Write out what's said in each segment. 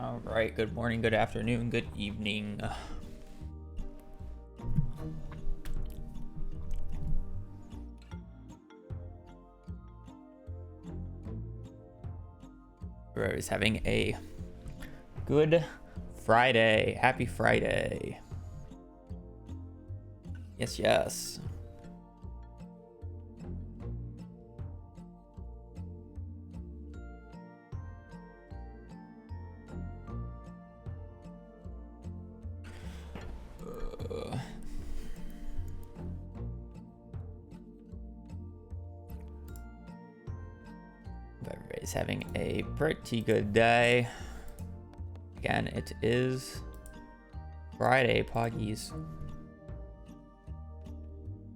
All right, good morning, good afternoon, good evening. Everybody's having a good Friday. Happy Friday. Yes, yes. Everybody's having a pretty good day. Again, it is Friday, Poggies.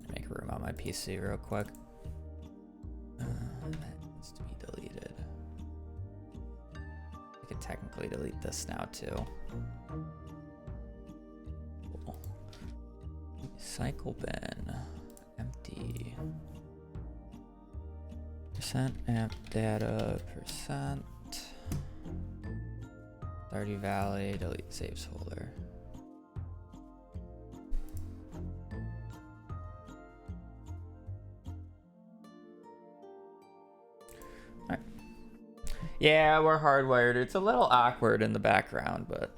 Make room on my PC real quick. That needs to be deleted. I could technically delete this now too. Cool. Cycle bin, empty. Percent amp data, percent. Stardew Valley, delete saves folder. Alright. Yeah, we're hardwired. It's a little awkward in the background, but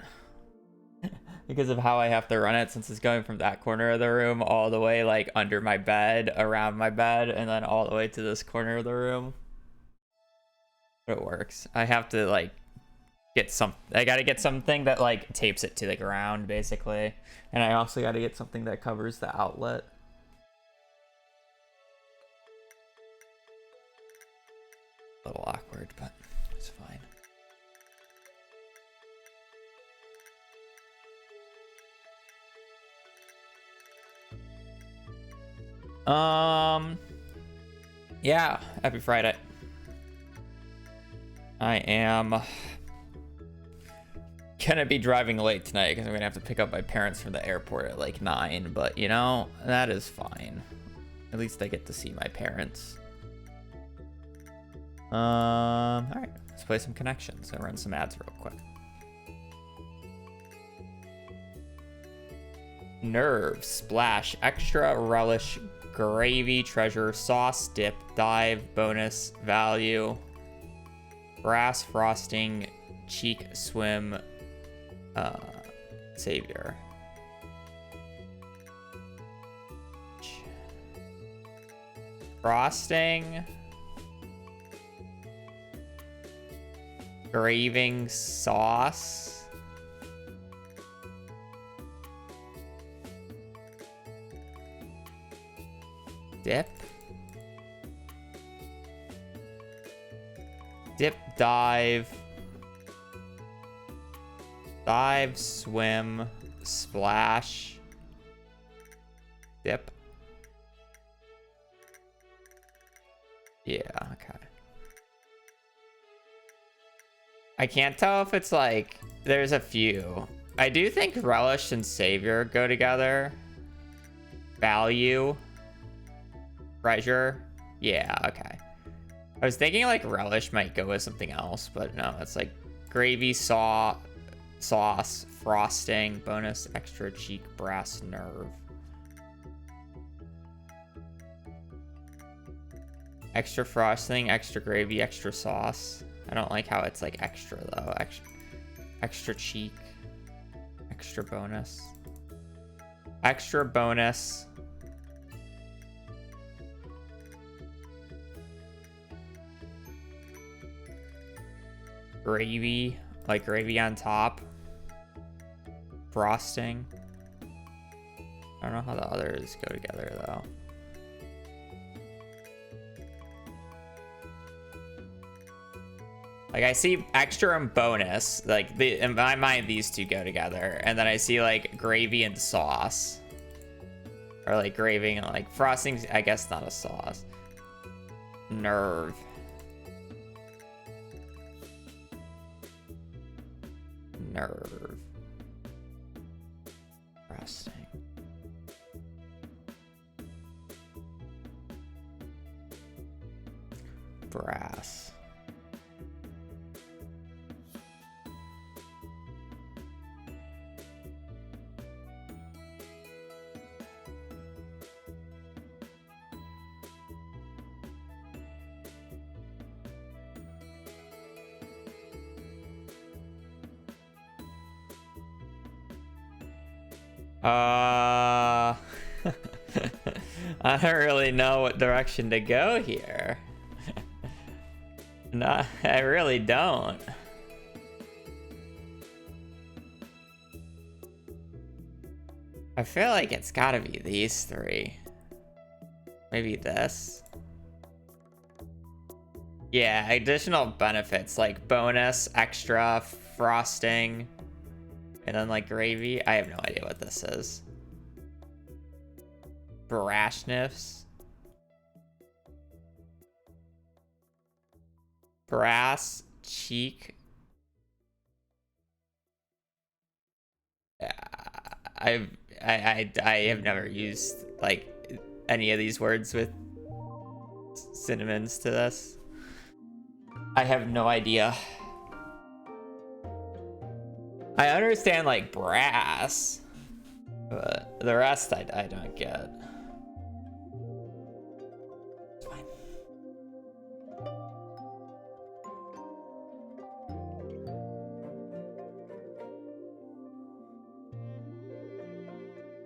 because of how I have to run it, since it's going from that corner of the room all the way like under my bed, around my bed, and then all the way to this corner of the room. But it works. I have to like I gotta get something that like tapes it to the ground basically. And I also gotta get something that covers the outlet. A little awkward, but it's fine. Yeah, happy Friday. I am gonna be driving late tonight because I'm gonna have to pick up my parents from the airport at like 9, but you know, that is fine. At least I get to see my parents. All right, let's play some connections. I'll run some ads real quick. Nerve, splash, extra relish, gravy, treasure, sauce, dip, dive, bonus, value, brass, frosting, cheek, swim, savior. Frosting, graving, sauce, dip, dive, swim, splash, dip. Yeah, okay. I can't tell if it's like, there's a few. I do think relish and savior go together. Value, treasure. Yeah, okay. I was thinking like relish might go with something else, but no, it's like gravy, sauce, frosting, bonus, extra, cheek, brass, nerve. Extra frosting, extra gravy, extra sauce. I don't like how it's like extra though. Extra cheek, extra bonus. Extra bonus. Gravy, like gravy on top. Frosting. I don't know how the others go together though. Like I see extra and bonus, like in my mind these two go together, and then I see like gravy and sauce, or like gravy and like frosting. I guess not a sauce. Nerve. Frosting. Brass. I don't really know what direction to go here. No, I really don't. I feel like it's gotta be these three. Maybe this. Yeah, additional benefits like bonus, extra, frosting, and then like gravy. I have no idea what this is. Brashness. Brass cheek. I have never used like any of these words with synonyms to this. I have no idea. I understand like brass, but the rest I don't get. It's fine.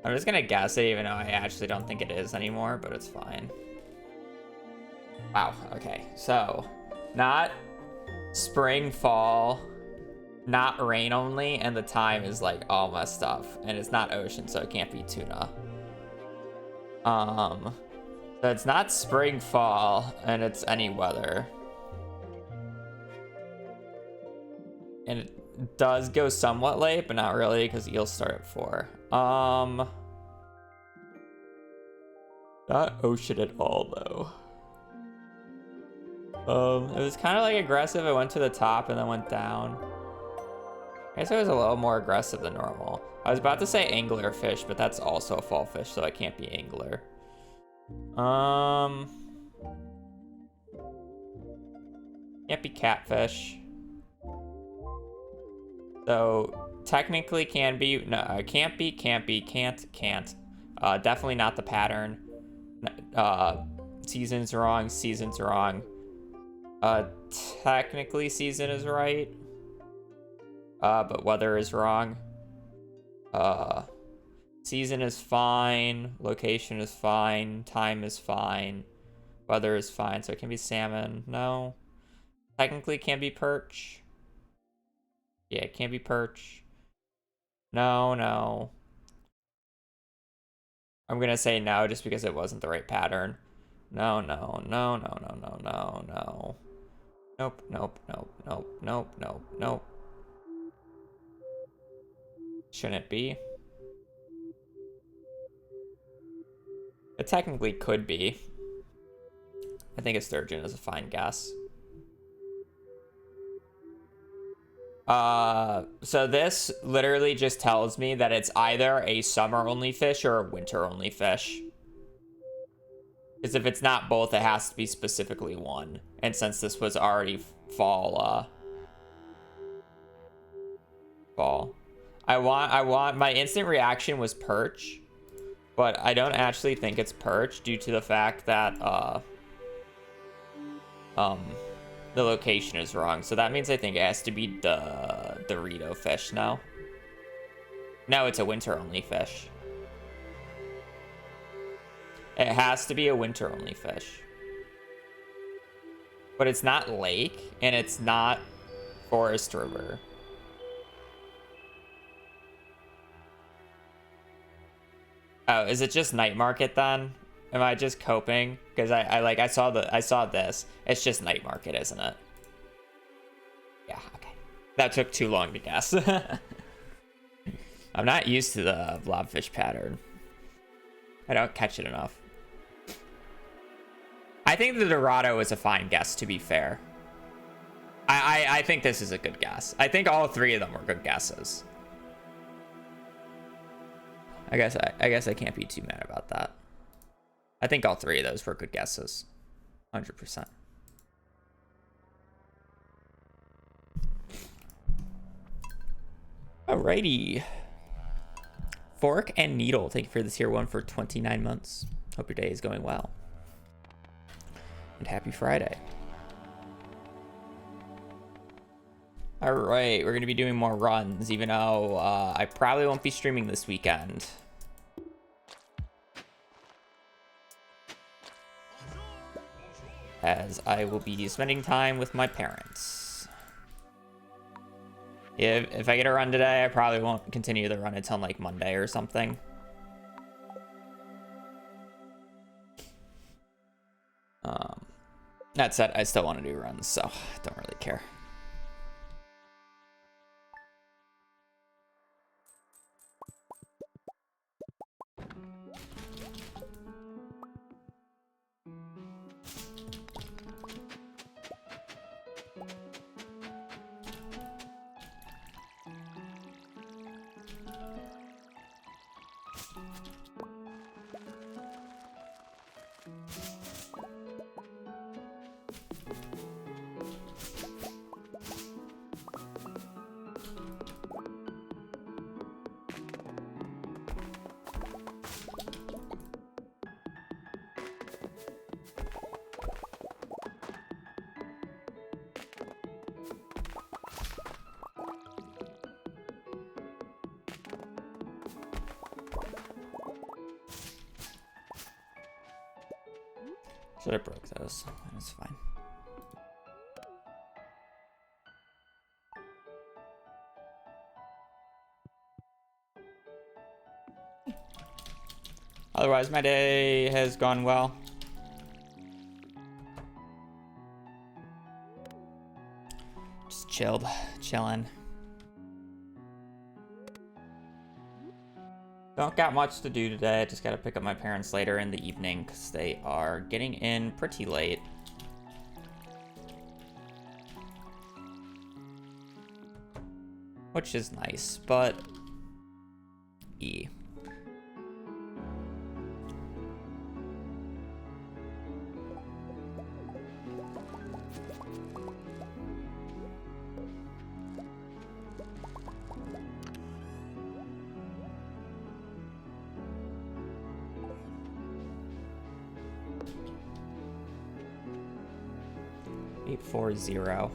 I'm just gonna guess it even though I actually don't think it is anymore, but it's fine. Wow, okay, so not spring, fall, not rain only, and the time is like all messed up, and it's not ocean, so it can't be tuna. So it's not spring, fall, and it's any weather. And it does go somewhat late, but not really, because eels start at 4. Not ocean at all, though. It was kind of like aggressive. It went to the top and then went down. I guess it was a little more aggressive than normal. I was about to say anglerfish, but that's also a fall fish, so it can't be angler. Can't be catfish. So technically can be. No, can't be, can't. Definitely not the pattern. Season's wrong, season's wrong. Technically season is right. But weather is wrong. Season is fine, location is fine, time is fine, weather is fine, so it can be salmon. No. Technically can be perch. Yeah, it can't be perch. No. I'm gonna say no just because it wasn't the right pattern. No. Nope. Shouldn't be. It technically could be. I think a sturgeon is a fine guess. So this literally just tells me that it's either a summer-only fish or a winter-only fish. Because if it's not both, it has to be specifically one. And since this was already fall, I want, my instant reaction was perch, but I don't actually think it's perch due to the fact that, the location is wrong. So that means I think it has to be the Dorito fish now. No, it's a winter-only fish. It has to be a winter-only fish. But it's not lake, and it's not forest river. Oh, is it just night market then? Am I just coping? Because I saw this. It's just night market, isn't it? Yeah, okay. That took too long to guess. I'm not used to the blobfish pattern. I don't catch it enough. I think the Dorado is a fine guess, to be fair. I think this is a good guess. I think all three of them were good guesses. I guess I can't be too mad about that. I think all three of those were good guesses. 100%. Alrighty. Fork and Needle, thank you for this tier 1 for 29 months. Hope your day is going well. And happy Friday. Alright, we're going to be doing more runs, even though I probably won't be streaming this weekend. as I will be spending time with my parents. If I get a run today, I probably won't continue the run until like Monday or something. That said, I still want to do runs, so don't really care. Should have broke those. That's fine. Otherwise, my day has gone well. Just chilling. Don't got much to do today. I just gotta pick up my parents later in the evening because they are getting in pretty late. Which is nice, but... E. Eight, 4, 0.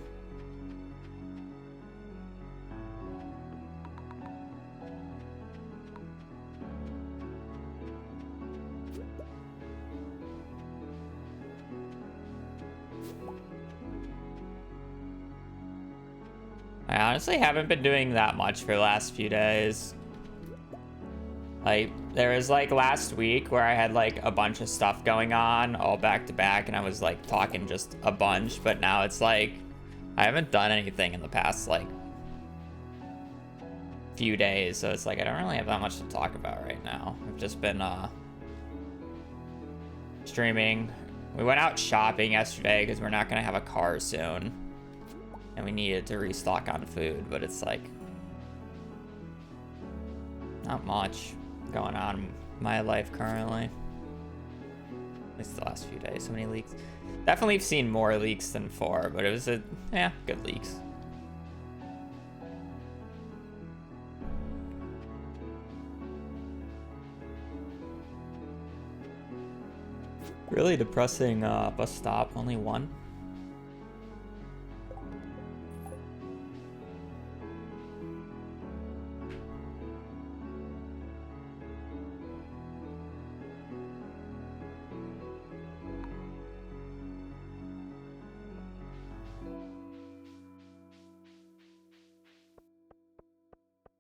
I honestly haven't been doing that much for the last few days. Like, there was like last week where I had like a bunch of stuff going on all back to back and I was like talking just a bunch, but now it's like I haven't done anything in the past like few days, so it's like I don't really have that much to talk about right now. I've just been streaming. We went out shopping yesterday because we're not gonna have a car soon and we needed to restock on food, but it's like not much going on in my life currently. At least the last few days. So many leaks. Definitely seen more leaks than 4, but it was good leaks. Really depressing bus stop, only 1.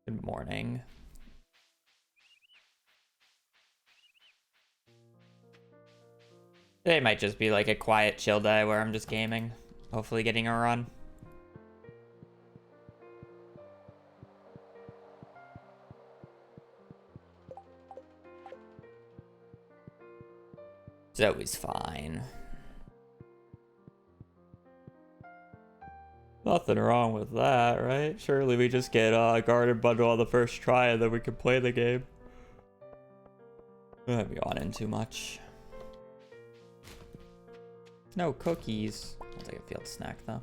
Good morning. Today might just be like a quiet chill day where I'm just gaming, hopefully getting a run. It's always fine. Nothing wrong with that, right? Surely we just get a garden bundle on the first try and then we can play the game. I might be on in too much. No cookies. I'll take a field snack though.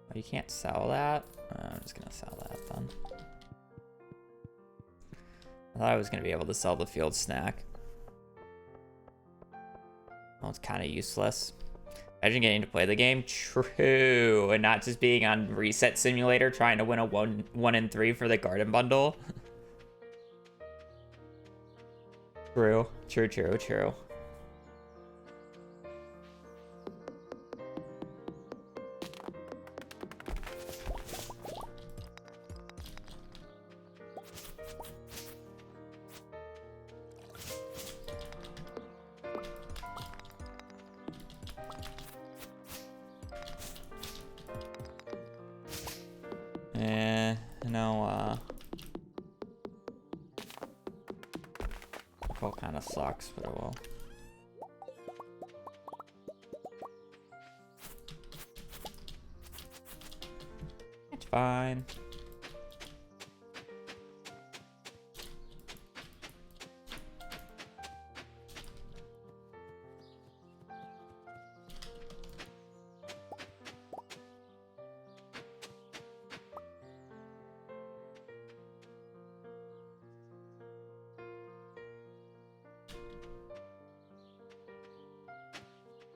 Oh, you can't sell that? I'm just gonna sell that then. I thought I was gonna be able to sell the field snack. Well, it's kind of useless. Imagine getting to play the game. True. And not just being on Reset Simulator trying to win a 1 in 3 for the garden bundle. True. True, true, true. Well, kind of sucks, but it will. It's fine.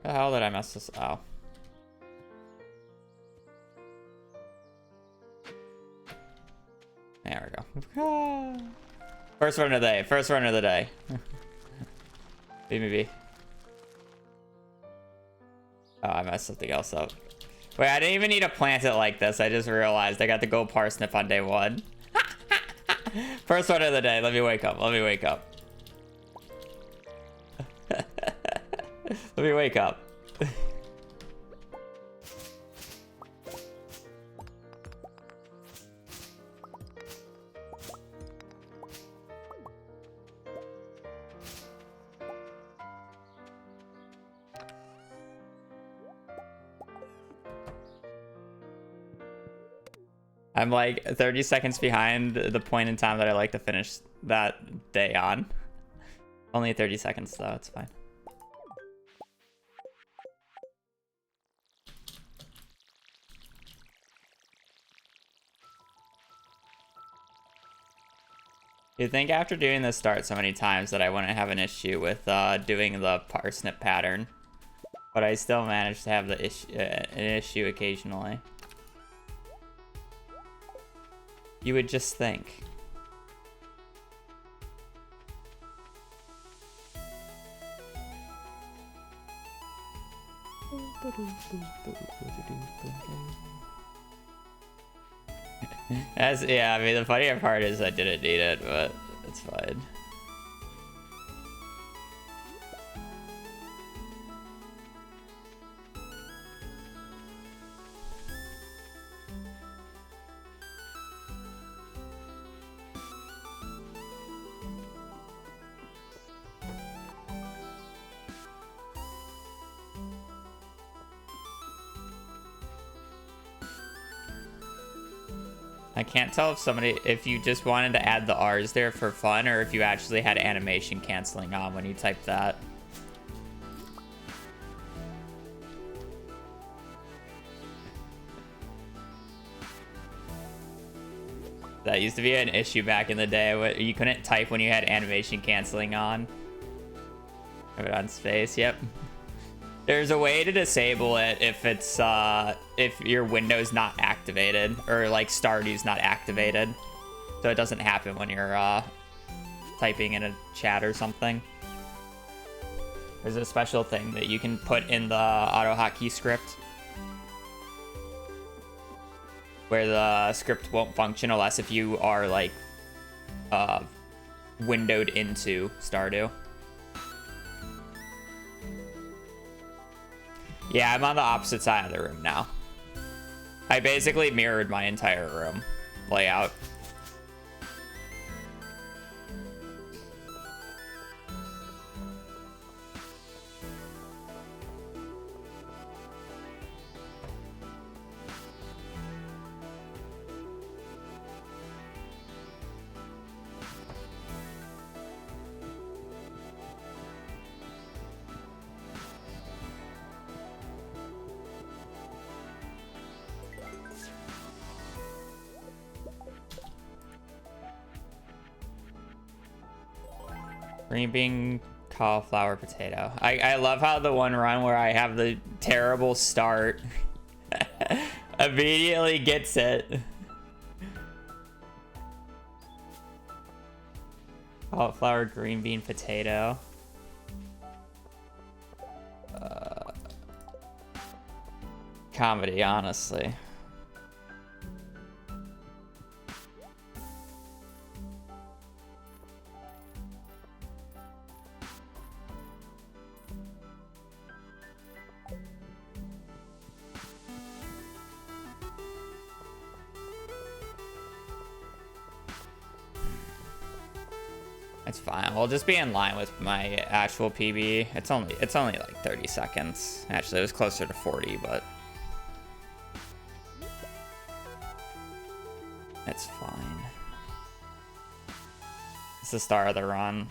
The hell did I mess this? Oh. There we go. First run of the day. First run of the day. BBB. Oh, I messed something else up. Wait, I didn't even need to plant it like this. I just realized I got the gold parsnip on day one. First run of the day. Let me wake up. Let me wake up. Let me wake up. I'm like 30 seconds behind the point in time that I like to finish that day on. Only 30 seconds though, it's fine. You'd think after doing this start so many times that I wouldn't have an issue with doing the parsnip pattern, but I still manage to have the an issue occasionally. You would just think. Yeah, I mean, the funnier part is I didn't need it, but it's fine. I can't tell if you just wanted to add the R's there for fun or if you actually had animation canceling on when you typed that. That used to be an issue back in the day. You couldn't type when you had animation canceling on. Have it on space, yep. There's a way to disable it if it's if your window's not activated or like Stardew's not activated, so it doesn't happen when you're typing in a chat or something. There's a special thing that you can put in the AutoHotkey script where the script won't function unless if you are like windowed into Stardew. Yeah, I'm on the opposite side of the room now. I basically mirrored my entire room layout. Green bean, cauliflower, potato. I love how the one run where I have the terrible start immediately gets it. Cauliflower, green bean, potato. Comedy, honestly. It's fine. We'll just be in line with my actual PB. It's only like 30 seconds. Actually, it was closer to 40, but it's fine. It's the start of the run.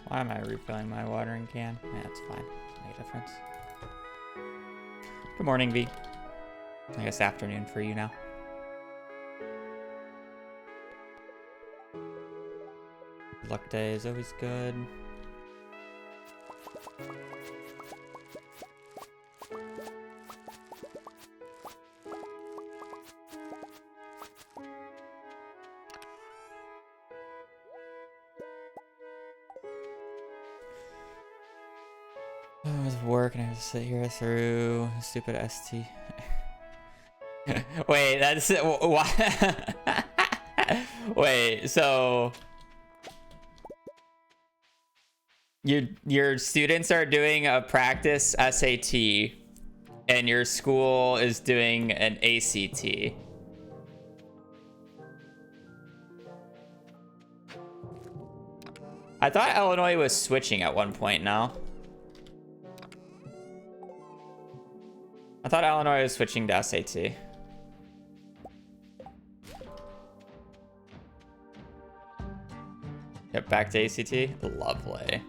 Why am I refilling my watering can? Yeah, it's fine. Doesn't make a difference. Good morning, V. I guess afternoon for you now. Luck day is always good. I was working, I have to sit here through stupid ST. Wait, that's why? Wait, so your students are doing a practice SAT, and your school is doing an ACT. I thought Illinois was switching at one point now. I thought Illinois was switching to SAT. Yep, back to ACT. Lovely.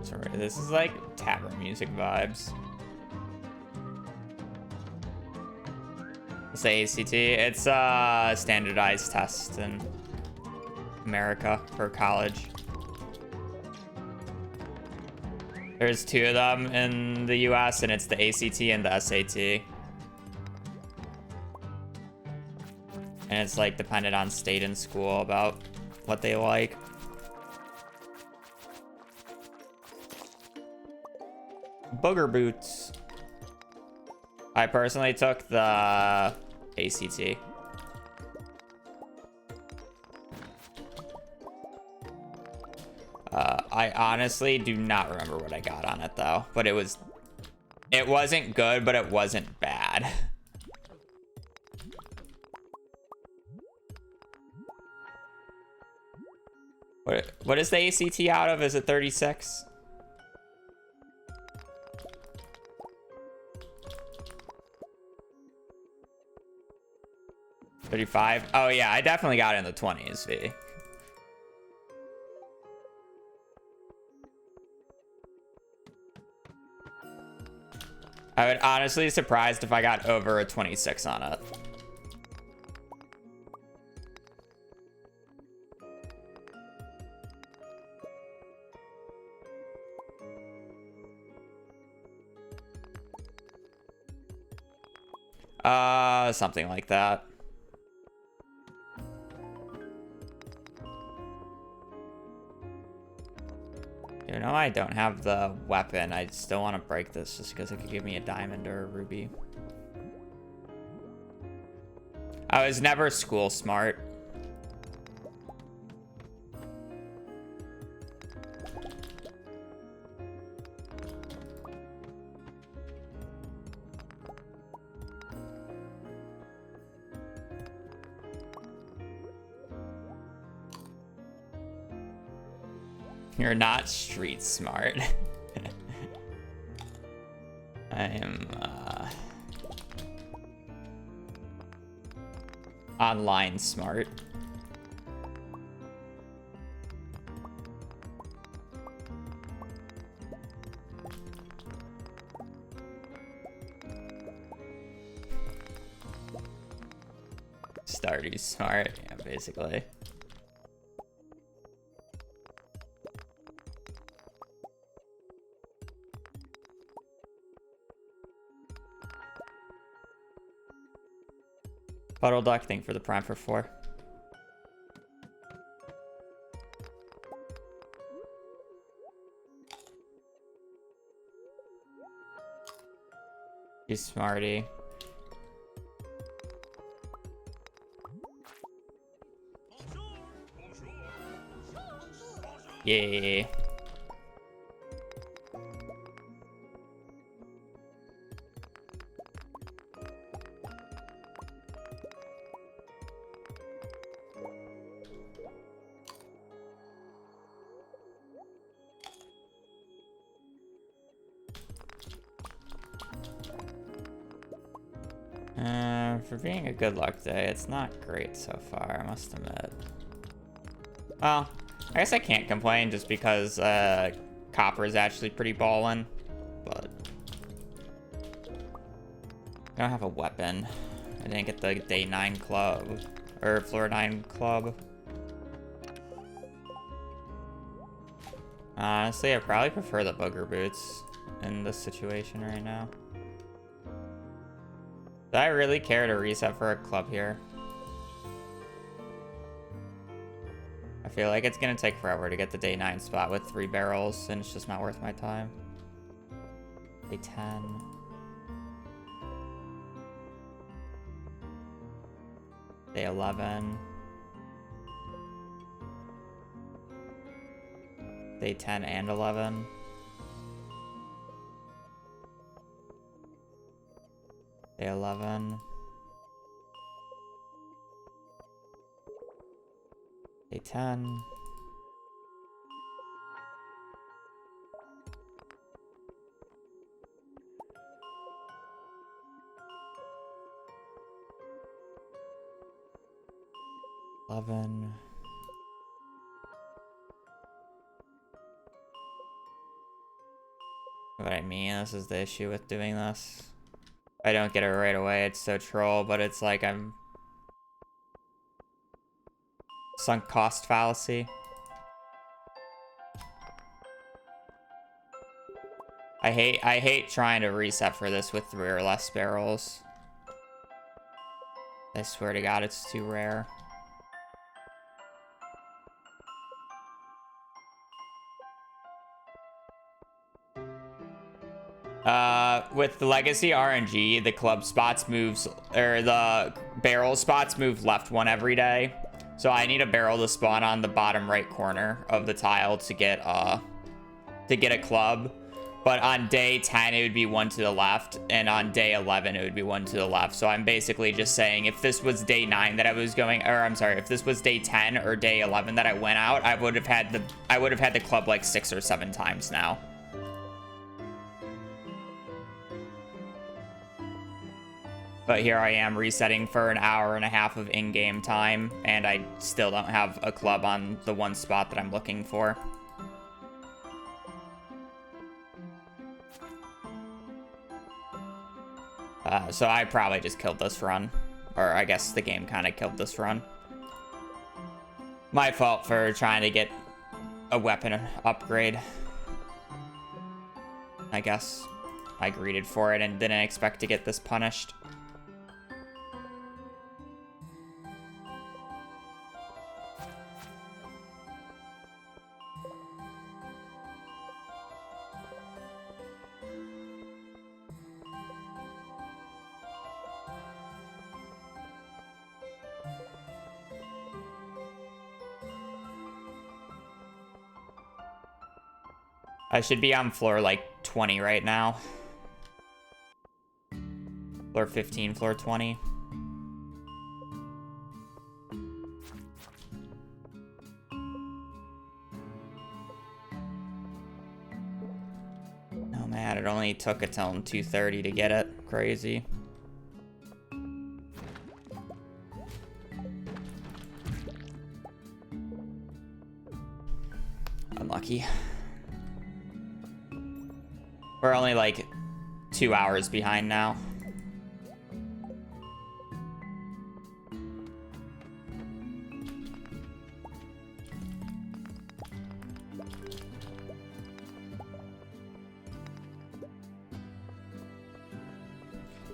Sorry, this is like tavern music vibes. It's the ACT. It's a standardized test in America for college. There's two of them in the US, and it's the ACT and the SAT. And it's like dependent on state and school about what they like. Booger boots. I personally took the ACT. I honestly do not remember what I got on it though, but it wasn't good, but it wasn't bad. What is the ACT out of? Is it 36? 35? Oh yeah, I definitely got it in the 20s, V. I would honestly be surprised if I got over a 26 on it. Something like that. You know, I don't have the weapon. I still want to break this just because it could give me a diamond or a ruby. I was never school smart. You're not street smart. I am online smart. Stardew smart, yeah, basically. Puddle duck, thank for the prime for 4. You smarty. Yeah. For being a good luck day, it's not great so far, I must admit. Well, I guess I can't complain just because copper is actually pretty ballin', but I don't have a weapon. I didn't get the day 9 club, or floor 9 club. Honestly, I probably prefer the booger boots in this situation right now. Do I really care to reset for a club here? I feel like it's gonna take forever to get the day 9 spot with 3 barrels, and it's just not worth my time. Day 10. Day 11. Day 10 and 11. Day 11. Day 10. What I mean, this is the issue with doing this. I don't get it right away, it's so troll, but it's like I'm sunk cost fallacy. I hate trying to reset for this with 3 or less barrels. I swear to God, it's too rare. With the legacy RNG, the club spots moves, or the barrel spots move left 1 every day. So I need a barrel to spawn on the bottom right corner of the tile to get a club. But on day 10, it would be 1 to the left, and on day 11, it would be 1 to the left. So I'm basically just saying, if this was day 9 that I was going, or I'm sorry, if this was day 10 or day 11 that I went out, I would have had the club like 6 or 7 times now. But here I am resetting for an hour and a half of in-game time, and I still don't have a club on the 1 spot that I'm looking for. So I probably just killed this run. Or I guess the game kind of killed this run. My fault for trying to get a weapon upgrade. I guess I greeted for it and didn't expect to get this punished. I should be on floor like 20 right now. Floor 15, floor 20. Oh man, it only took until 2:30 to get it. Crazy. Unlucky. We're only like 2 hours behind now.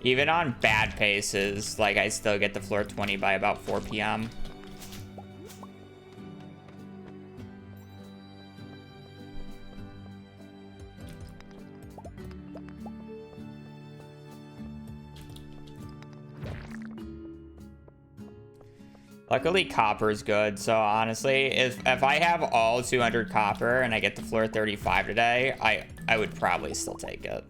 Even on bad paces, like I still get to floor 20 by about 4 p.m. Luckily, copper's good, so honestly, if I have all 200 copper and I get to floor 35 today, I would probably still take it.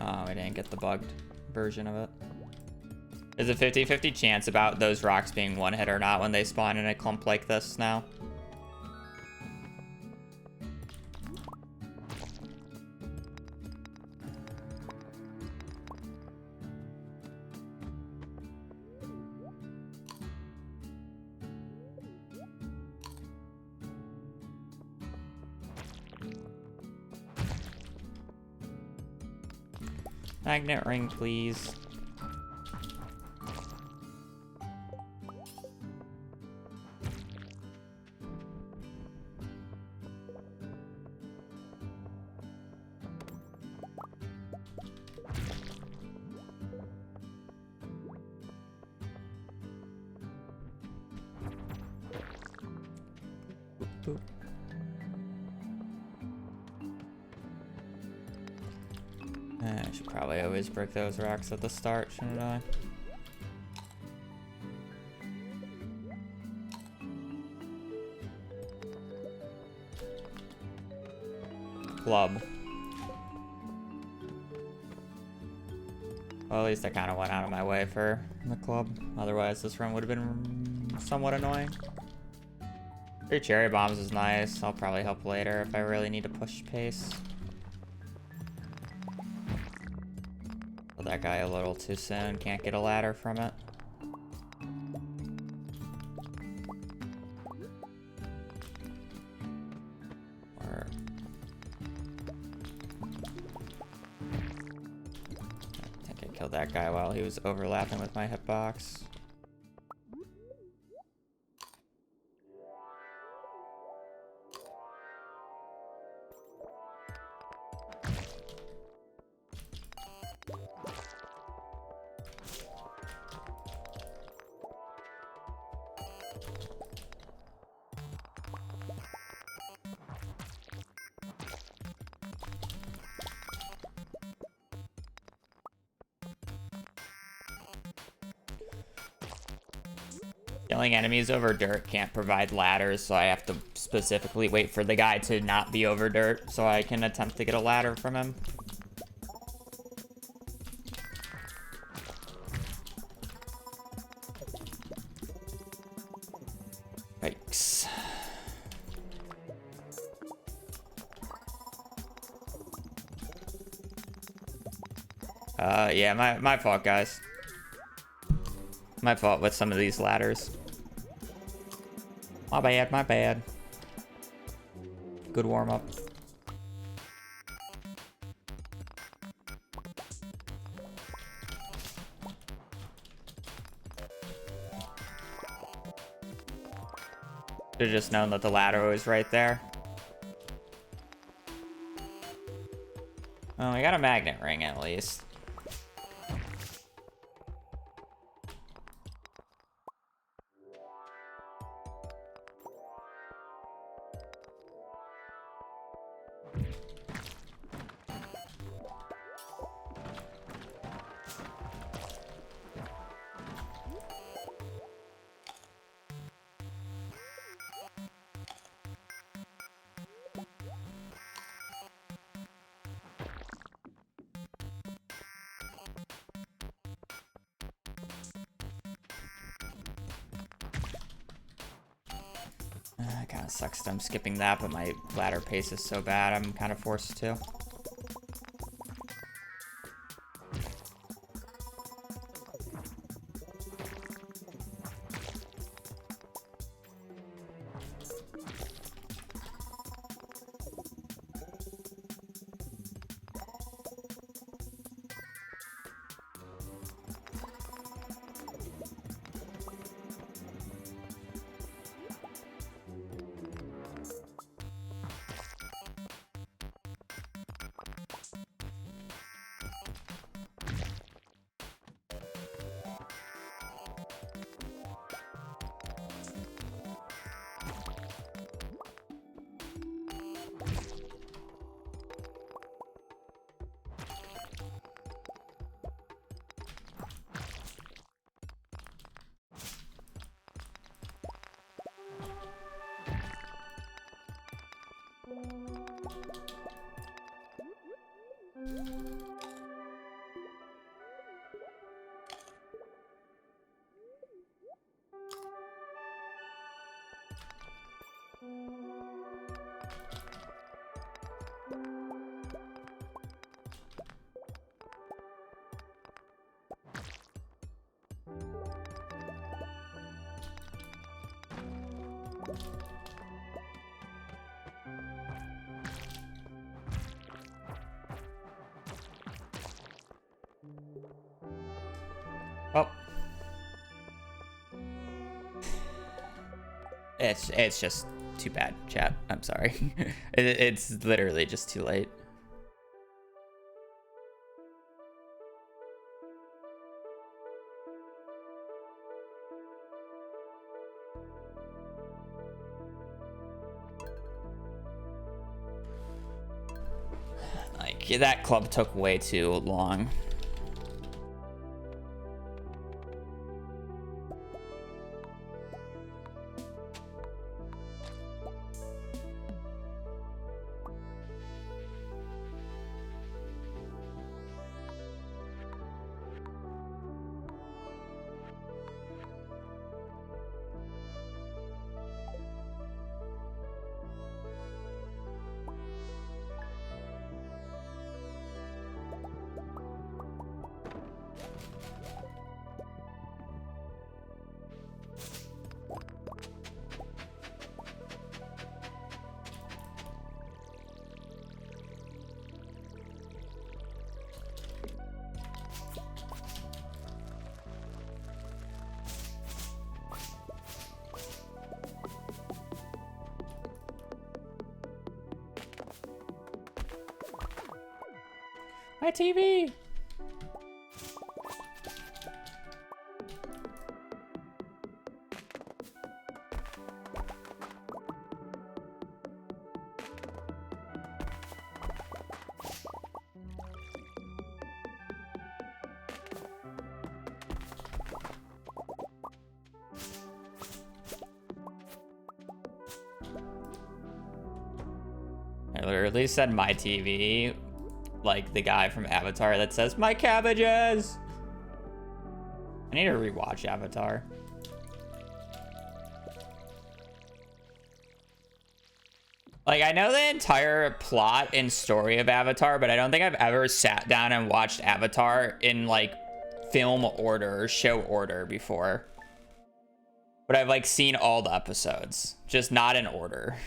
Oh, I didn't get the bugged version of it. There's a 50-50 chance about those rocks being one hit or not when they spawn in a clump like this now. Magnet ring, please. Boop. I should probably always break those rocks at the start, shouldn't I? Club. Well, at least I kind of went out of my way for the club. Otherwise, this run would have been somewhat annoying. 3 cherry bombs is nice. I'll probably help later if I really need to push pace. That guy a little too soon. Can't get a ladder from it. Or I think I killed that guy while he was overlapping with my hitbox. Killing enemies over dirt can't provide ladders, so I have to specifically wait for the guy to not be over dirt so I can attempt to get a ladder from him. Yikes. Yeah, my fault, guys. My fault with some of these ladders. My bad, my bad. Good warm-up. Should've just known that the ladder was right there. Oh, we got a magnet ring at least. It kind of sucks that I'm skipping that, but my ladder pace is so bad, I'm kind of forced to. Oh. It's just too bad, chat. I'm sorry. It's literally just too late. Like, that club took way too long. My TV! I literally said my TV, like the guy from Avatar that says, "My cabbages!" I need to rewatch Avatar. Like, I know the entire plot and story of Avatar, but I don't think I've ever sat down and watched Avatar in, like, film order or show order before. But I've, like, seen all the episodes, just not in order.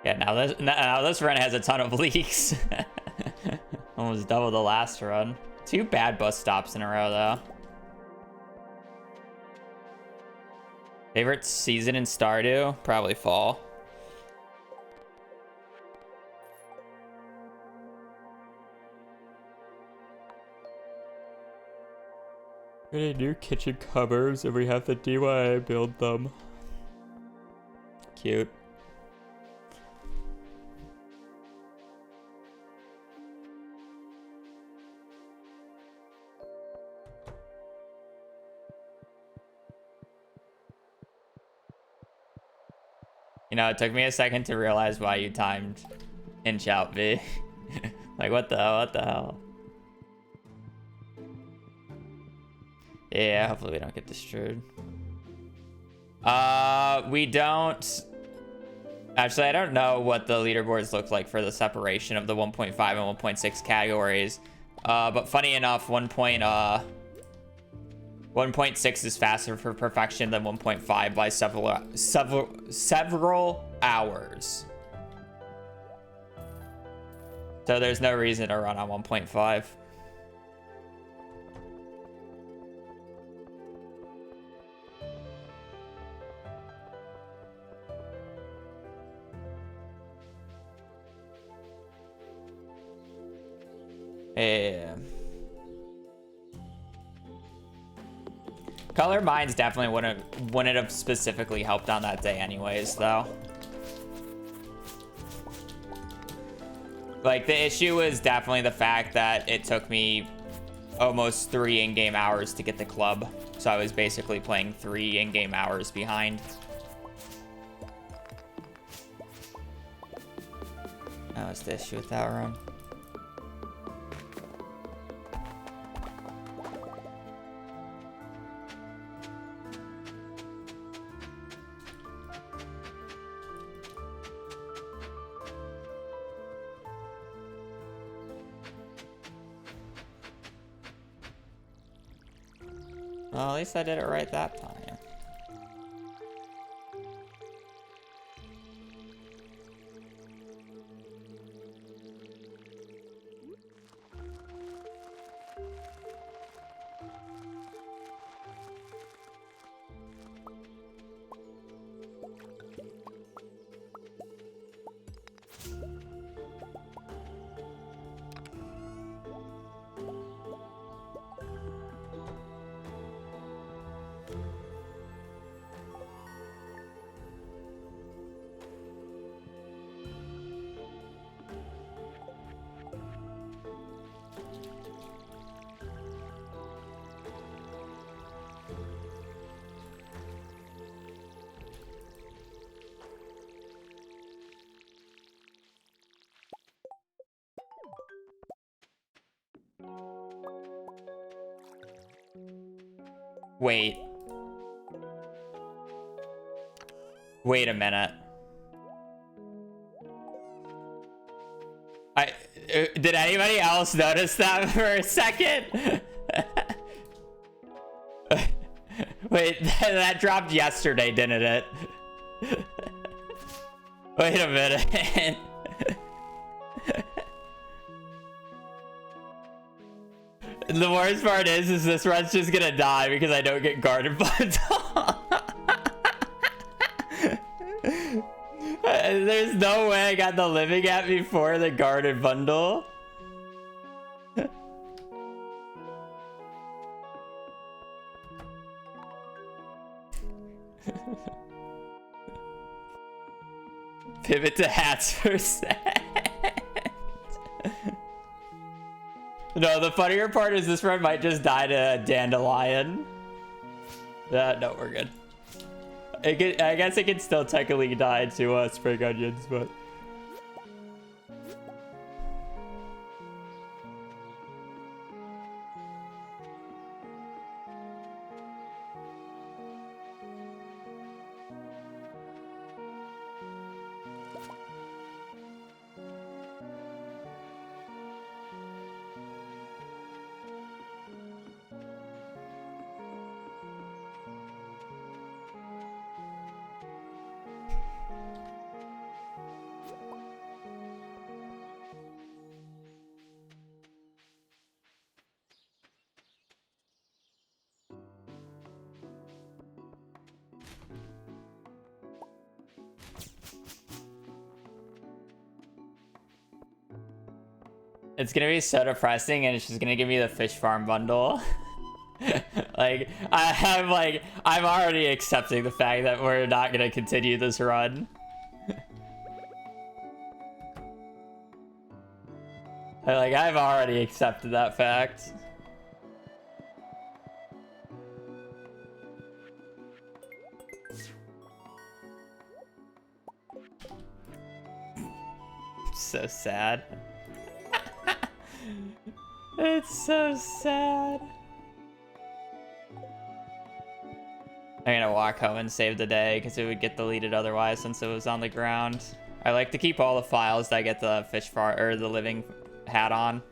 Yeah, now this run has a ton of leaks. Almost double the last run. 2 bad bus stops in a row, though. Favorite season in Stardew? Probably fall. Gonna do kitchen cupboards and we have to DIY build them. Cute. You know, it took me a second to realize why you timed inch out V. Like, what the hell? What the hell? Yeah, hopefully we don't get destroyed. We don't... Actually, I don't know what the leaderboards look like for the separation of the 1.5 and 1.6 categories. But funny enough, 1.6 is faster for perfection than 1.5 by several hours. So there's no reason to run on 1.5. Yeah. Color mines definitely wouldn't have specifically helped on that day anyways, though. Like, the issue was definitely the fact that it took me almost 3 in-game hours to get the club. So I was basically playing 3 in-game hours behind. That was the issue with that run. Well, at least I did it right that time. Wait a minute. Did anybody else notice that for a second? Wait, that dropped yesterday, didn't it? Wait a minute. The worst part is this run's just gonna die because I don't get garden bundle. There's no way I got the living at before the garden bundle. Pivot to hats for a sec. No, the funnier part is this run might just die to a dandelion. No, we're good. I guess it can still technically die to spring onions, but... It's gonna be so depressing, and it's just gonna give me the fish farm bundle. Like, I'm already accepting the fact that we're not gonna continue this run. Like, I've already accepted that fact. So sad. It's so sad. I'm gonna walk home and save the day because it would get deleted otherwise since it was on the ground. I like to keep all the files that I get the fish farm or the living hat on.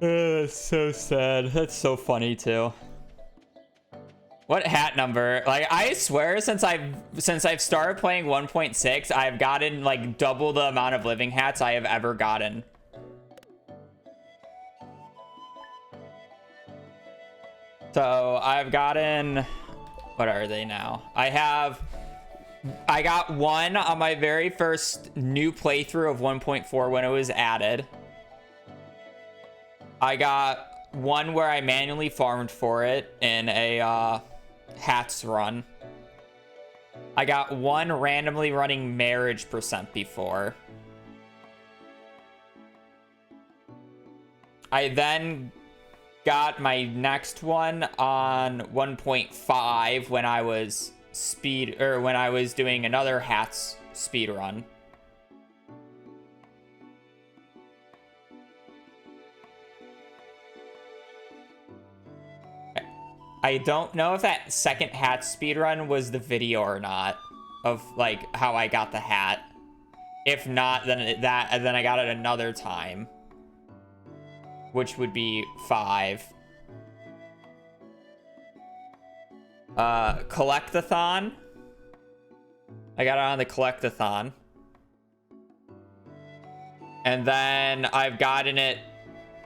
That's so sad. That's so funny too. What hat number? Like, I swear since I've started playing 1.6, I've gotten like double the amount of living hats I have ever gotten. So I've gotten, what are they now? I got one on my very first new playthrough of 1.4 when it was added. I got one where I manually farmed for it in a hats run. I got one randomly running marriage percent before. I then got my next one on 1.5 when I was when I was doing another hats speed run. I don't know if that second hat speedrun was the video or not of like how I got the hat. If not, then then I got it another time, which would be 5. Collectathon. I got it on the collectathon. And then I've gotten it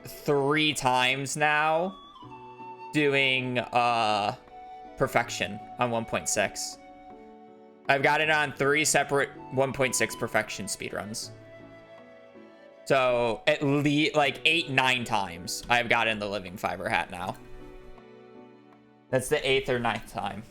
3 times now doing perfection on 1.6. I've got it on 3 separate 1.6 perfection speedruns. So at least like 8-9 times I've gotten the living fiber hat now. That's the 8th or 9th time.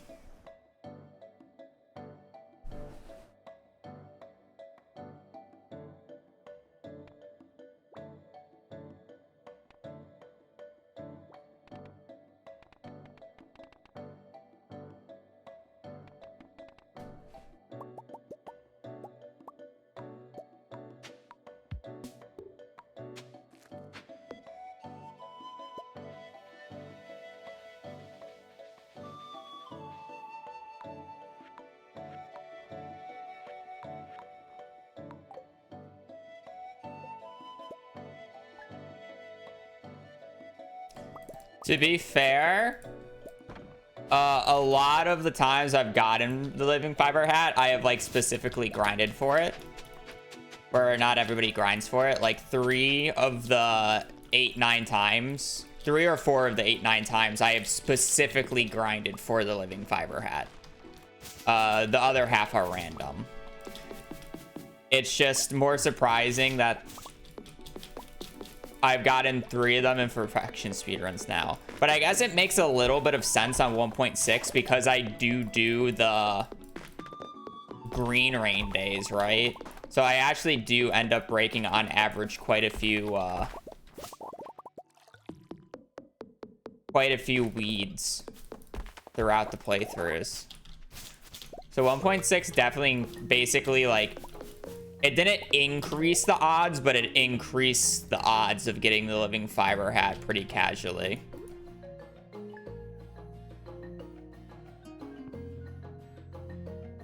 To be fair, a lot of the times I've gotten the living fiber hat, I have like specifically grinded for it. Where not everybody grinds for it. Like 3 of the 8-9 times, 3 or 4 of the 8-9 times, I have specifically grinded for the living fiber hat. The other half are random. It's just more surprising that I've gotten 3 of them in perfection speedruns now. But I guess it makes a little bit of sense on 1.6 because I do the green rain days, right? So I actually do end up breaking on average quite a few weeds throughout the playthroughs. So 1.6 definitely basically like, it didn't increase the odds, but it increased the odds of getting the living fiber hat pretty casually.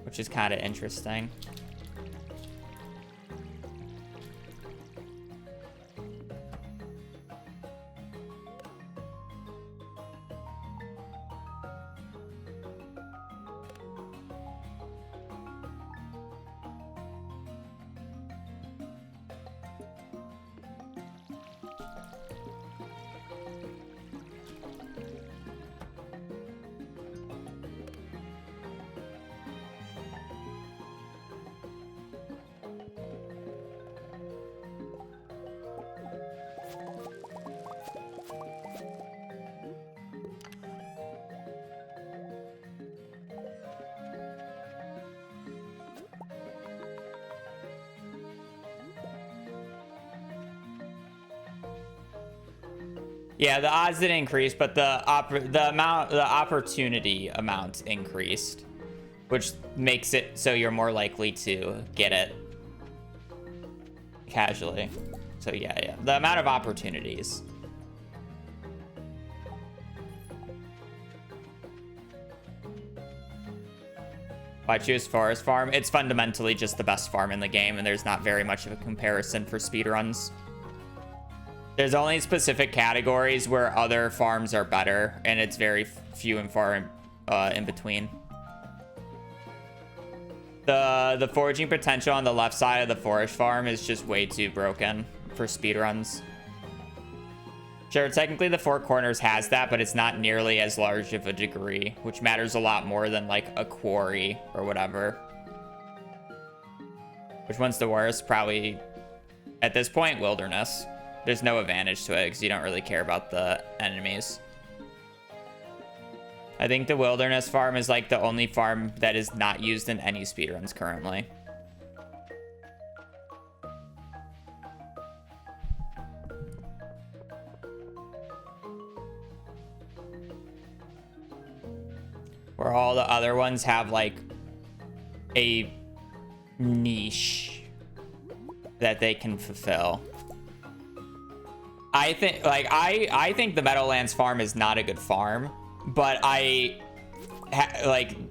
Which is kind of interesting. Yeah, the odds didn't increase, but the opportunity amount increased, which makes it so you're more likely to get it casually. So yeah, the amount of opportunities. Why choose Forest Farm? It's fundamentally just the best farm in the game, and there's not very much of a comparison for speedruns. There's only specific categories where other farms are better, and it's very few and far in between. The foraging potential on the left side of the forest farm is just way too broken for speedruns. Sure, technically the Four Corners has that, but it's not nearly as large of a degree, which matters a lot more than like a quarry or whatever. Which one's the worst? Probably, at this point, Wilderness. There's no advantage to it because you don't really care about the enemies. I think the Wilderness farm is like the only farm that is not used in any speedruns currently. Where all the other ones have like a niche that they can fulfill. I think like I think the Meadowlands farm is not a good farm, but like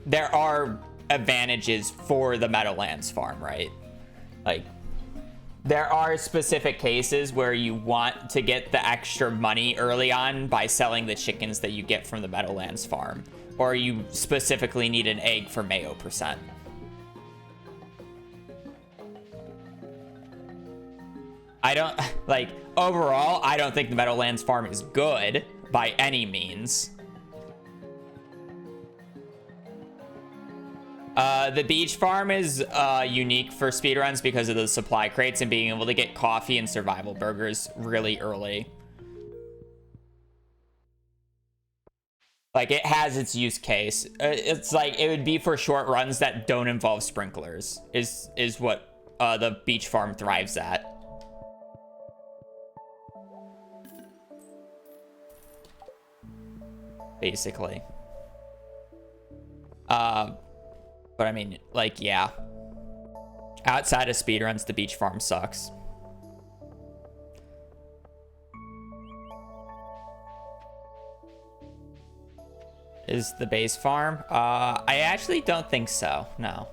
there are advantages for the Meadowlands farm, right? Like there are specific cases where you want to get the extra money early on by selling the chickens that you get from the Meadowlands farm, or you specifically need an egg for mayo percent. I don't like overall, I don't think the Meadowlands farm is good by any means. The beach farm is unique for speedruns because of the supply crates and being able to get coffee and survival burgers really early. Like, it has its use case. It's like, it would be for short runs that don't involve sprinklers, is what the beach farm thrives at. Basically. But I mean, like, yeah. Outside of speedruns, the beach farm sucks. Is the base farm? I actually don't think so, no.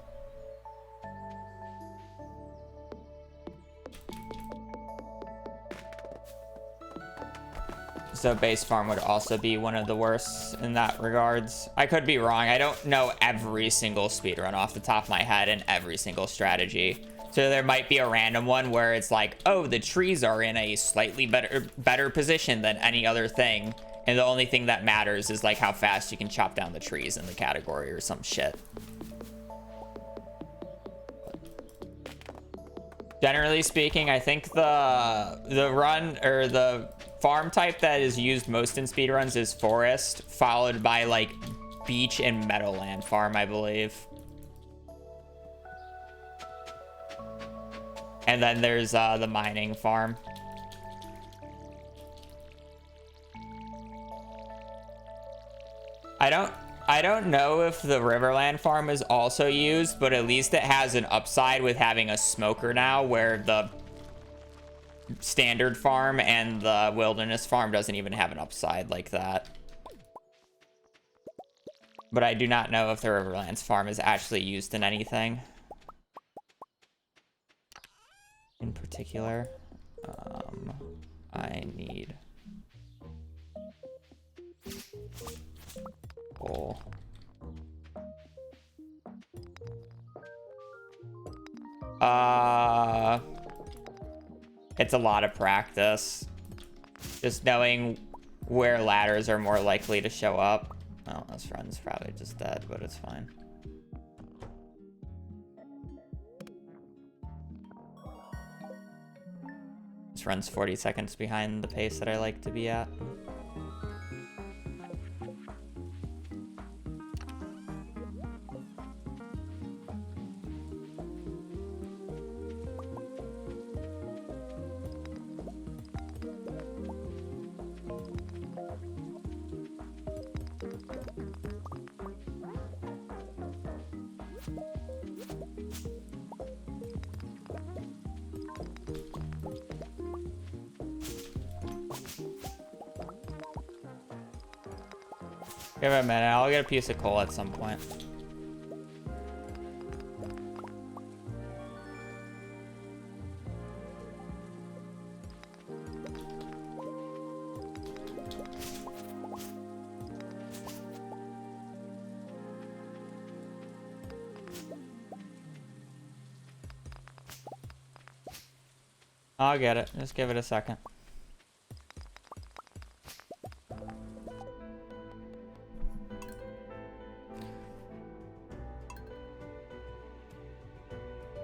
So base farm would also be one of the worst in that regards. I could be wrong. I don't know every single speedrun off the top of my head and every single strategy. So there might be a random one where it's like, oh, the trees are in a slightly better position than any other thing. And the only thing that matters is like how fast you can chop down the trees in the category or some shit. Generally speaking, I think the run or the farm type that is used most in speedruns is forest, followed by like beach and meadowland farm, I believe. And then there's the mining farm. I don't know if the Riverland farm is also used, but at least it has an upside with having a smoker now, where the standard farm and the wilderness farm doesn't even have an upside like that. But I do not know if the Riverlands farm is actually used in anything in particular. I need coal. It's a lot of practice. Just knowing where ladders are more likely to show up. Oh, this friend's probably just dead, but it's fine. This run's 40 seconds behind the pace that I like to be at. Give it a minute. I'll get a piece of coal at some point. I'll get it. Just give it a second.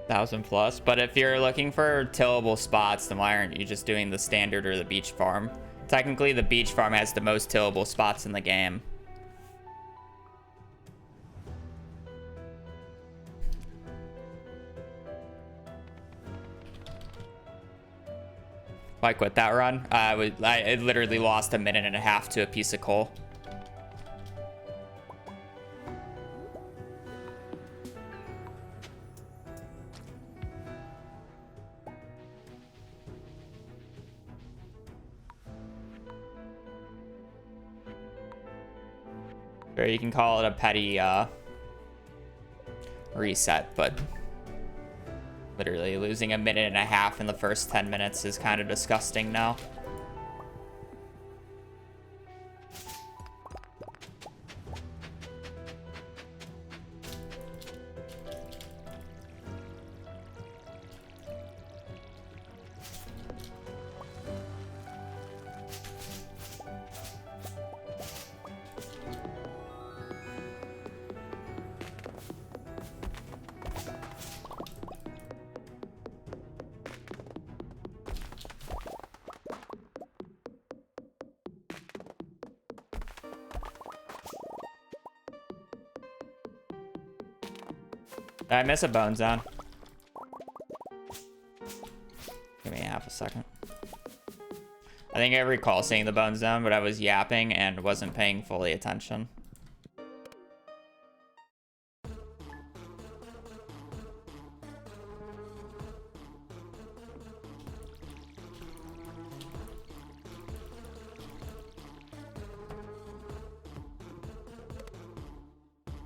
$1,000+, but if you're looking for tillable spots, then why aren't you just doing the standard or the beach farm? Technically, the beach farm has the most tillable spots in the game. I quit that run. I literally lost a minute and a half to a piece of coal. Or you can call it a petty reset, but literally losing a minute and a half in the first 10 minutes is kind of disgusting now. Did I miss a bone zone? Give me half a second. I think I recall seeing the bone zone, but I was yapping and wasn't paying fully attention.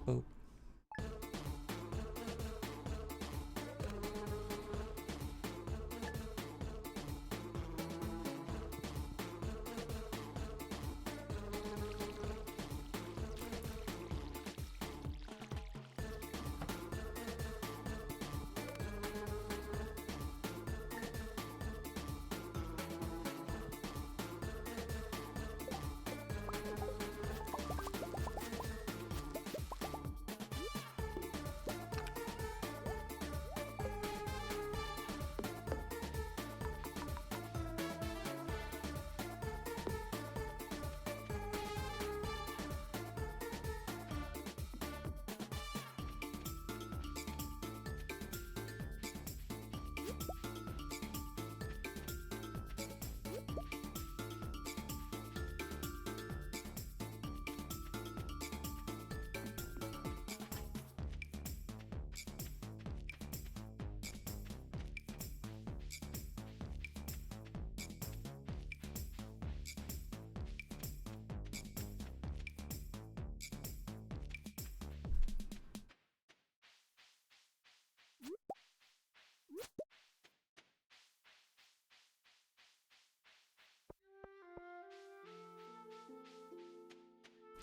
Oop.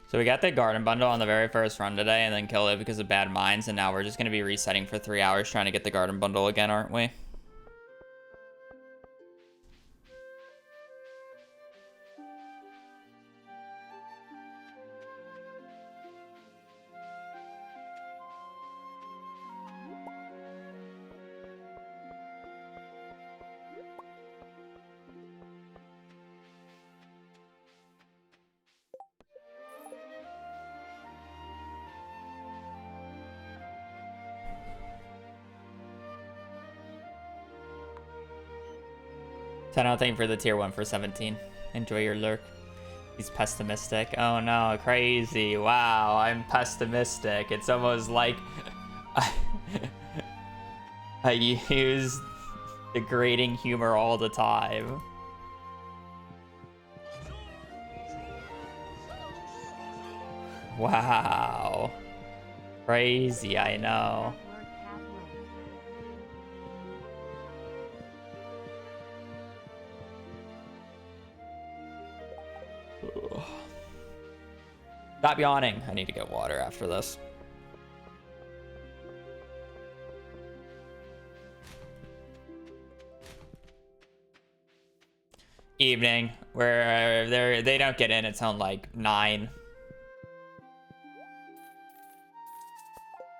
So we got the garden bundle on the very first run today and then killed it because of bad mines, and now we're just going to be resetting for 3 hours trying to get the garden bundle again, aren't we? Thank you for the tier 1 for 17. Enjoy your lurk. He's pessimistic. Oh no, crazy. Wow, I'm pessimistic. It's almost like I use degrading humor all the time. Wow. Crazy, I know. Stop yawning. I need to get water after this. Evening, where they don't get in until like 9.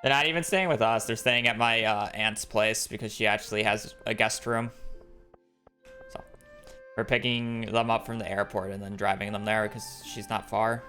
They're not even staying with us. They're staying at my aunt's place because she actually has a guest room. So we're picking them up from the airport and then driving them there because she's not far.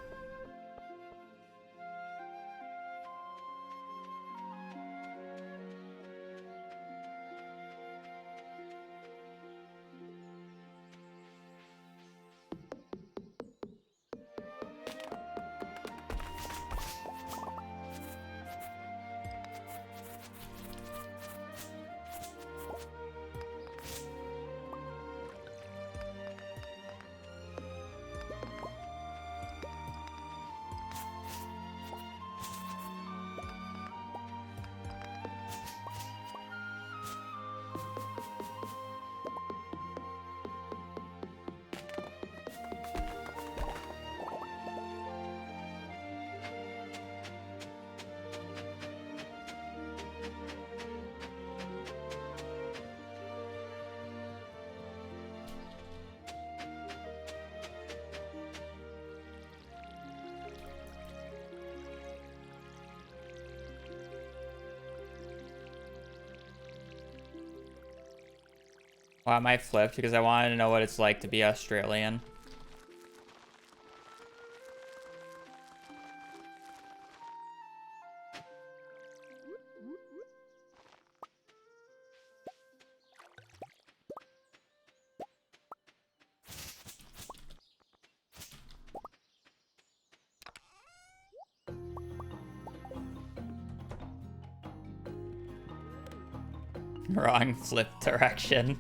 Well, I might flip because I wanted to know what it's like to be Australian. Wrong flip direction.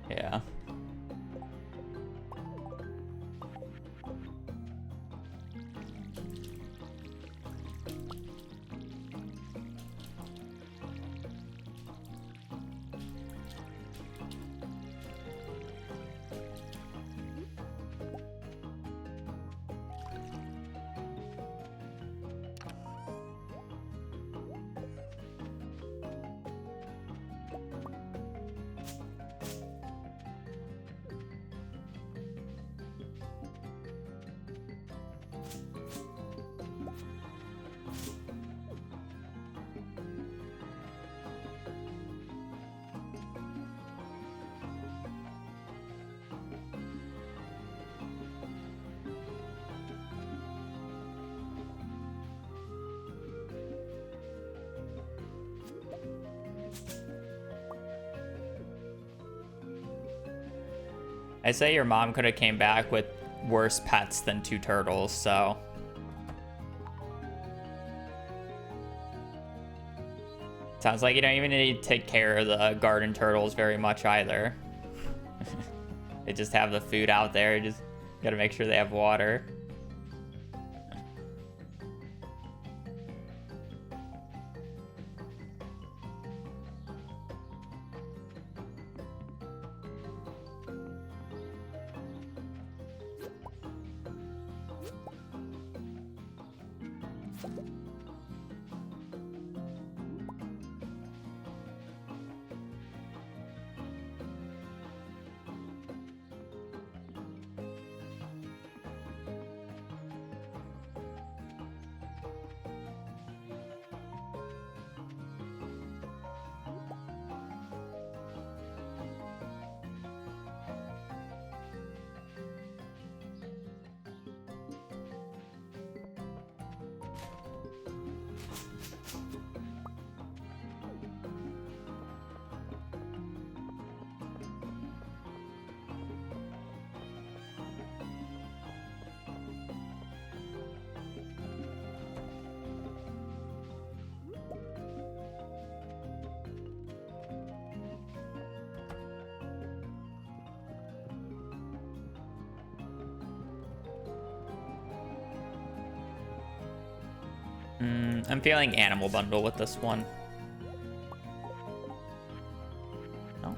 Yeah. I say your mom could have came back with worse pets than 2 turtles, so. Sounds like you don't even need to take care of the garden turtles very much either. They just have the food out there, you just gotta make sure they have water. I'm feeling animal bundle with this one. No.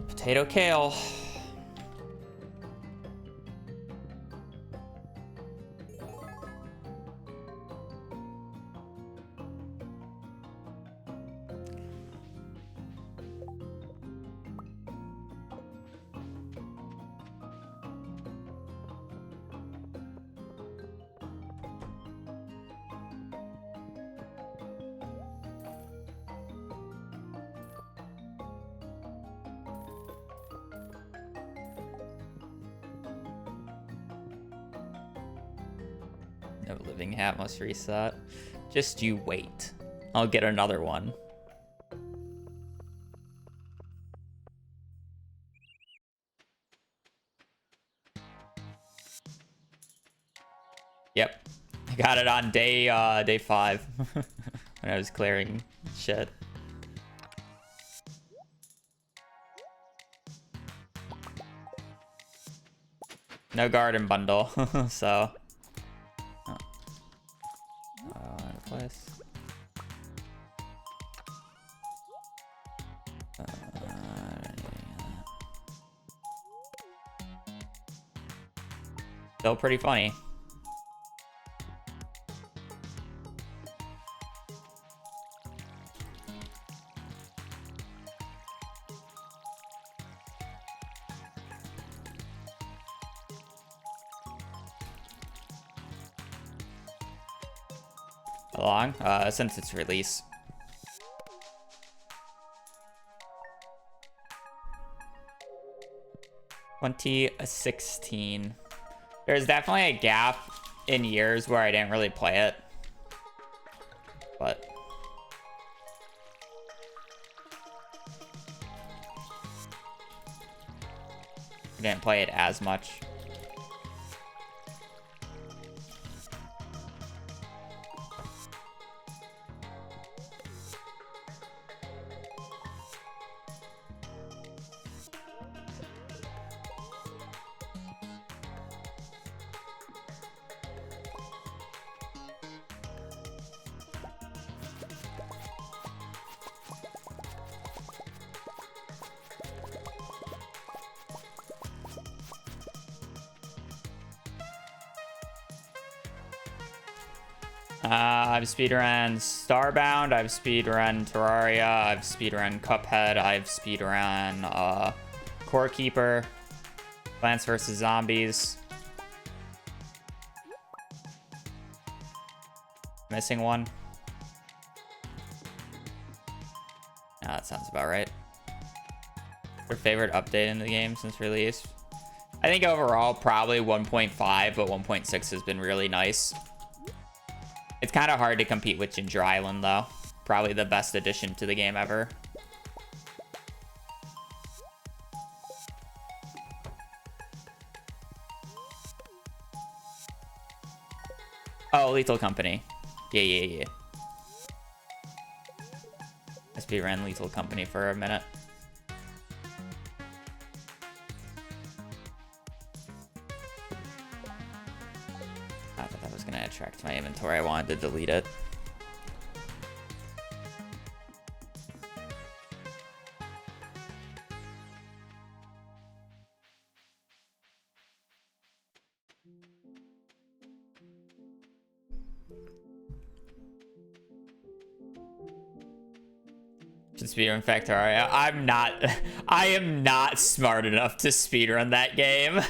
Potato kale. No living hat must reset. Just you wait. I'll get another one. Yep. I got it on day 5 when I was clearing shit. No garden bundle, so. Place. Still pretty funny. How long? Since its release. (2016). There's definitely a gap in years where I didn't really play it, but I didn't play it as much. I've speedrun Starbound, I've speedrun Terraria, I've speedrun Cuphead, I've speedrun Core Keeper, Plants vs. Zombies. Missing one. That sounds about right. Your favorite update in the game since release? I think overall probably 1.5, but 1.6 has been really nice. It's kind of hard to compete with Ginger Island, though. Probably the best addition to the game ever. Oh, Lethal Company. Yeah. I speedran Lethal Company for a minute. I thought that was going to attract my inventory. I wanted to delete it. Should speedrun Factoria. I am not smart enough to speedrun that game.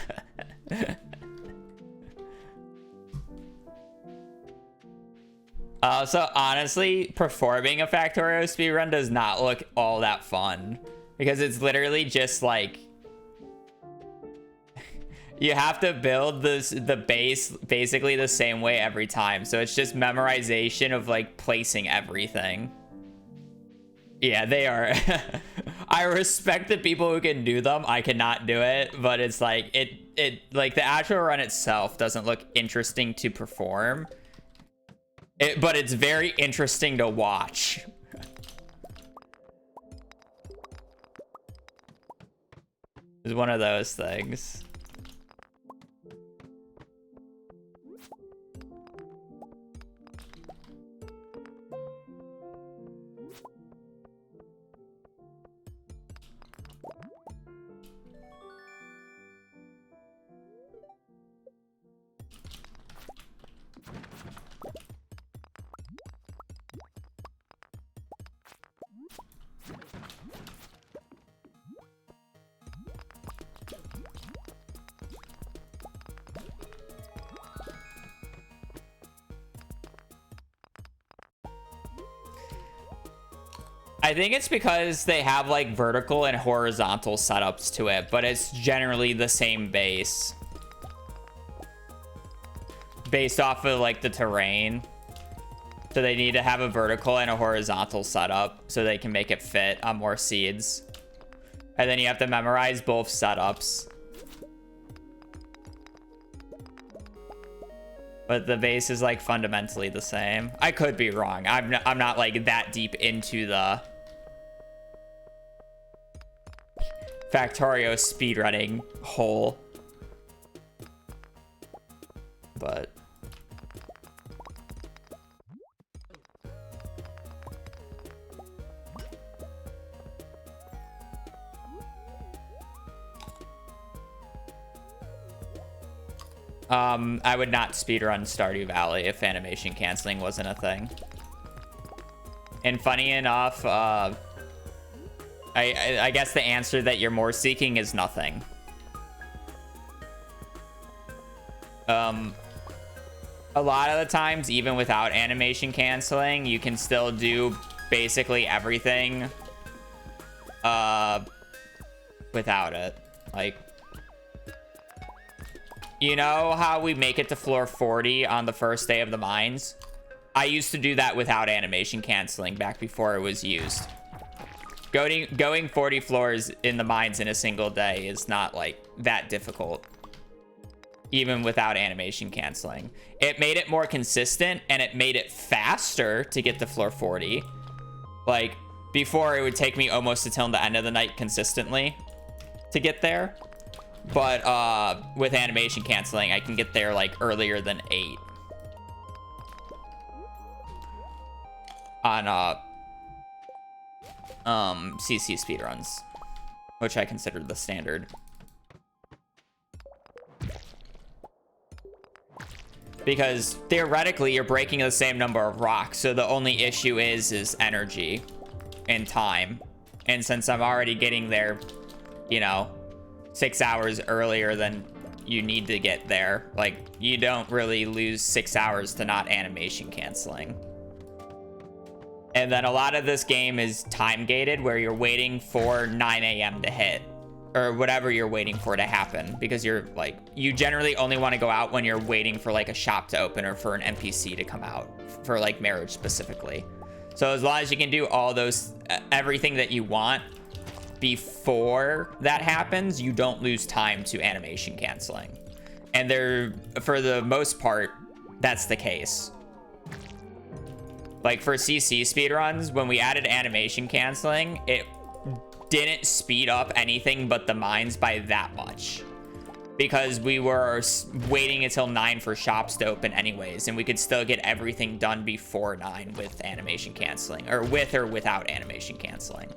So honestly, performing a Factorio speedrun does not look all that fun, because it's literally just like you have to build the base basically the same way every time. So it's just memorization of like placing everything. Yeah, they are. I respect the people who can do them. I cannot do it, but it's like it like the actual run itself doesn't look interesting to perform. But it's very interesting to watch. It's one of those things. I think it's because they have like vertical and horizontal setups to it, but it's generally the same base. Based off of like the terrain. So they need to have a vertical and a horizontal setup so they can make it fit on more seeds. And then you have to memorize both setups. But the base is like fundamentally the same. I could be wrong. I'm not like that deep into the Factorio speedrunning hole. But I would not speedrun Stardew Valley if animation canceling wasn't a thing. And funny enough, I guess the answer that you're more seeking is nothing. A lot of the times, even without animation canceling, you can still do basically everything without it. Like, you know how we make it to floor 40 on the first day of the mines? I used to do that without animation canceling back before it was used. Going 40 floors in the mines in a single day is not like that difficult. Even without animation canceling. It made it more consistent and it made it faster to get to floor 40. Like, before it would take me almost until the end of the night consistently to get there. But with animation canceling, I can get there like earlier than 8 on CC speedruns, which I consider the standard. Because theoretically, you're breaking the same number of rocks, so the only issue is energy and time. And since I'm already getting there, you know, 6 hours earlier than you need to get there, like, you don't really lose 6 hours to not animation canceling. And then a lot of this game is time gated, where you're waiting for 9 a.m. to hit, or whatever you're waiting for to happen, because you're like, you generally only want to go out when you're waiting for like a shop to open or for an NPC to come out, for like marriage specifically. So as long as you can do all those, everything that you want before that happens, you don't lose time to animation canceling. And there, for the most part, that's the case. Like for CC speedruns, when we added animation canceling, it didn't speed up anything but the mines by that much, because we were waiting until 9 for shops to open anyways, and we could still get everything done before 9 with animation canceling, or with or without animation canceling.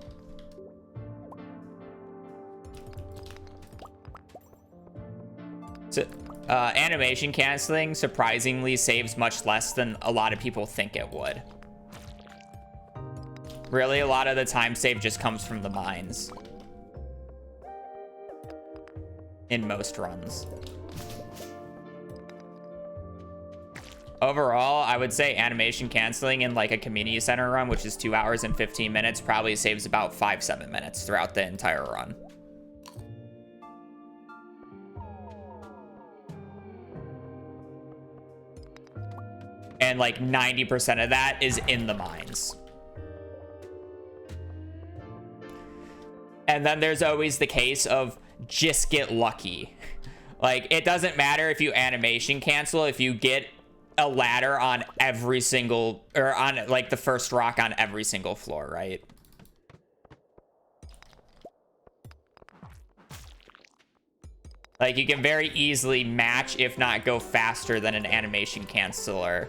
So animation canceling surprisingly saves much less than a lot of people think it would. Really, a lot of the time save just comes from the mines in most runs. Overall, I would say animation canceling in like a community center run, which is 2 hours and 15 minutes, probably saves about 5-7 minutes throughout the entire run. And like 90% of that is in the mines. And then there's always the case of just get lucky. Like, it doesn't matter if you animation cancel, if you get a ladder on every single, or on like the first rock on every single floor, right? Like, you can very easily match, if not go faster than an animation canceler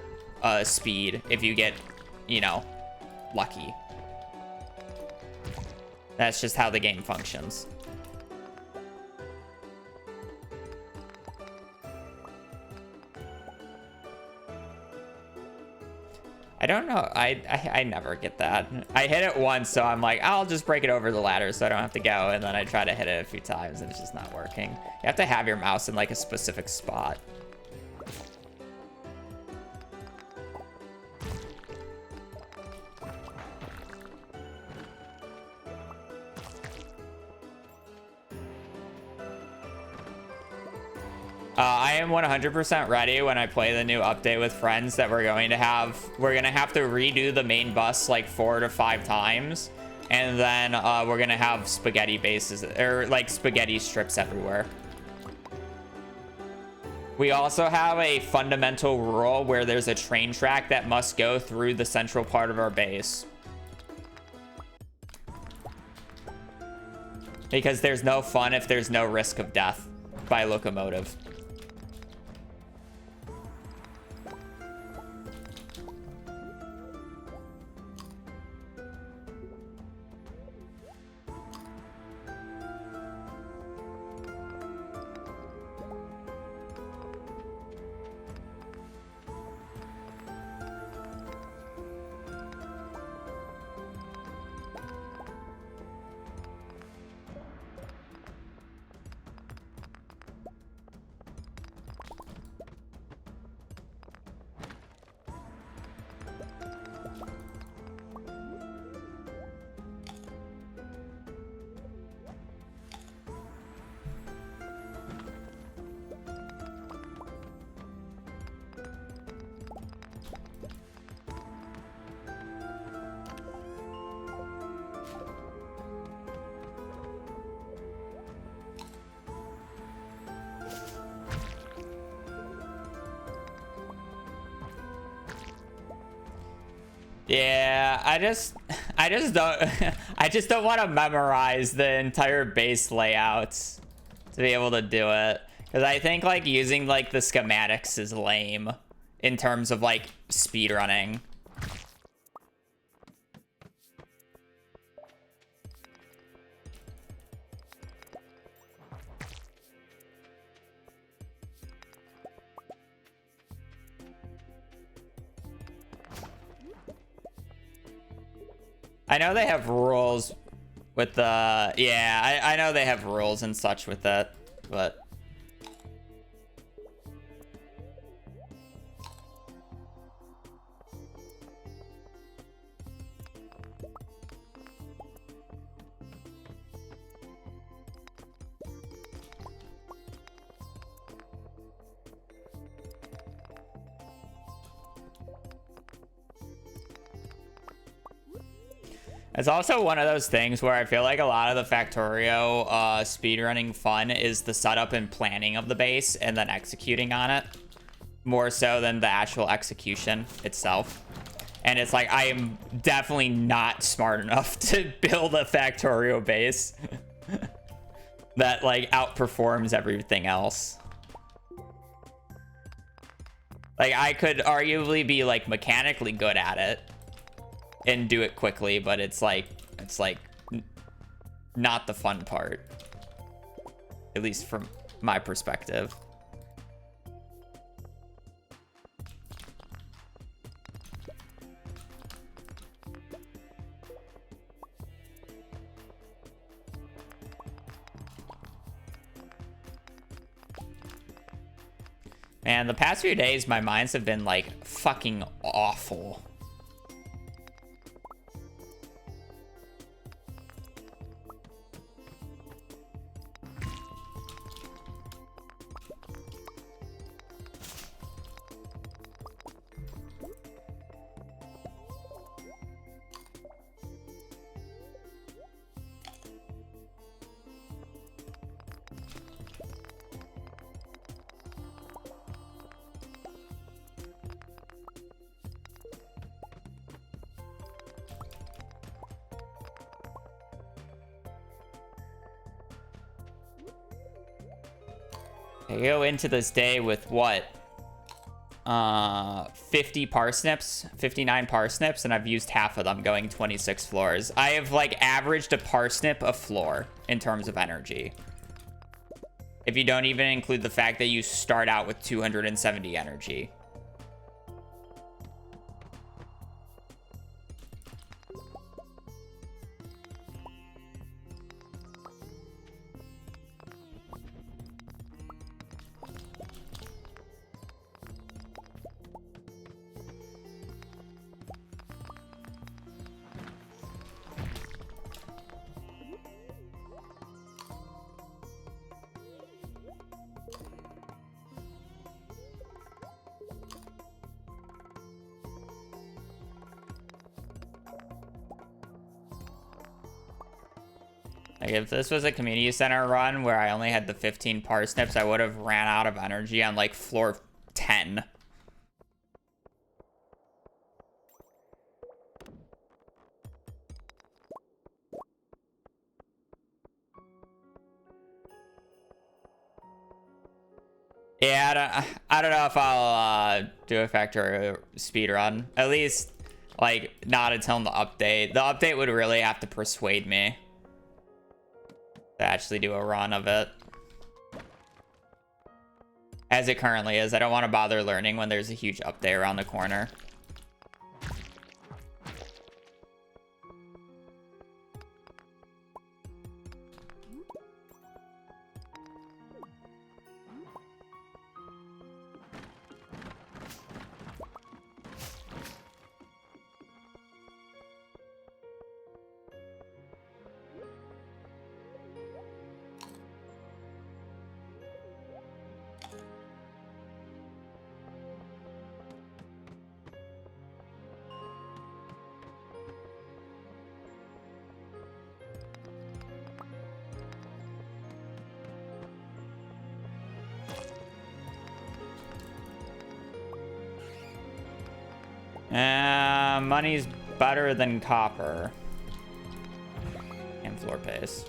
speed if you get, you know, lucky. That's just how the game functions. I don't know. I never get that. I hit it once, so I'm like, I'll just break it over the ladder so I don't have to go. And then I try to hit it a few times and it's just not working. You have to have your mouse in like a specific spot. I am 100% ready when I play the new update with friends that we're gonna have to redo the main bus like 4 to 5 times, and then we're gonna have spaghetti bases or like spaghetti strips everywhere. We also have a fundamental rule where there's a train track that must go through the central part of our base. Because there's no fun if there's no risk of death by locomotive. Yeah, I just don't want to memorize the entire base layouts to be able to do it, because I think like using like the schematics is lame in terms of like speedrunning. I know they have rules with the... Yeah, I know they have rules and such with that, but... It's also one of those things where I feel like a lot of the Factorio speedrunning fun is the setup and planning of the base and then executing on it, more so than the actual execution itself. And it's like, I am definitely not smart enough to build a Factorio base that like outperforms everything else. Like, I could arguably be like mechanically good at it and do it quickly, but it's like not the fun part, at least from my perspective. Man, the past few days my mines have been like fucking awful. I go into this day with what? 50 parsnips, 59 parsnips, and I've used half of them, going 26 floors. I have like averaged a parsnip a floor in terms of energy. If you don't even include the fact that you start out with 270 energy. Like, if this was a community center run where I only had the 15 parsnips, I would have ran out of energy on, like, floor 10. Yeah, I don't know if I'll do a factory speedrun. At least, like, not until the update. The update would really have to persuade me to actually do a run of it. As it currently is, I don't want to bother learning when there's a huge update around the corner. Money's better than copper. And floor pace.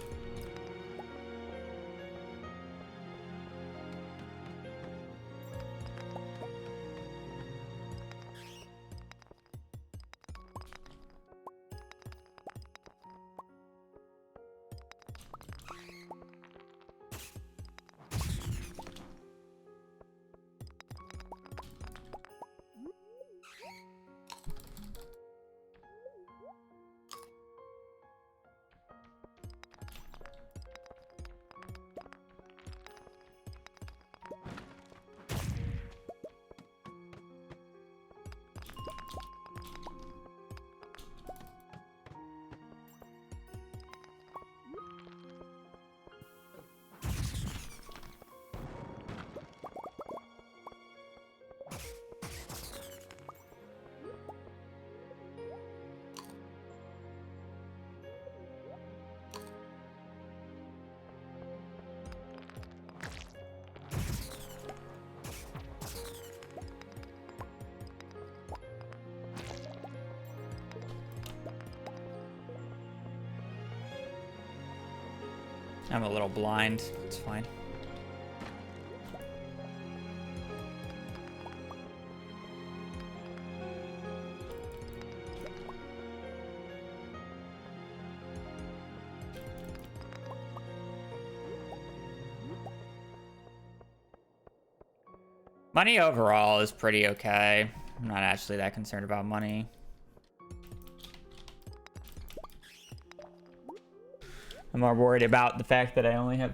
I'm a little blind. It's fine. Money overall is pretty okay. I'm not actually that concerned about money. I'm more worried about the fact that I only have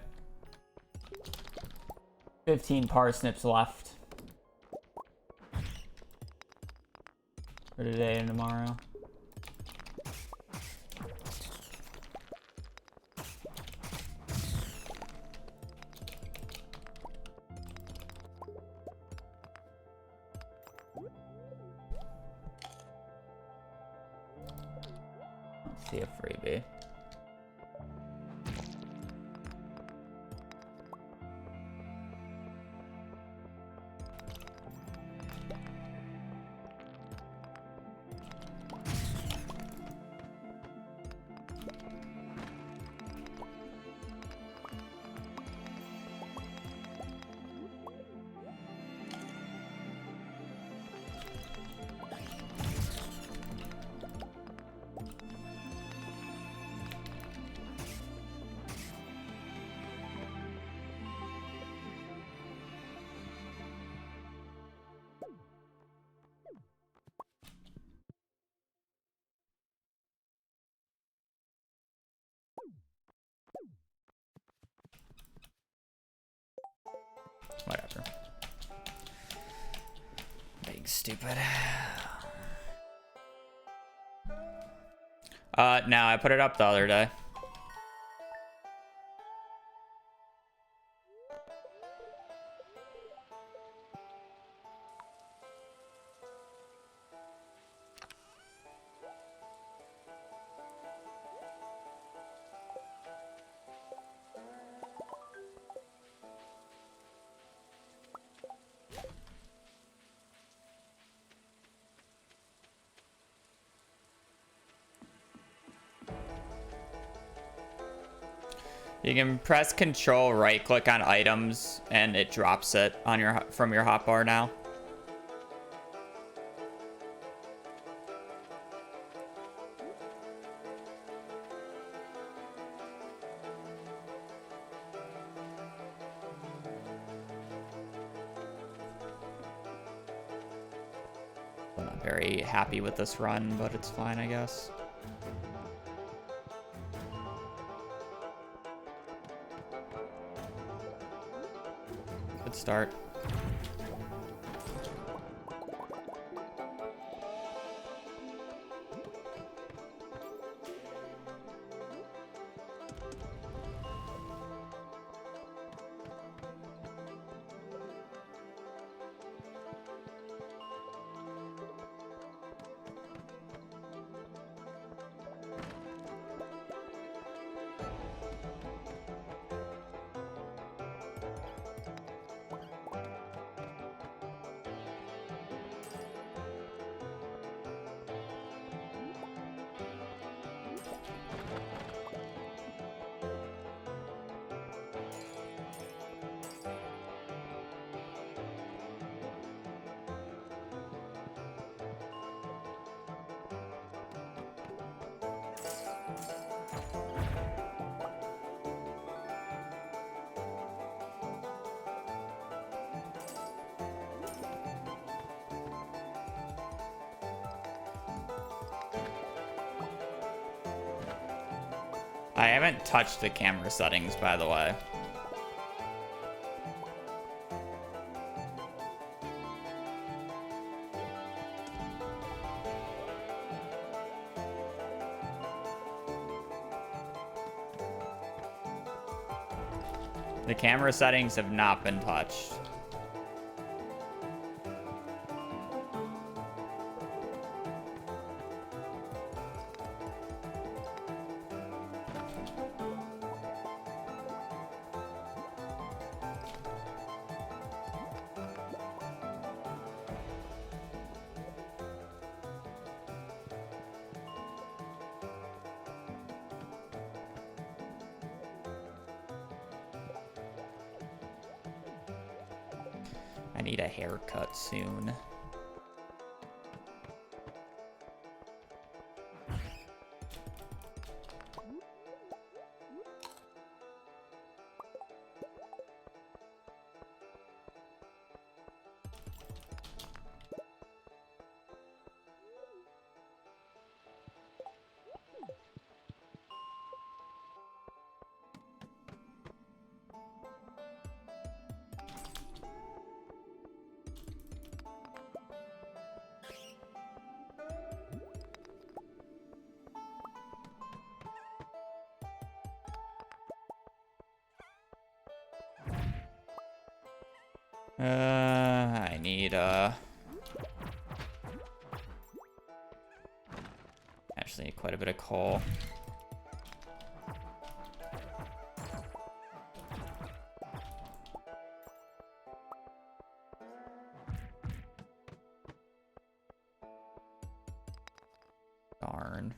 15 parsnips left for today and tomorrow. Let's see a freebie. Whatever. Being stupid. No, I put it up the other day. You can press Control right click on items and it drops it on your from your hotbar now. I'm not very happy with this run, but it's fine, I guess. Good start. I haven't touched the camera settings, by the way. The camera settings have not been touched. I need a haircut soon. I need actually need quite a bit of coal. Darn.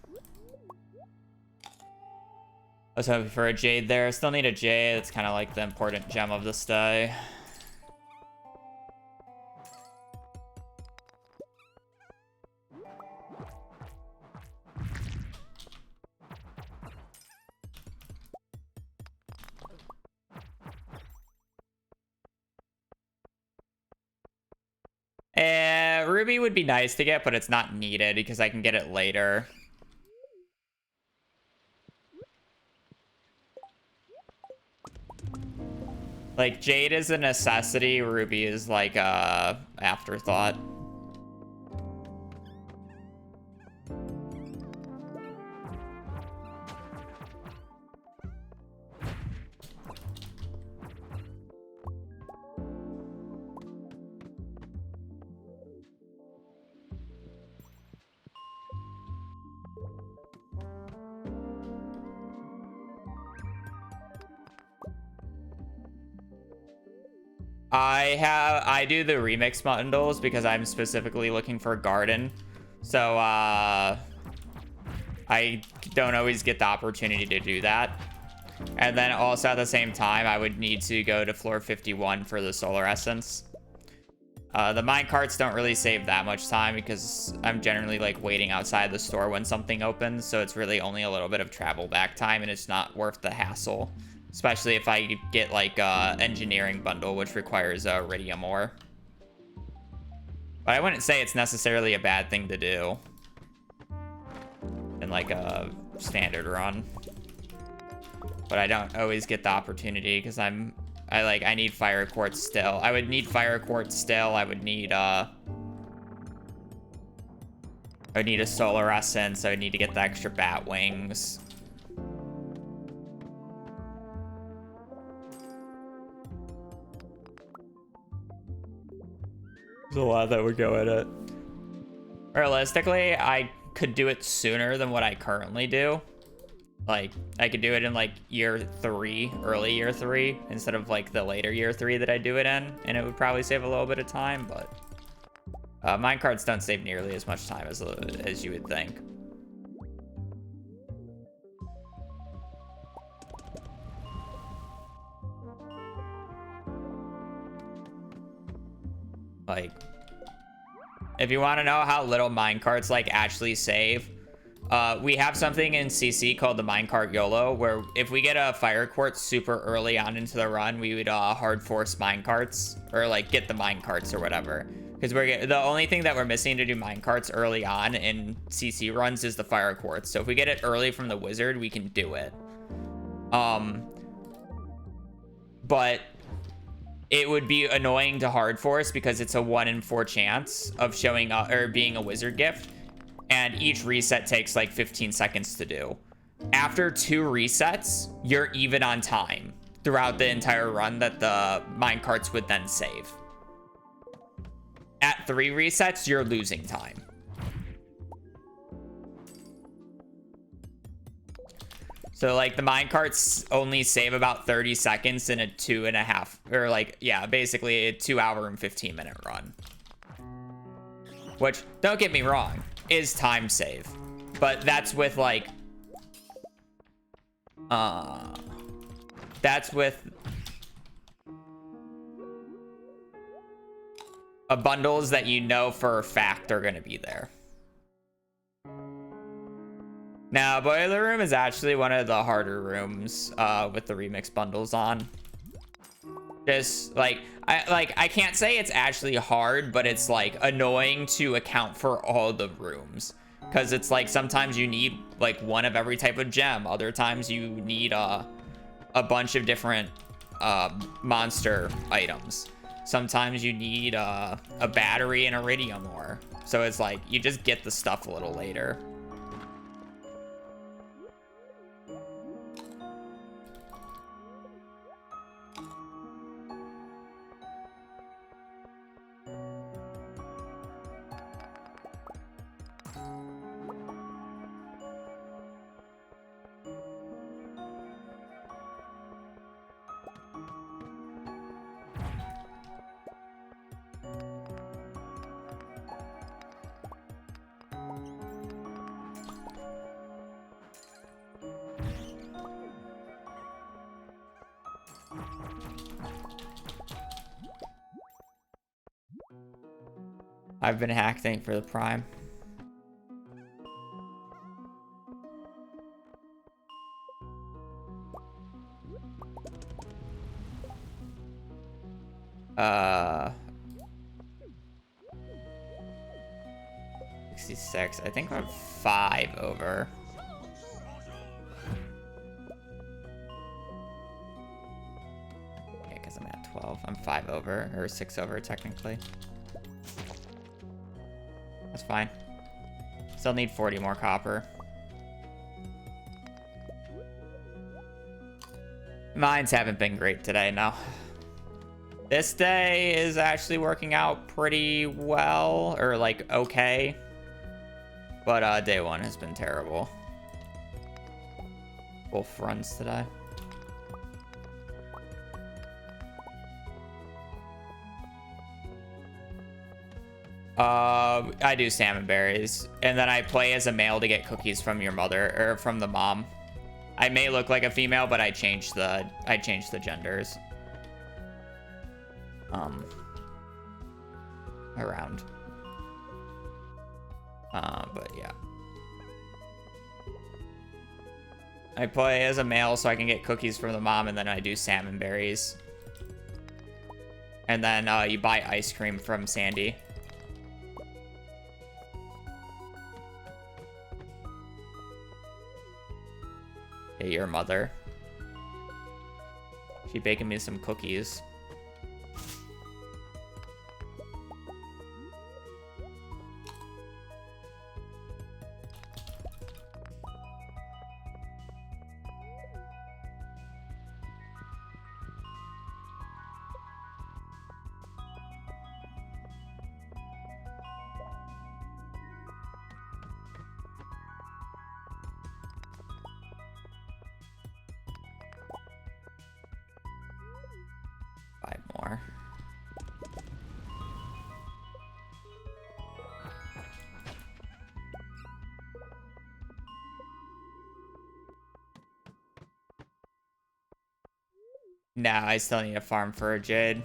I was hoping for a jade there. Still need a jade. It's kind of like the important gem of this day. Ruby would be nice to get, but it's not needed because I can get it later. Like, jade is a necessity, ruby is like a afterthought. I do the remix bundles because I'm specifically looking for a garden. So, I don't always get the opportunity to do that. And then also at the same time, I would need to go to floor 51 for the solar essence. The mine carts don't really save that much time because I'm generally like waiting outside the store when something opens. So it's really only a little bit of travel back time and it's not worth the hassle. Especially if I get like engineering bundle, which requires iridium ore. But I wouldn't say it's necessarily a bad thing to do in like a standard run. But I don't always get the opportunity because I need fire quartz still. I would need fire quartz still. I would need a solar essence. I would need to get the extra bat wings. There's a lot that would go in it. Realistically, I could do it sooner than what I currently do. Like, I could do it in like year 3, early year 3, instead of like the later year 3 that I do it in, and it would probably save a little bit of time, but minecarts don't save nearly as much time as you would think. Like, if you want to know how little minecarts like actually save, we have something in CC called the minecart YOLO, where if we get a fire quartz super early on into the run, we would hard force minecarts, or like get the minecarts or whatever. Because the only thing that we're missing to do minecarts early on in CC runs is the fire quartz. So if we get it early from the wizard, we can do it. But it would be annoying to hard force because it's a 1 in 4 chance of showing up or being a wizard gift. And each reset takes like 15 seconds to do. After 2 resets, you're even on time throughout the entire run that the minecarts would then save. At 3 resets, you're losing time. So like the minecarts only save about 30 seconds in a 2.5, or like, yeah, basically a 2 hour and 15 minute run. Which, don't get me wrong, is time save, but that's with like that's with bundles that you know for a fact are going to be there. Now boiler room is actually one of the harder rooms with the remix bundles on. Just like I can't say it's actually hard, but it's like annoying to account for all the rooms, because it's like sometimes you need like one of every type of gem, other times you need a bunch of different monster items, sometimes you need a battery and iridium ore, so it's like you just get the stuff a little later. I've been hacking for the prime. Uh, 66. I think I'm 5 over. Yeah, because I'm at 12. I'm 5 over, or 6 over technically. That's fine. Still need 40 more copper. Mines haven't been great today, no. This day is actually working out pretty well, or like okay. But day 1 has been terrible. Both runs today. I do salmon berries, and then I play as a male to get cookies from your mother, or from the mom. I may look like a female, but I changed the genders. Around. But yeah. I play as a male so I can get cookies from the mom, and then I do salmon berries. And then you buy ice cream from Sandy. Hey, your mother. She baking me some cookies. More. Nah, I still need a farm for a jade.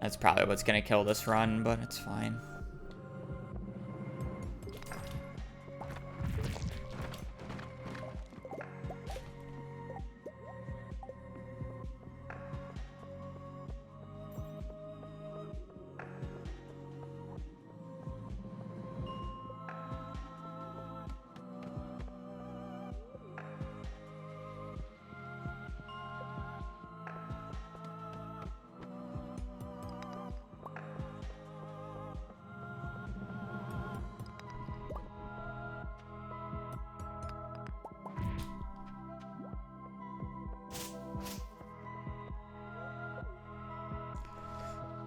That's probably what's gonna kill this run, but it's fine.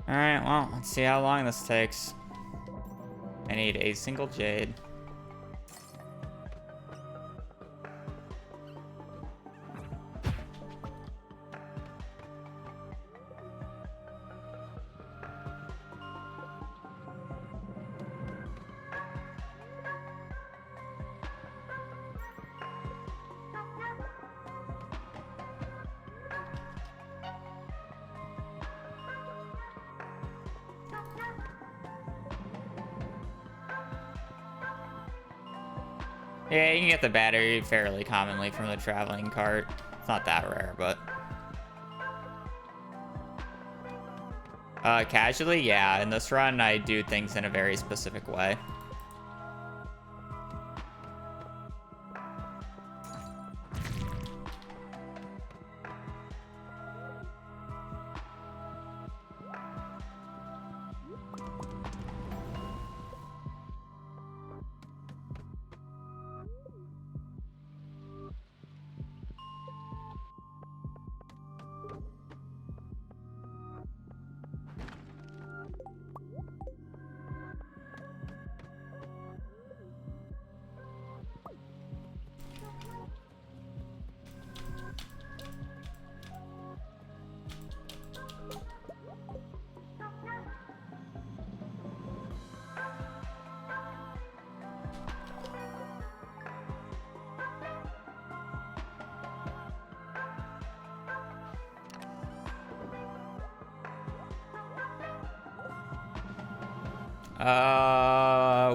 Alright, well, let's see how long this takes. I need a single jade. Yeah, you can get the battery fairly commonly from the traveling cart. It's not that rare, but... casually, yeah. In this run, I do things in a very specific way.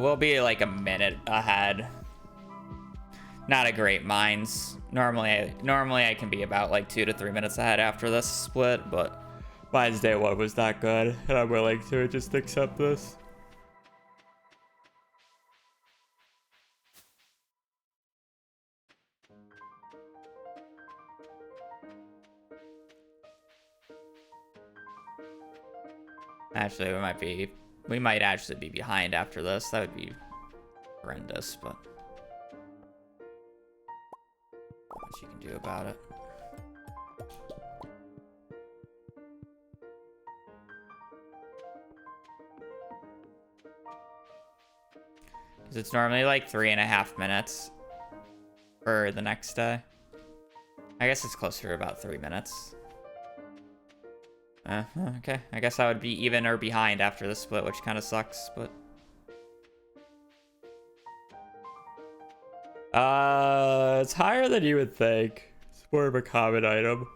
We'll be like a minute ahead. Not a great minds. Normally I can be about like 2 to 3 minutes ahead after this split, but mine's day one was not good, and I'm willing to just accept this. Actually, we might actually be behind after this. That would be horrendous, but not much you can do about it. Because it's normally like 3.5 minutes for the next day. I guess it's closer to about 3 minutes. Okay. I guess I would be even or behind after the split, which kind of sucks, but... It's higher than you would think. It's more of a common item.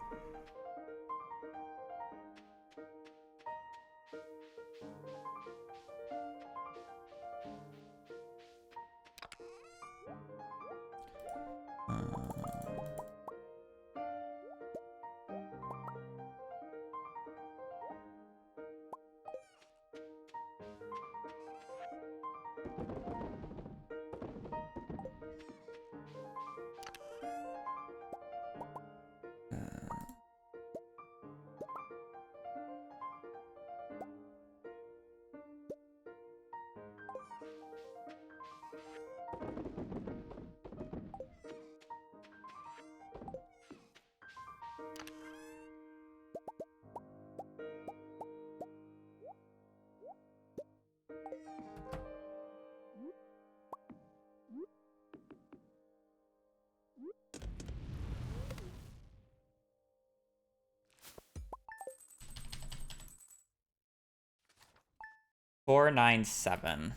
$497.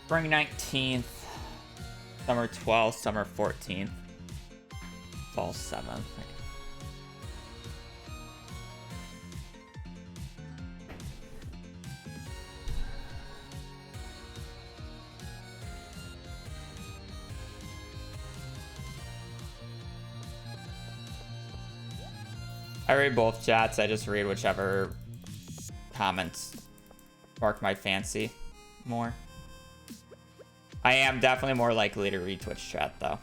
Spring 19th, summer 12th, summer 14th, fall 7th. I read both chats. I just read whichever comments spark my fancy more. I am definitely more likely to read Twitch chat, though.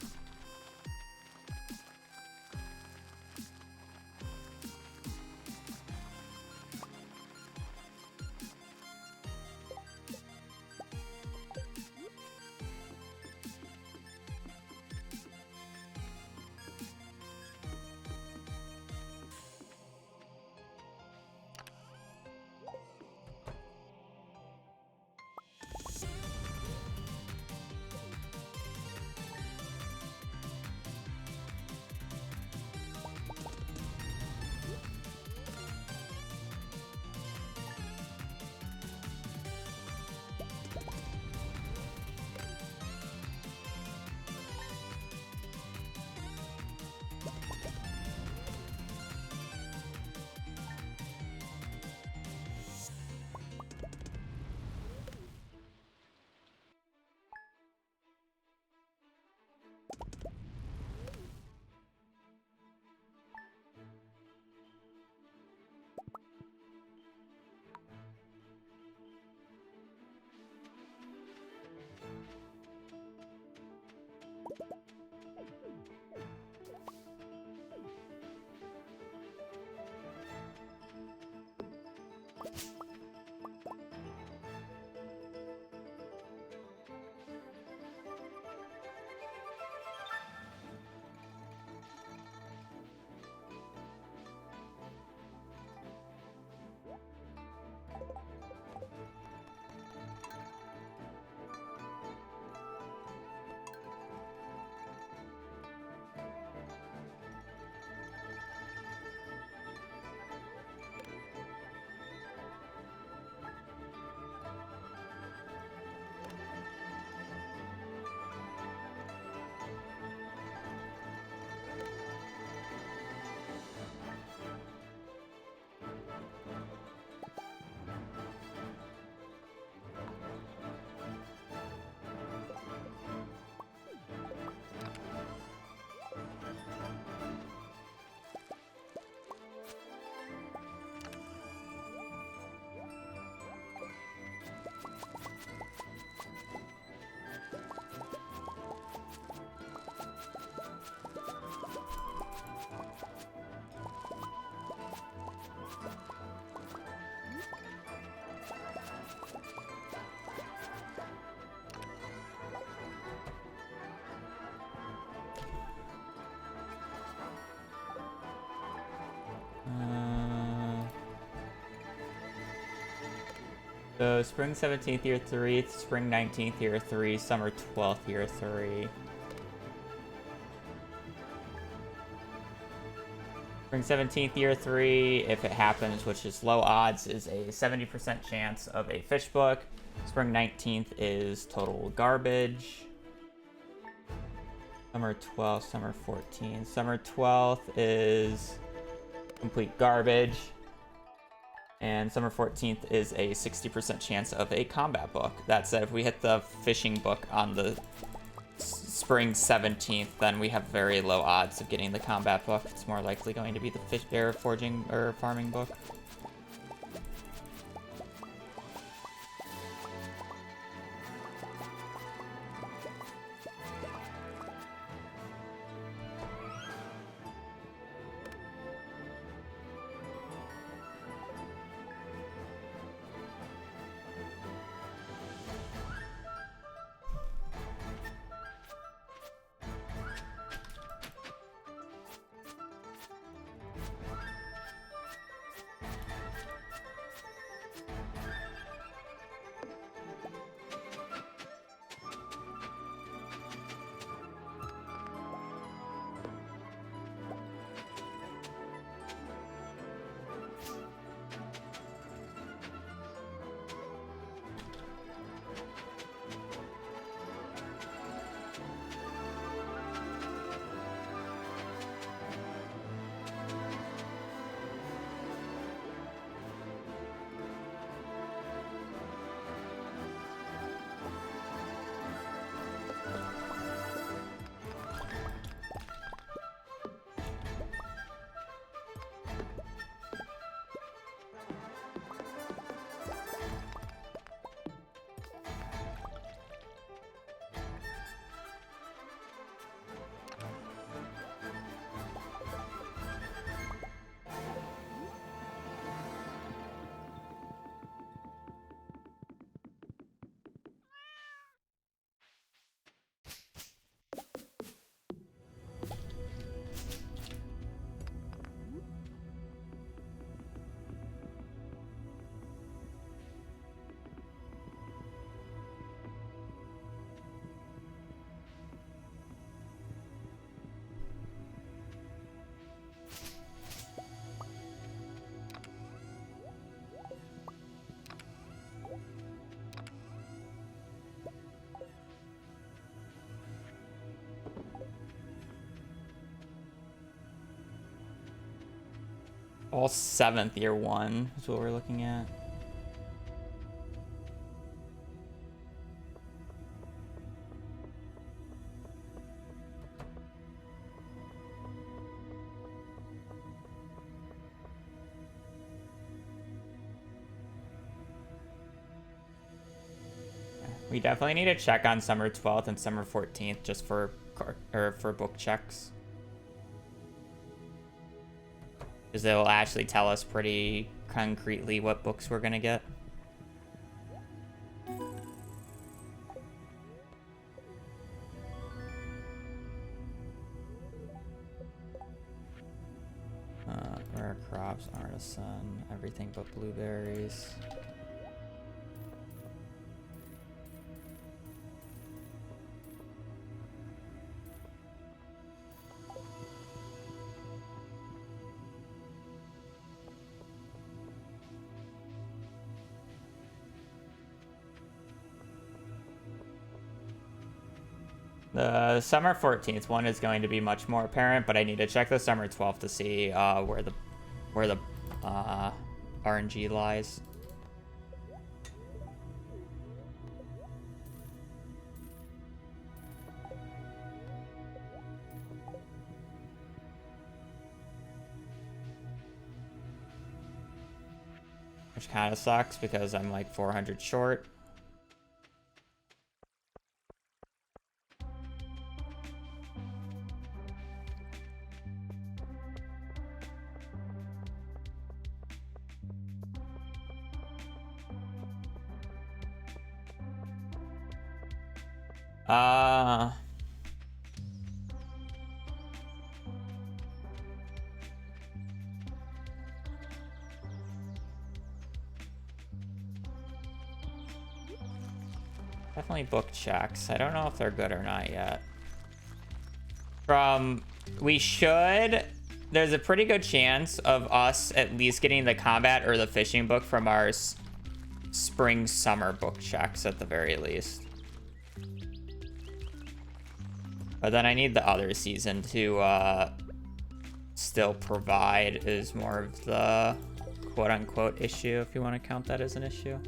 So spring 17th year 3, spring 19th year 3, summer 12th year 3. Spring 17th year 3, if it happens, which is low odds, is a 70% chance of a fish book. Spring 19th is total garbage. Summer 12th, summer 14. Summer 12th is complete garbage. And summer 14th is a 60% chance of a combat book. That said, if we hit the fishing book on the spring 17th, then we have very low odds of getting the combat book. It's more likely going to be the fish bear forging or farming book. All 7th year 1 is what we're looking at. We definitely need to check on summer 12th and summer 14th just for cart or for book checks. Because they'll actually tell us pretty concretely what books we're gonna get. Rare crops, artisan, everything but blueberries. The summer 14th one is going to be much more apparent, but I need to check the summer 12th to see where the RNG lies. Which kind of sucks because I'm like 400 short. Definitely book checks. I don't know if they're good or not yet. We should... There's a pretty good chance of us at least getting the combat or the fishing book from our spring-summer book checks at the very least. But then I need the other season to still provide is more of the quote-unquote issue, if you want to count that as an issue.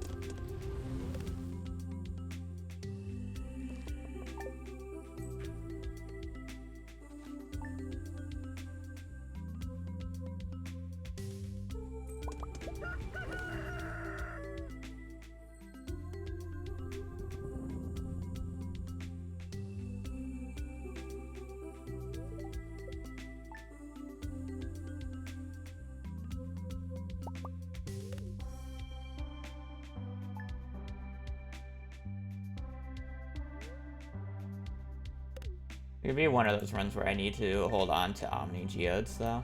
It could be one of those runs where I need to hold on to Omni Geodes, though.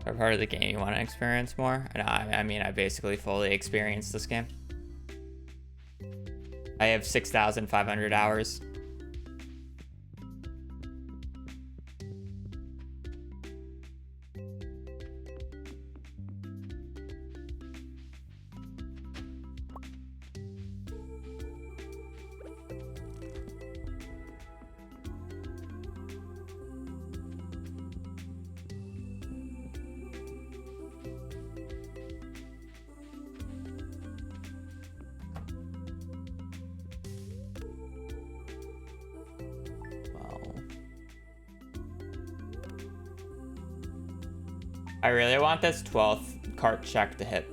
Or part of the game you want to experience more? No, I mean, I basically fully experienced this game. I have 6,500 hours. I really want this 12th cart check to hit,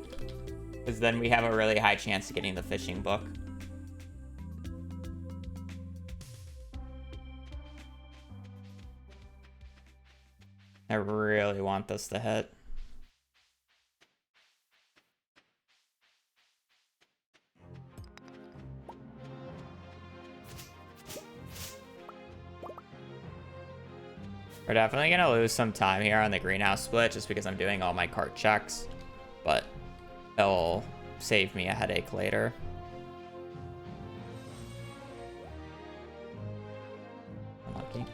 because then we have a really high chance of getting the fishing book. I really want this to hit. We're definitely gonna lose some time here on the greenhouse split just because I'm doing all my cart checks, but it'll save me a headache later. Unlucky.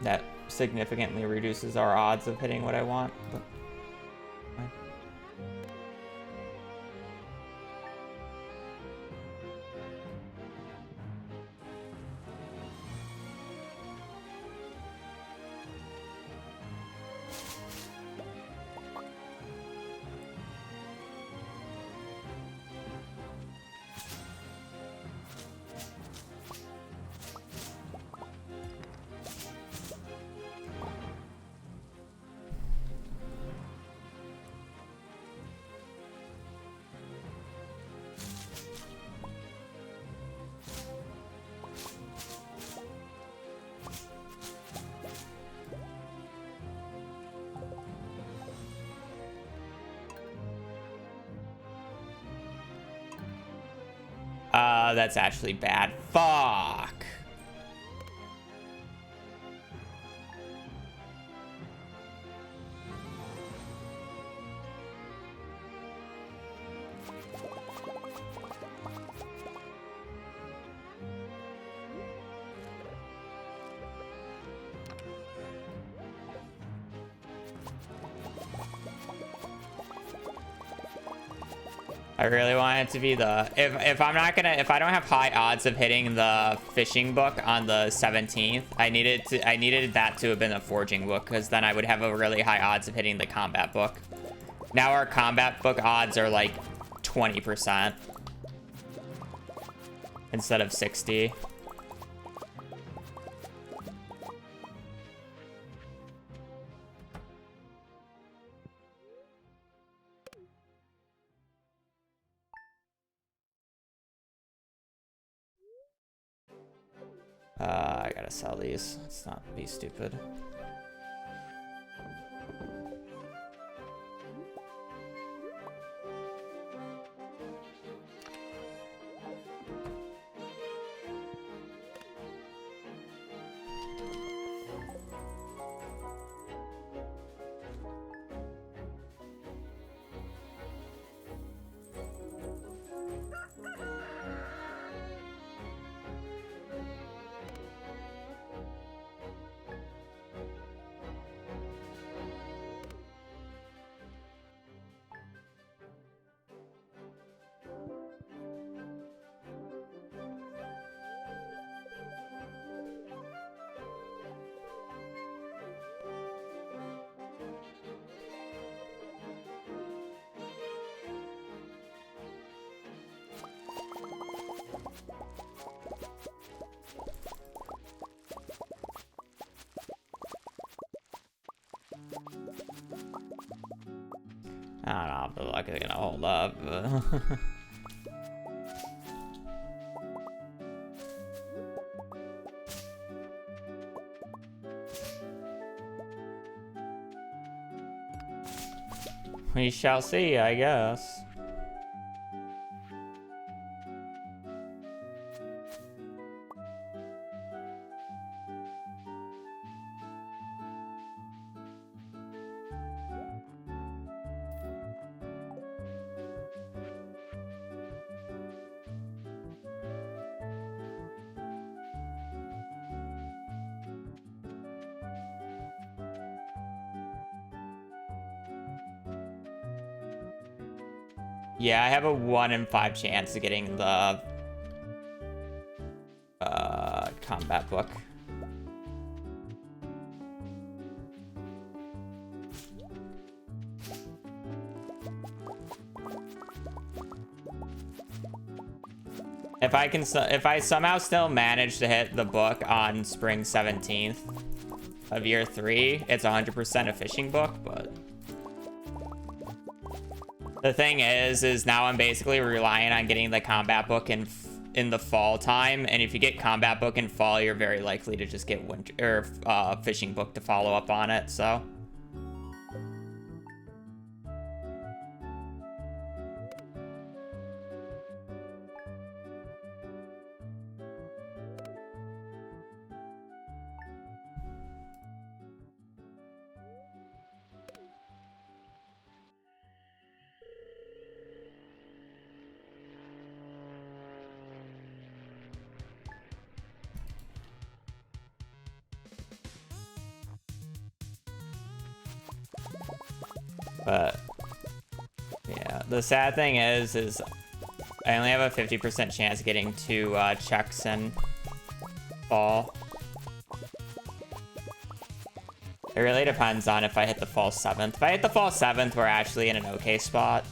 That significantly reduces our odds of hitting what I want, but fine. that's actually bad. Fuck. I really want it to be the if I don't have high odds of hitting the fishing book on the 17th, I needed that to have been a forging book, because then I would have a really high odds of hitting the combat book. Now our combat book odds are like 20% instead of 60. I gotta sell these. Let's not be stupid. I don't know if the luck is gonna hold up. We shall see, I guess. Yeah, I have a 1 in 5 chance of getting the combat book. If I somehow still manage to hit the book on spring 17th of year 3, it's 100% a fishing book, but the thing is now I'm basically relying on getting the combat book in the fall time, and if you get combat book in fall, you're very likely to just get winter or fishing book to follow up on it. So but yeah, the sad thing is I only have a 50% chance of getting 2 checks in fall. It really depends on if I hit the fall 7th. If I hit the fall 7th, we're actually in an okay spot.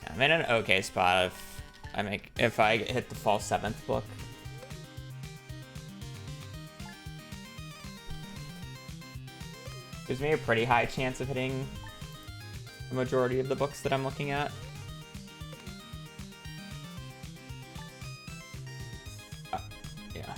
I'm in an okay spot if I hit the fall 7th book. Gives me a pretty high chance of hitting the majority of the books that I'm looking at. Yeah.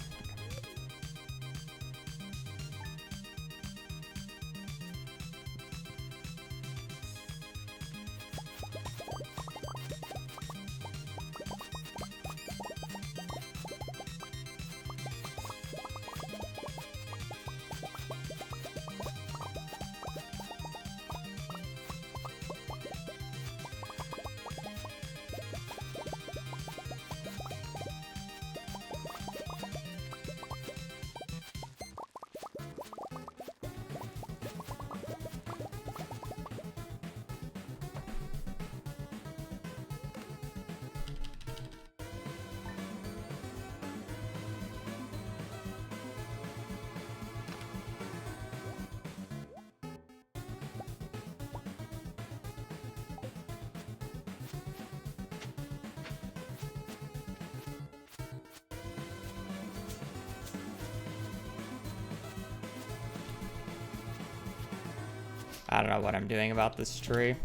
I don't know what I'm doing about this tree.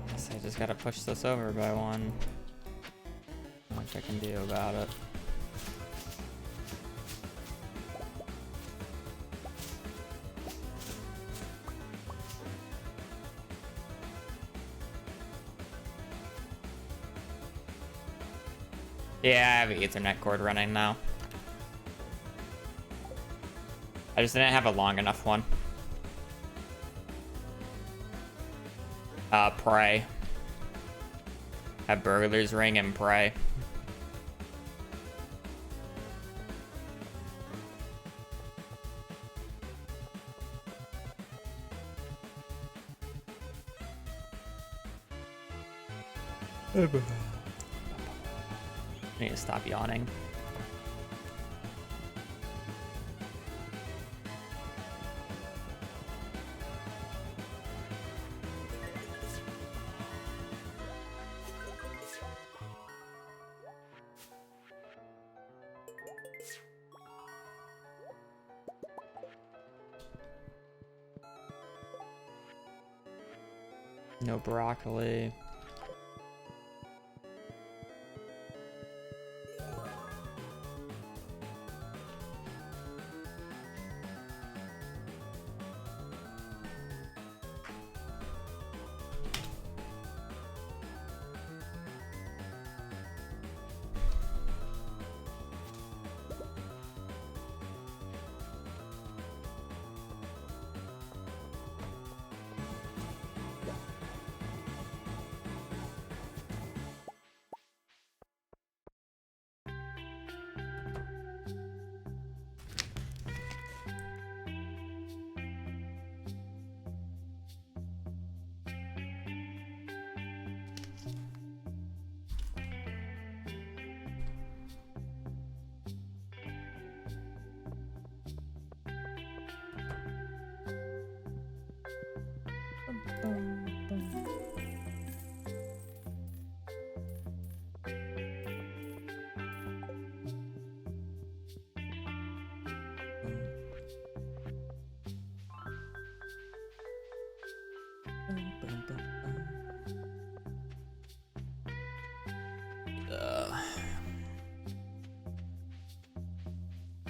Guess I just gotta push this over by one. Not much I can do about it. Yeah, I have an Ethernet cord running now. I just didn't have a long enough one. Pray. Have burglars ring and pray. I need to stop yawning. No broccoli.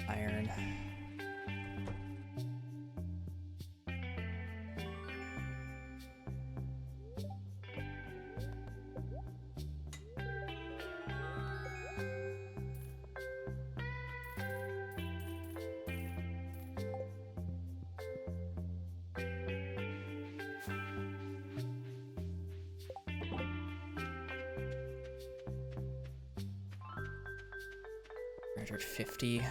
Iron. $150.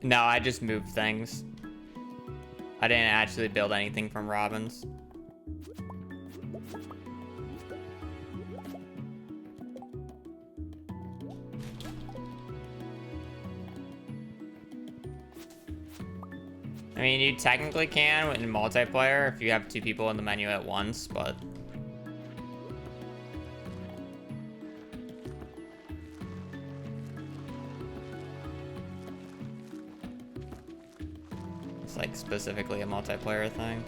No, I just moved things. I didn't actually build anything from Robin's. I mean, you technically can in multiplayer if you have 2 people in the menu at once, but... it's like specifically a multiplayer thing.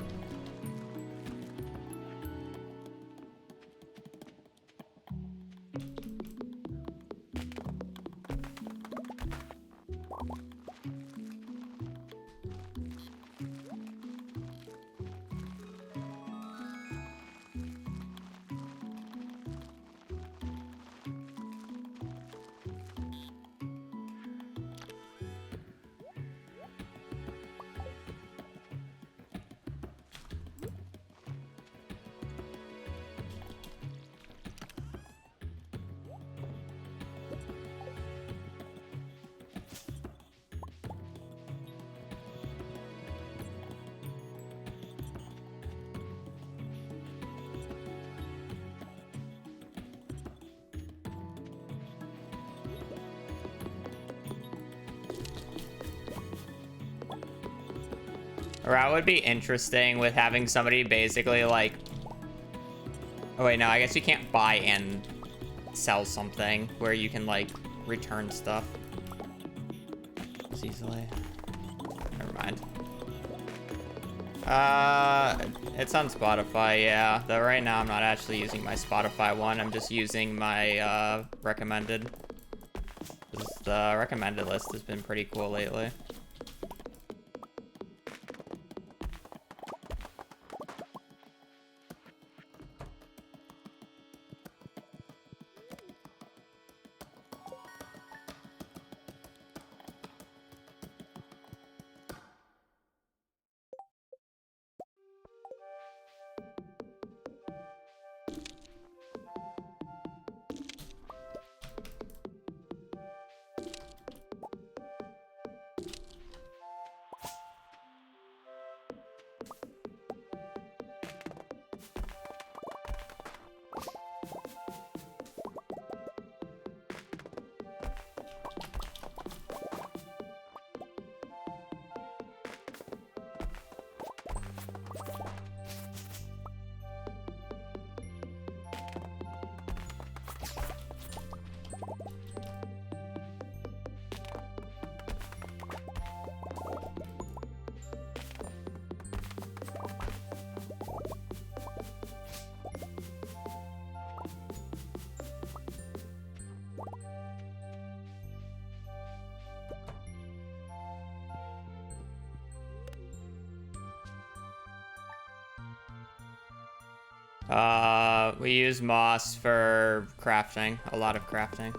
Or that would be interesting with having somebody basically like... oh wait, no, I guess you can't buy and sell something where you can like return stuff as easily. Never mind. It's on Spotify, yeah. Though right now I'm not actually using my Spotify one. I'm just using my recommended. The recommended list has been pretty cool lately. We use moss for crafting, a lot of crafting.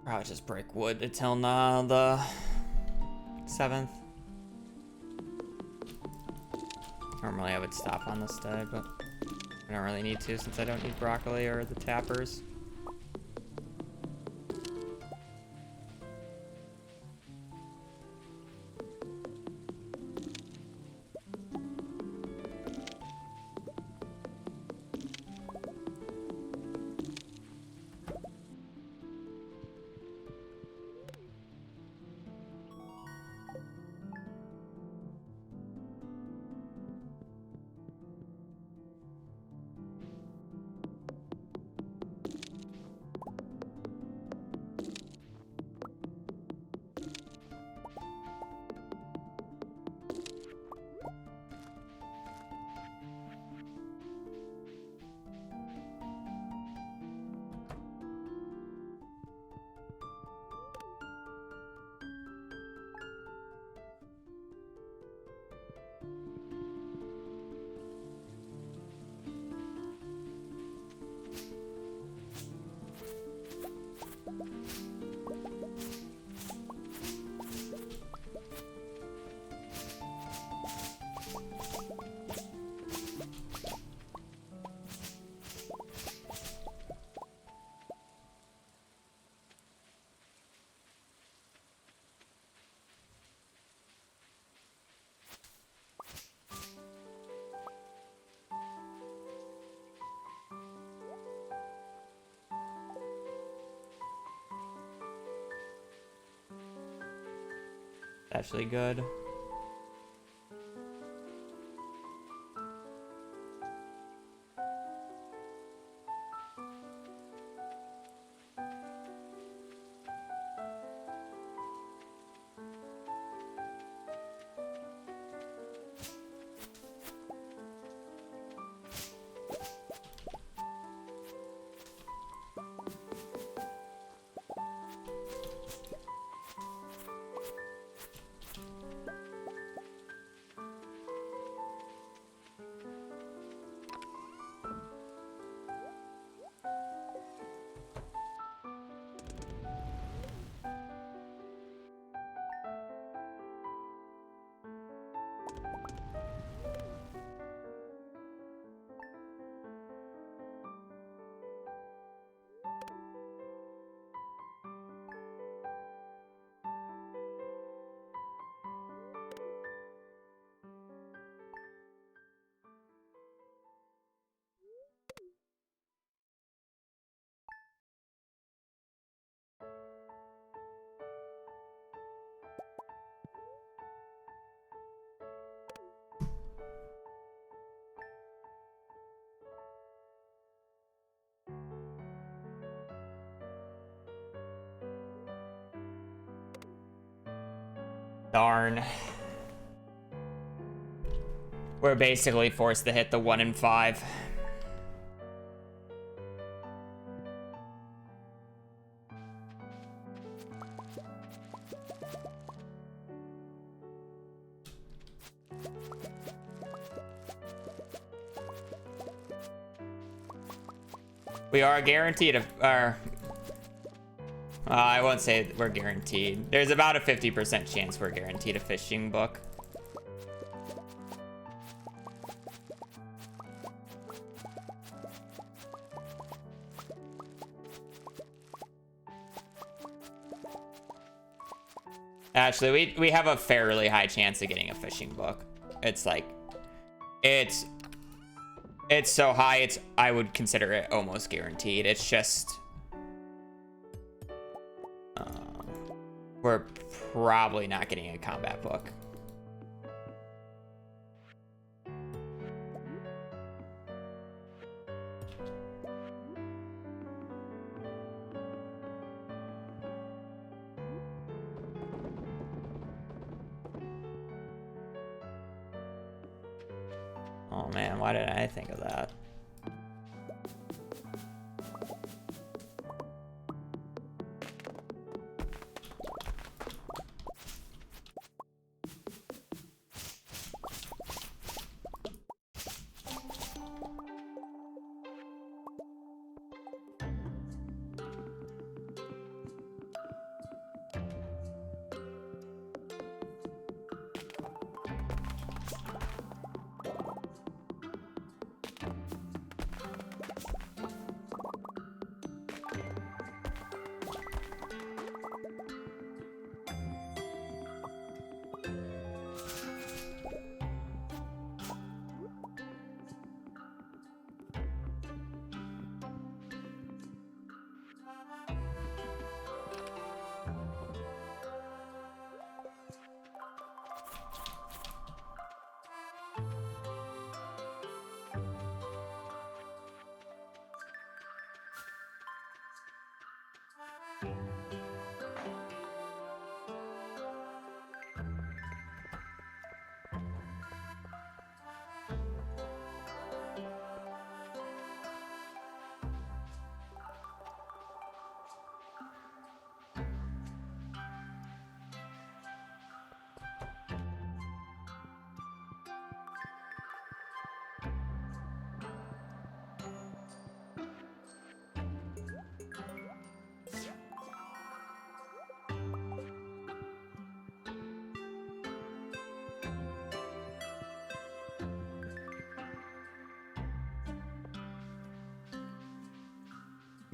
Probably just break wood until now the 7th. Normally I would stop on this day, but I don't really need to since I don't need broccoli or the tappers. Actually good. Darn. We're basically forced to hit the 1 and 5. We are guaranteed I won't say we're guaranteed. There's about a 50% chance we're guaranteed a fishing book. Actually, we have a fairly high chance of getting a fishing book. It's like, it's so high, I would consider it almost guaranteed. It's just, we're probably not getting a combat book. Oh man, why did I think of that?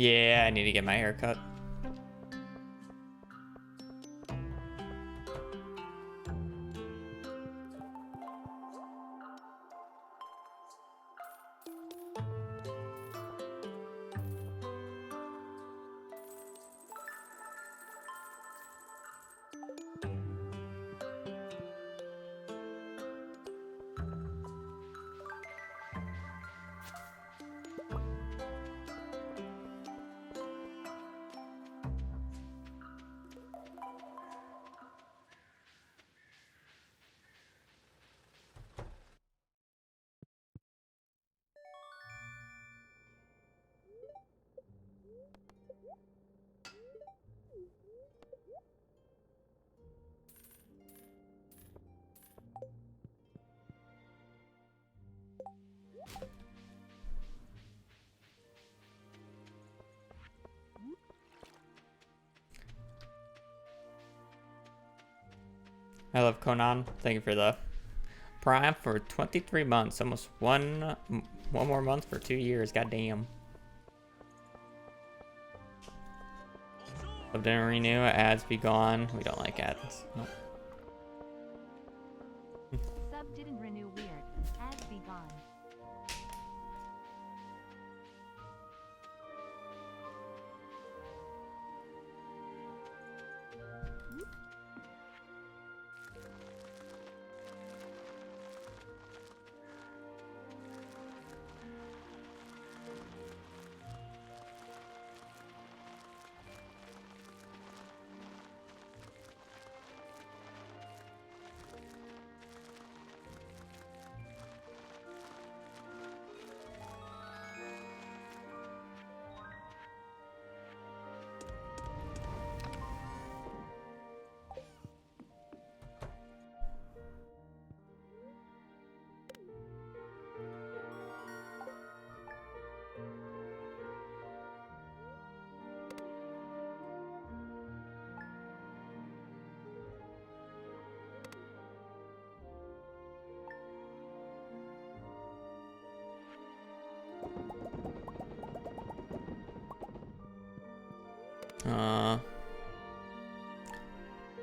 Yeah, I need to get my hair cut. I love Conan. Thank you for the Prime for 23 months. Almost one more month for 2 years. Goddamn. Love didn't renew. Ads be gone. We don't like ads. Nope. Sub didn't renew. Weird. Ads be gone.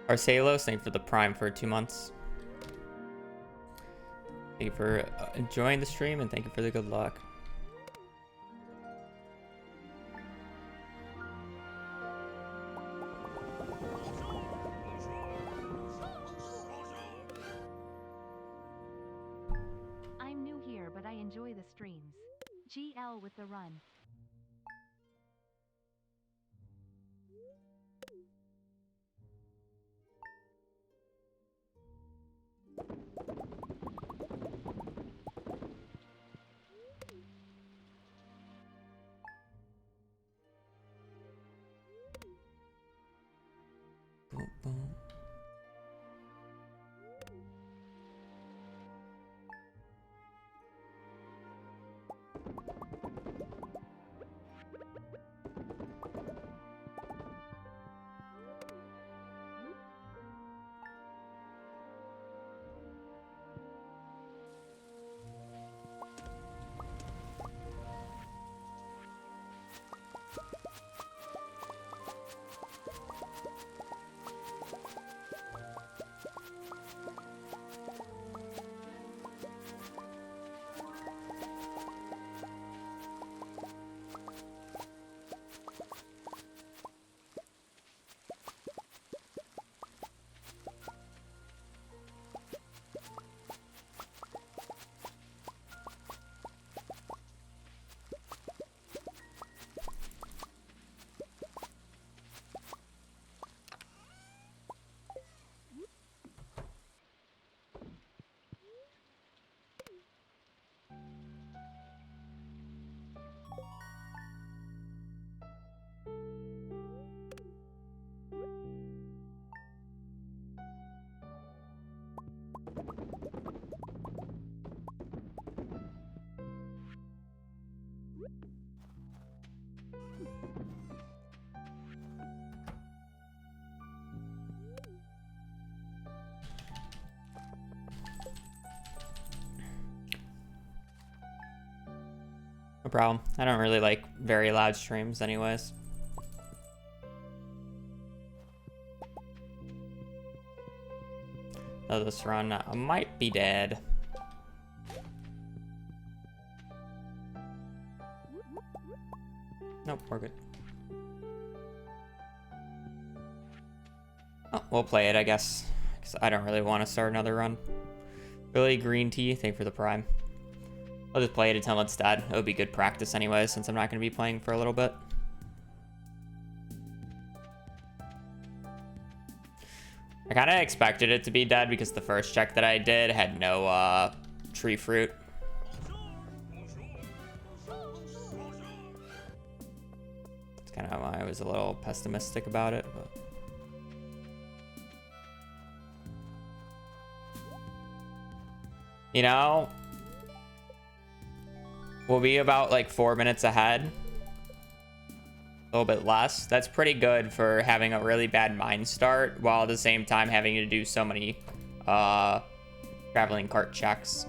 Arcelos, thank you for the Prime for 2 months. Thank you for enjoying the stream, and thank you for the good luck. I'm new here, but I enjoy the streams. GL with the run. Boom, boom. No problem. I don't really like very loud streams anyways. Oh, this run might be dead. Nope, we're good. Oh, we'll play it, I guess. Because I don't really want to start another run. Billy Green Tea, thank you for the prime. I'll just play it until it's dead. It would be good practice anyway, since I'm not going to be playing for a little bit. I kind of expected it to be dead because the first check that I did had no tree fruit. It's kind of why I was a little pessimistic about it, but... You know, we'll be about like 4 minutes ahead. A little bit less. That's pretty good for having a really bad mine start while at the same time having to do so many traveling cart checks.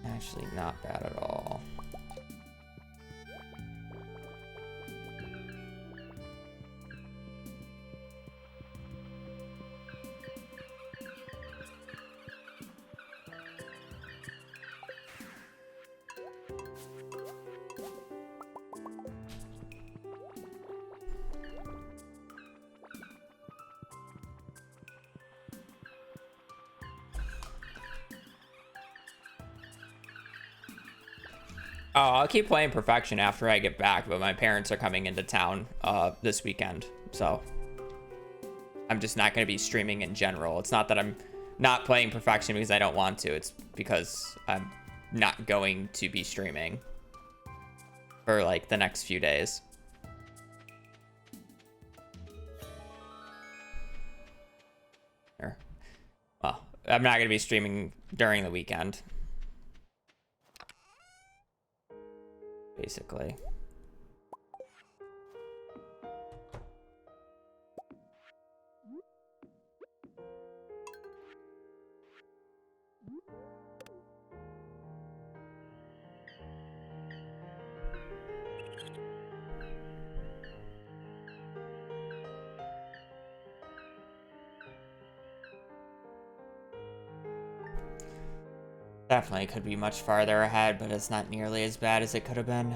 Actually, not bad at all. Oh, I'll keep playing Perfection after I get back, but my parents are coming into town this weekend, so I'm just not going to be streaming in general. It's not that I'm not playing Perfection because I don't want to. It's because I'm not going to be streaming for like the next few days. Well, I'm not going to be streaming during the weekend. Basically. Definitely could be much farther ahead, but it's not nearly as bad as it could have been.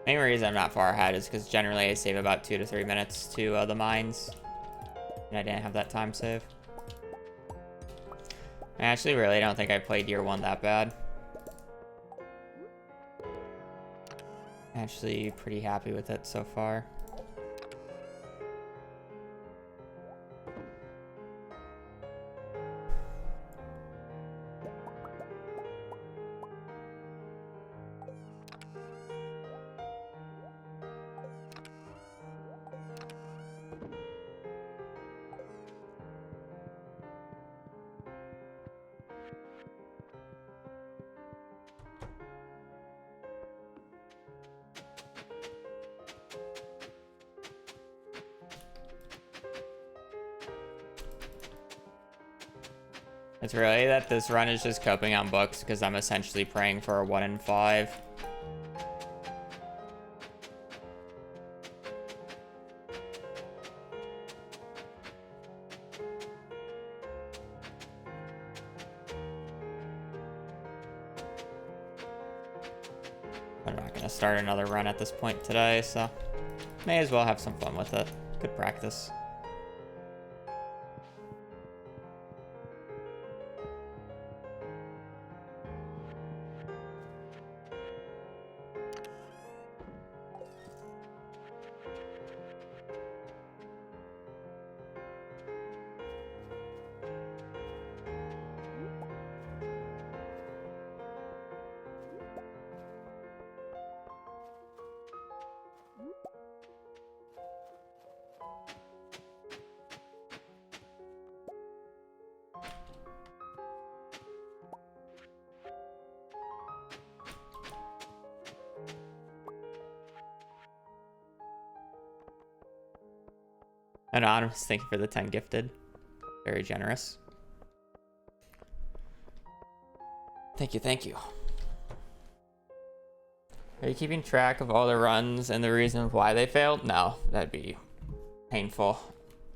Main reason I'm not far ahead is because generally I save about 2 to 3 minutes to the mines, and I didn't have that time save. I actually really don't think I played year 1 that bad. Actually pretty happy with it so far. It's really that this run is just coping on books because I'm essentially praying for a 1 in 5. I'm not going to start another run at this point today, so may as well have some fun with it. Good practice. Anonymous, thank you for the 10 gifted. Very generous. Thank you, thank you. Are you keeping track of all the runs and the reasons why they failed? No, that'd be painful.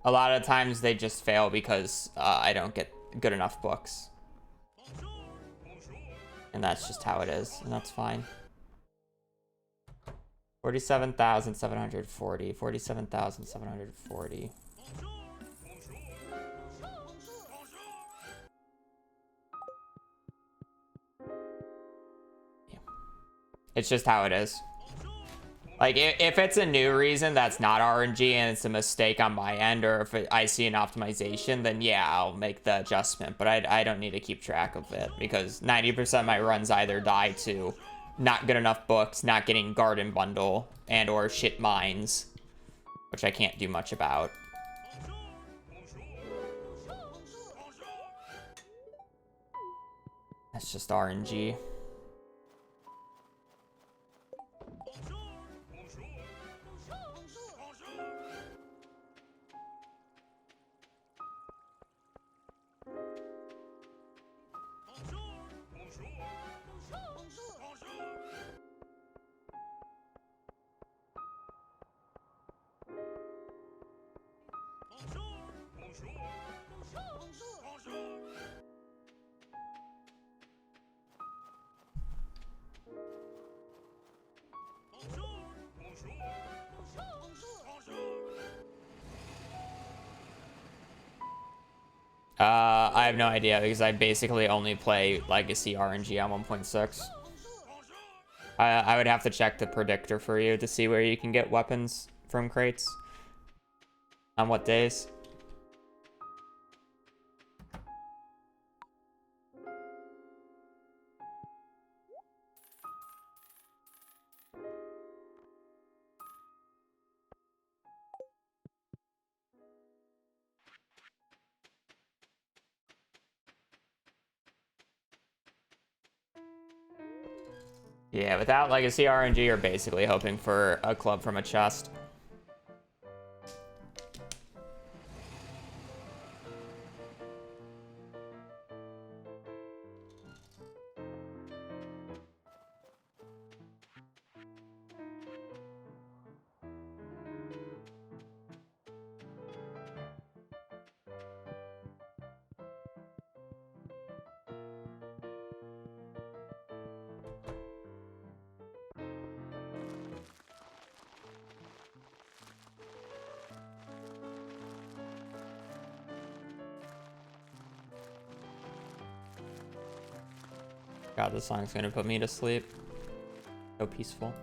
A lot of times they just fail because I don't get good enough books. And that's just how it is, and that's fine. 47,740, 47,740. Yeah. It's just how it is. Like, if it's a new reason that's not RNG and it's a mistake on my end, or if I see an optimization, then yeah, I'll make the adjustment. But I don't need to keep track of it, because 90% of my runs either die to not good enough books, not getting garden bundle, and or shit mines, which I can't do much about. That's just RNG. I have no idea, because I basically only play Legacy RNG on 1.6. I would have to check the predictor for you to see where you can get weapons from crates. On what days. Yeah, without Legacy RNG, you're basically hoping for a club from a chest. God, this song's gonna put me to sleep. So peaceful.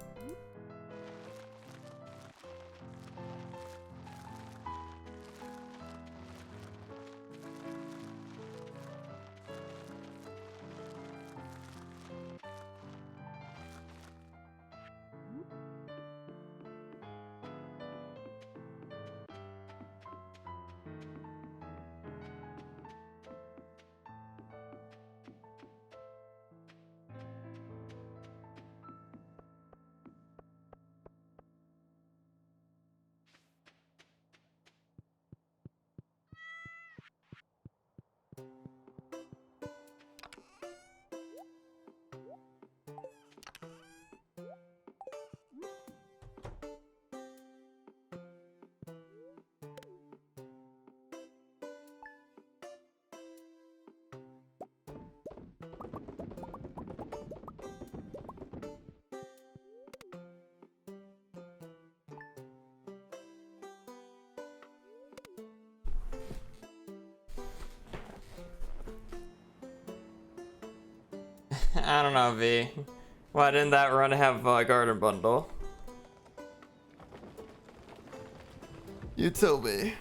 I don't know, V. Why didn't that run have a garden bundle? You tell me.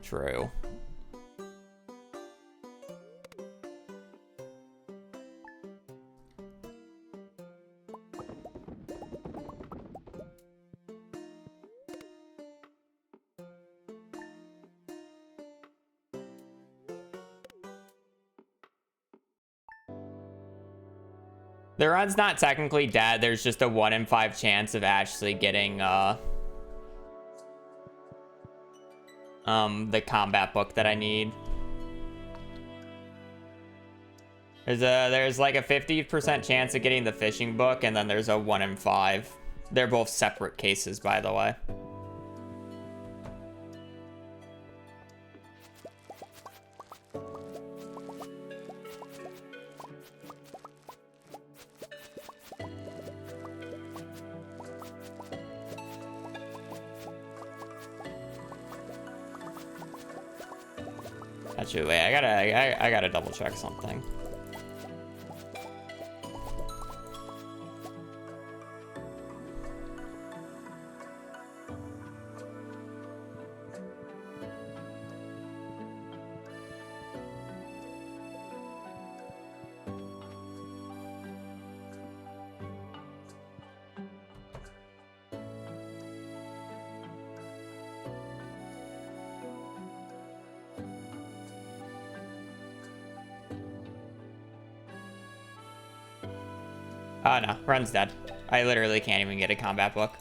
True. The run's not technically dead. There's just a 1 in 5 chance of actually getting the combat book that I need. There's like a 50% chance of getting the fishing book, and then there's a 1 in 5. They're both separate cases, by the way. Actually, wait, I gotta double check something. Oh no, run's dead. I literally can't even get a combat book.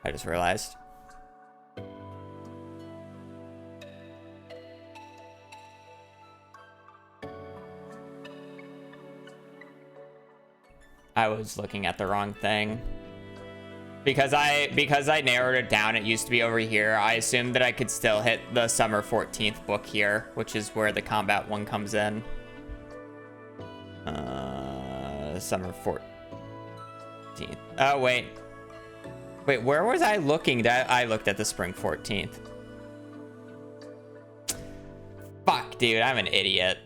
I just realized. I was looking at the wrong thing. Because I narrowed it down, it used to be over here. I assumed that I could still hit the summer 14th book here, which is where the combat one comes in. Summer 14th. Oh, wait. Wait, where was I looking? I looked at the spring 14th. Fuck, dude, I'm an idiot.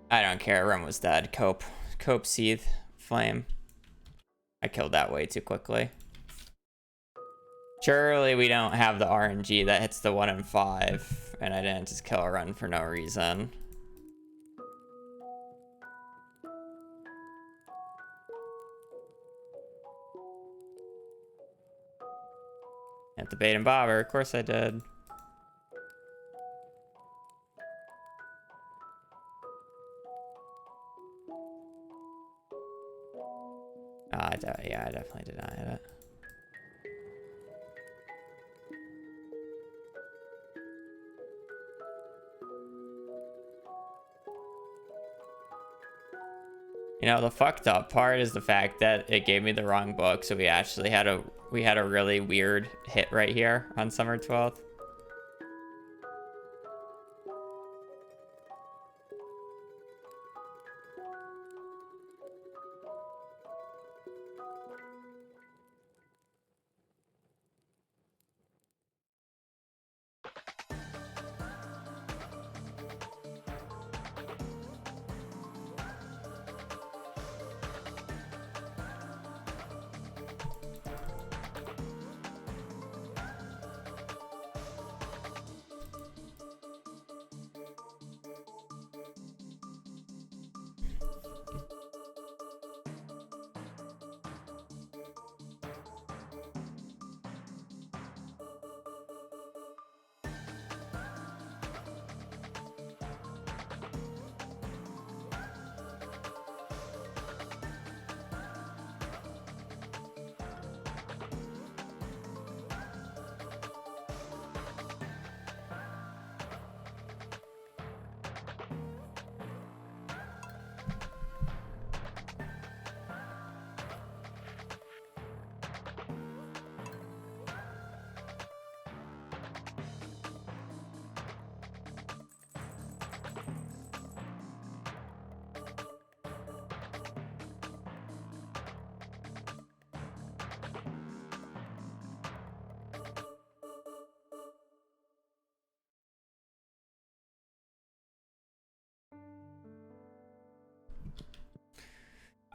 I don't care, Run was dead. Cope, Seethe, Flame. I killed that way too quickly. Surely we don't have the RNG that hits the 1 in 5, and I didn't just kill a run for no reason. Hit the bait and bobber, of course I did. Yeah, I definitely did not hit it. You know, the fucked up part is the fact that it gave me the wrong book, so we actually had a really weird hit right here on summer 12th.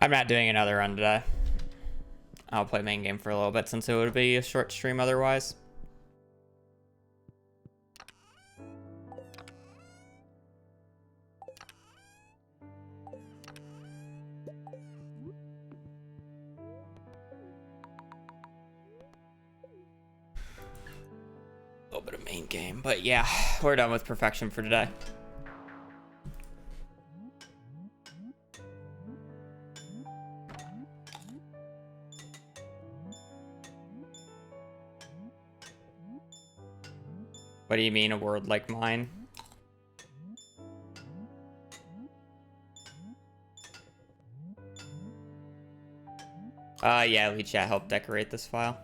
I'm not doing another run today. I'll play main game for a little bit since it would be a short stream otherwise. A little bit of main game. But yeah, we're done with perfection for today. What do you mean, a word like mine? Yeah, Elite Chat helped decorate this file.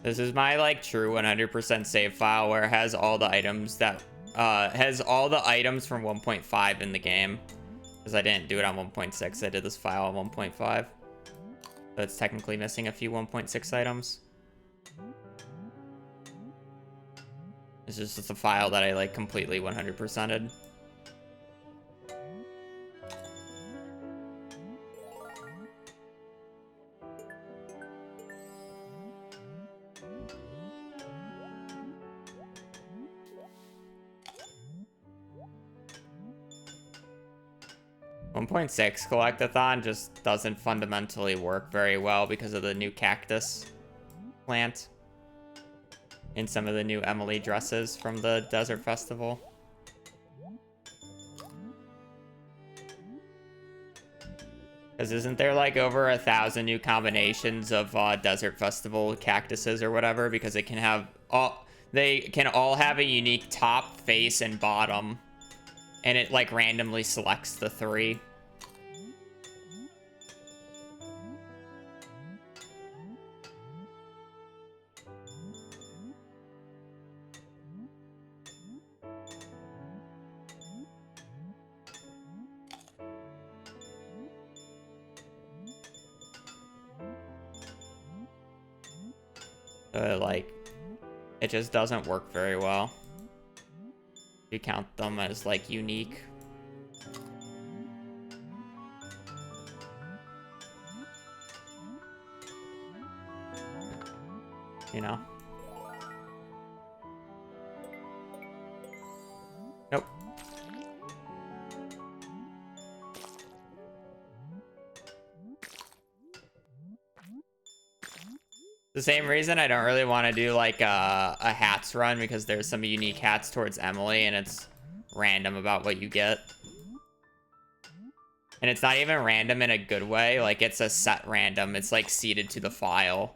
This is my, like, true 100% save file where it has all the items that, has all the items from 1.5 in the game. Because I didn't do it on 1.6, I did this file on 1.5. So it's technically missing a few 1.6 items. It's just a file that I, like, completely 100%ed. .6 collectathon just doesn't fundamentally work very well because of the new cactus plant and some of the new Emily dresses from the Desert Festival. Because isn't there like over 1,000 new combinations of Desert Festival cactuses or whatever? Because it can have they can all have a unique top, face, and bottom. And it like randomly selects the 3. Like, it just doesn't work very well. You count them as like unique. You know? Nope. The same reason I don't really want to do like a hats run, because there's some unique hats towards Emily and it's random about what you get. And it's not even random in a good way, like it's a set random, it's like seeded to the file.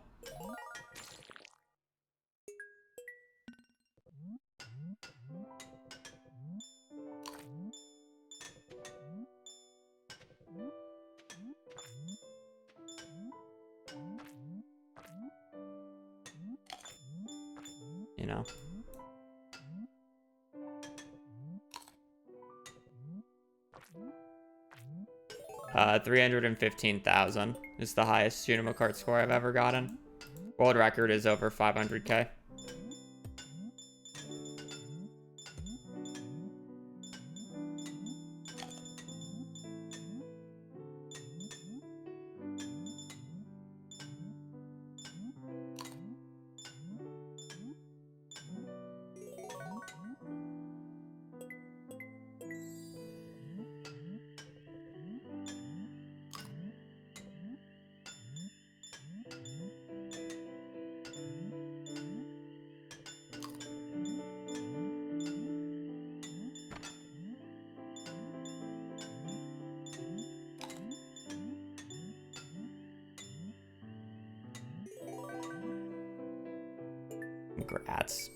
You know? Uh, 315,000 is the highest Junimo Kart score I've ever gotten. World record is over 500k. Congrats.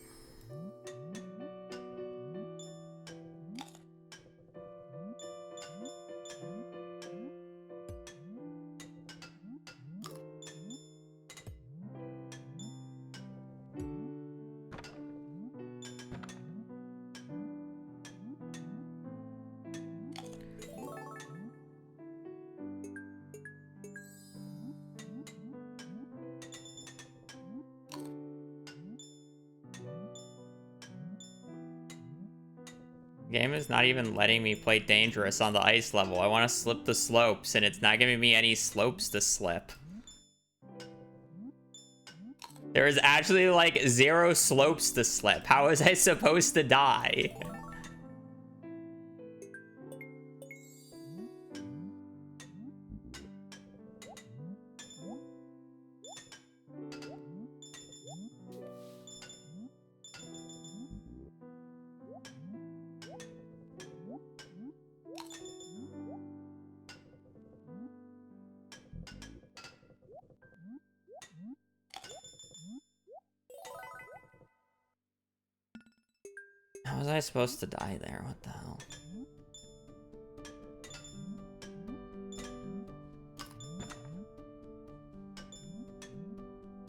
Game is not even letting me play dangerous on the ice level. I want to slip the slopes, and it's not giving me any slopes to slip. There is actually like 0 slopes to slip. How was I supposed to die? How was I supposed to die there? What the hell?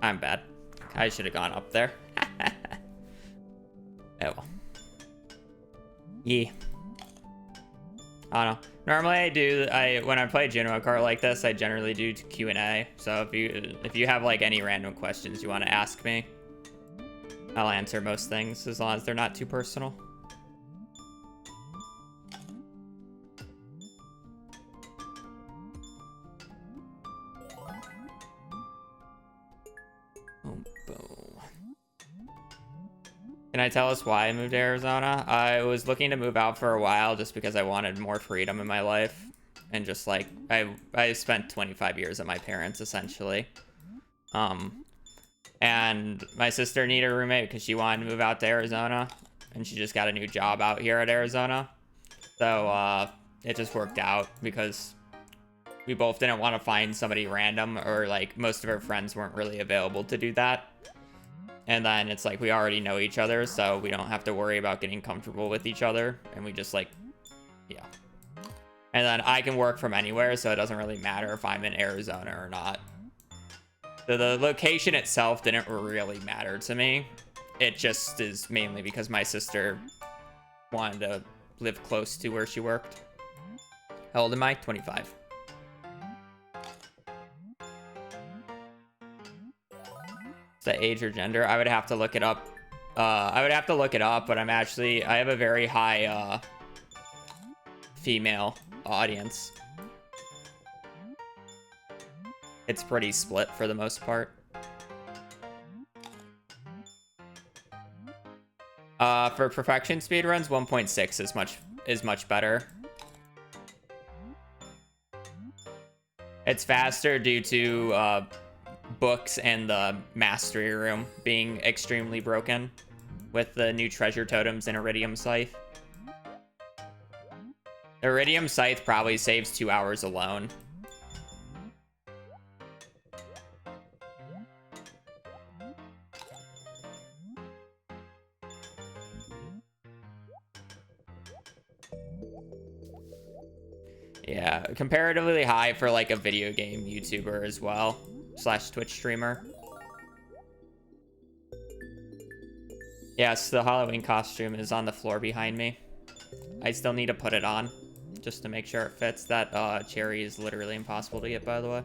I'm bad. I should have gone up there. Oh well. Yeah. I don't know. Normally when I play Junimo Kart like this, I generally do Q&A. So if you have like any random questions you want to ask me, I'll answer most things as long as they're not too personal. Can I tell us why I moved to Arizona? I was looking to move out for a while just because I wanted more freedom in my life. And just like, I spent 25 years at my parents, essentially. And my sister needed a roommate because she wanted to move out to Arizona. And she just got a new job out here at Arizona. So, it just worked out because we both didn't want to find somebody random, or like most of our friends weren't really available to do that. And then it's like we already know each other, so we don't have to worry about getting comfortable with each other. And we just like, yeah. And then I can work from anywhere, so it doesn't really matter if I'm in Arizona or not. So the location itself didn't really matter to me. It just is mainly because my sister wanted to live close to where she worked. How old am I? 25. The age or gender, I would have to look it up. But I have a very high female audience. It's pretty split for the most part. For perfection speedruns, 1.6 is much better. It's faster due to books and the mastery room being extremely broken with the new treasure totems and iridium scythe. The iridium scythe probably saves 2 hours alone. Yeah, comparatively high for like a video game YouTuber as well. / Twitch streamer. Yes, the Halloween costume is on the floor behind me. I still need to put it on just to make sure it fits. That cherry is literally impossible to get, by the way.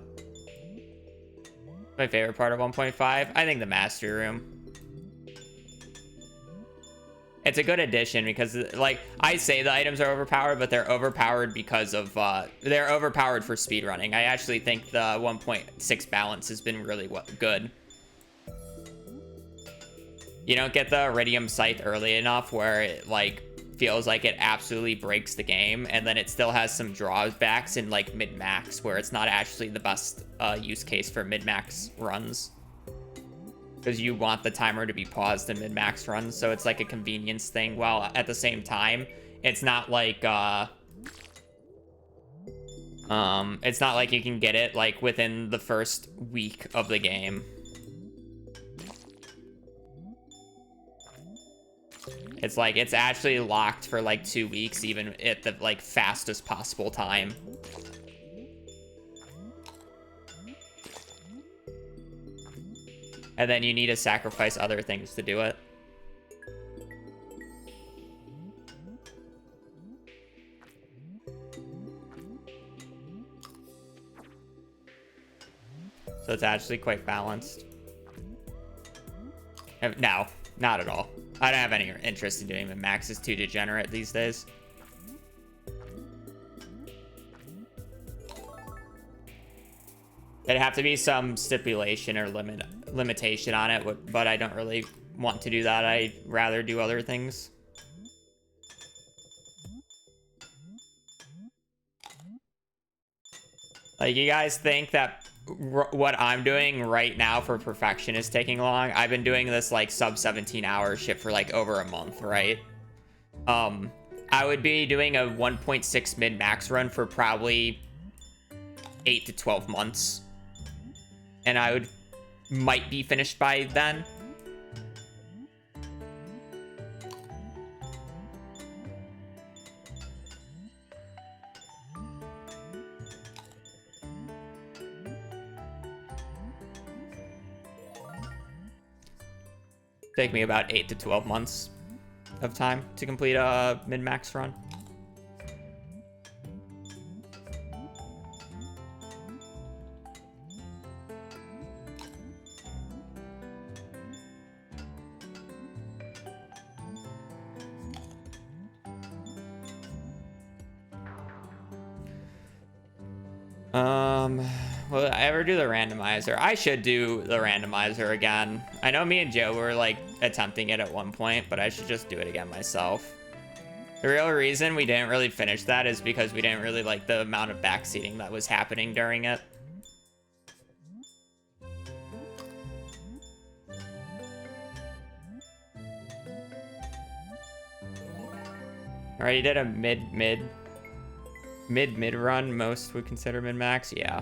My favorite part of 1.5, I think the mastery room. It's a good addition because, like, I say the items are overpowered, but they're overpowered because of, they're overpowered for speedrunning. I actually think the 1.6 balance has been really good. You don't get the iridium scythe early enough where it, like, feels like it absolutely breaks the game, and then it still has some drawbacks in, like, mid-max, where it's not actually the best use case for mid-max runs. Because you want the timer to be paused in mid-max runs, so it's like a convenience thing, while at the same time, it's not like, it's not like you can get it, like, within the first week of the game. It's like, it's actually locked for, like, 2 weeks, even at the, like, fastest possible time. And then you need to sacrifice other things to do it. So it's actually quite balanced. No, not at all. I don't have any interest in doing it. Max is too degenerate these days. There'd have to be some stipulation or limitation on it, but I don't really want to do that. I'd rather do other things. Like, you guys think that what I'm doing right now for perfection is taking long? I've been doing this, like, sub 17-hour shit for, like, over a month, right? I would be doing a 1.6 mid-max run for probably 8 to 12 months. And I might be finished by then. Take me about 8 to 12 months of time to complete a min-max run. Will I ever do the randomizer? I should do the randomizer again. I know me and Joe were like attempting it at one point, but I should just do it again myself. The real reason we didn't really finish that is because we didn't really like the amount of backseating that was happening during it. Alright, you did a mid run, most would consider min-max, yeah.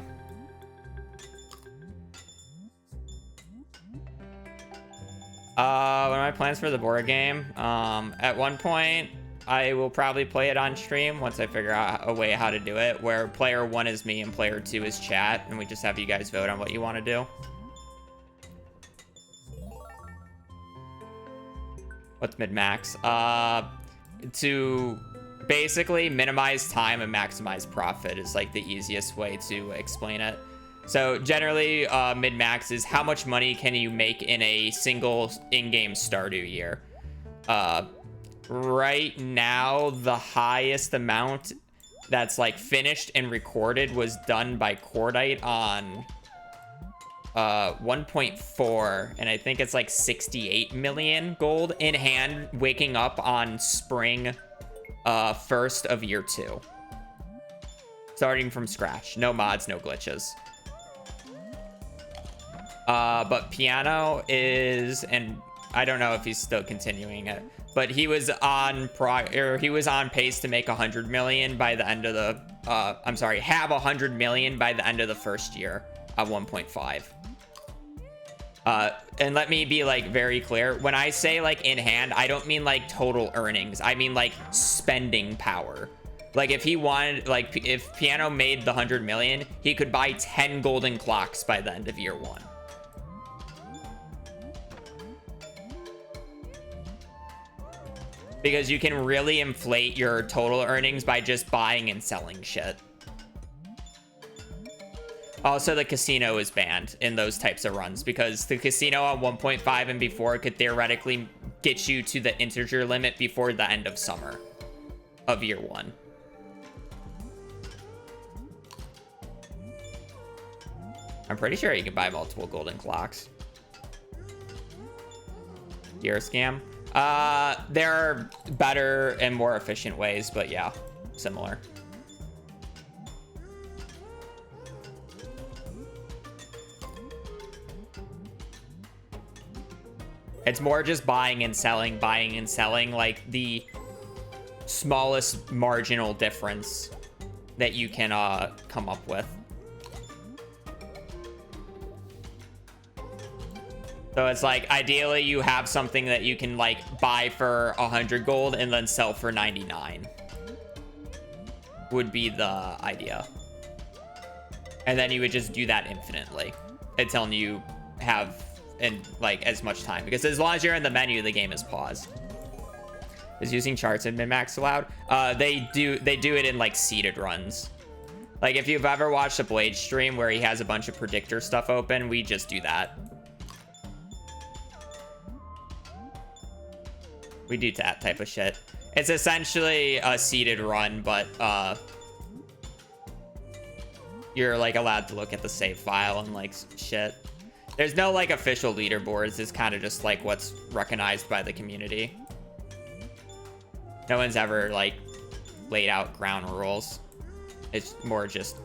What are my plans for the board game? At one point, I will probably play it on stream once I figure out a way how to do it, where player 1 is me and player 2 is chat, and we just have you guys vote on what you want to do. What's mid-max? To basically minimize time and maximize profit is like the easiest way to explain it. So generally, mid-max is how much money can you make in a single in-game Stardew year. Right now, the highest amount that's like finished and recorded was done by Cordite on 1.4, and I think it's like 68 million gold in hand, waking up on spring 1st of year 2. Starting from scratch. No mods, no glitches. But Piano is, and I don't know if he's still continuing it, but he was on pace to make 100 million by the end of the, I'm sorry, have 100 million by the end of the first year of 1.5. And let me be like very clear. When I say like in hand, I don't mean like total earnings. I mean like spending power. Like if he wanted, like if Piano made the 100 million, he could buy 10 golden clocks by the end of year 1. Because you can really inflate your total earnings by just buying and selling shit. Also, the casino is banned in those types of runs because the casino on 1.5 and before could theoretically get you to the integer limit before the end of summer of year 1. I'm pretty sure you can buy multiple golden clocks. Gear scam. There are better and more efficient ways, but yeah, similar. It's more just buying and selling, like the smallest marginal difference that you can come up with. So it's like, ideally you have something that you can like buy for 100 gold and then sell for 99. Would be the idea. And then you would just do that infinitely until you have like as much time, because as long as you're in the menu, the game is paused. Is using charts in min-max allowed? They do it in like seeded runs. Like if you've ever watched a Blade stream where he has a bunch of predictor stuff open, we just do that. We do that type of shit. It's essentially a seeded run, but you're like allowed to look at the save file and like shit. There's no like official leaderboards. It's kind of just like what's recognized by the community. No one's ever like laid out ground rules. It's more just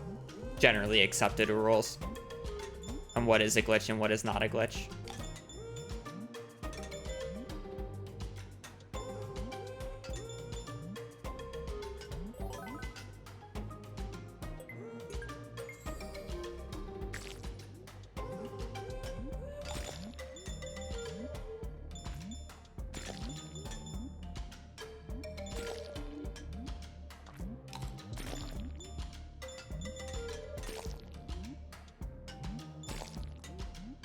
generally accepted rules on what is a glitch and what is not a glitch.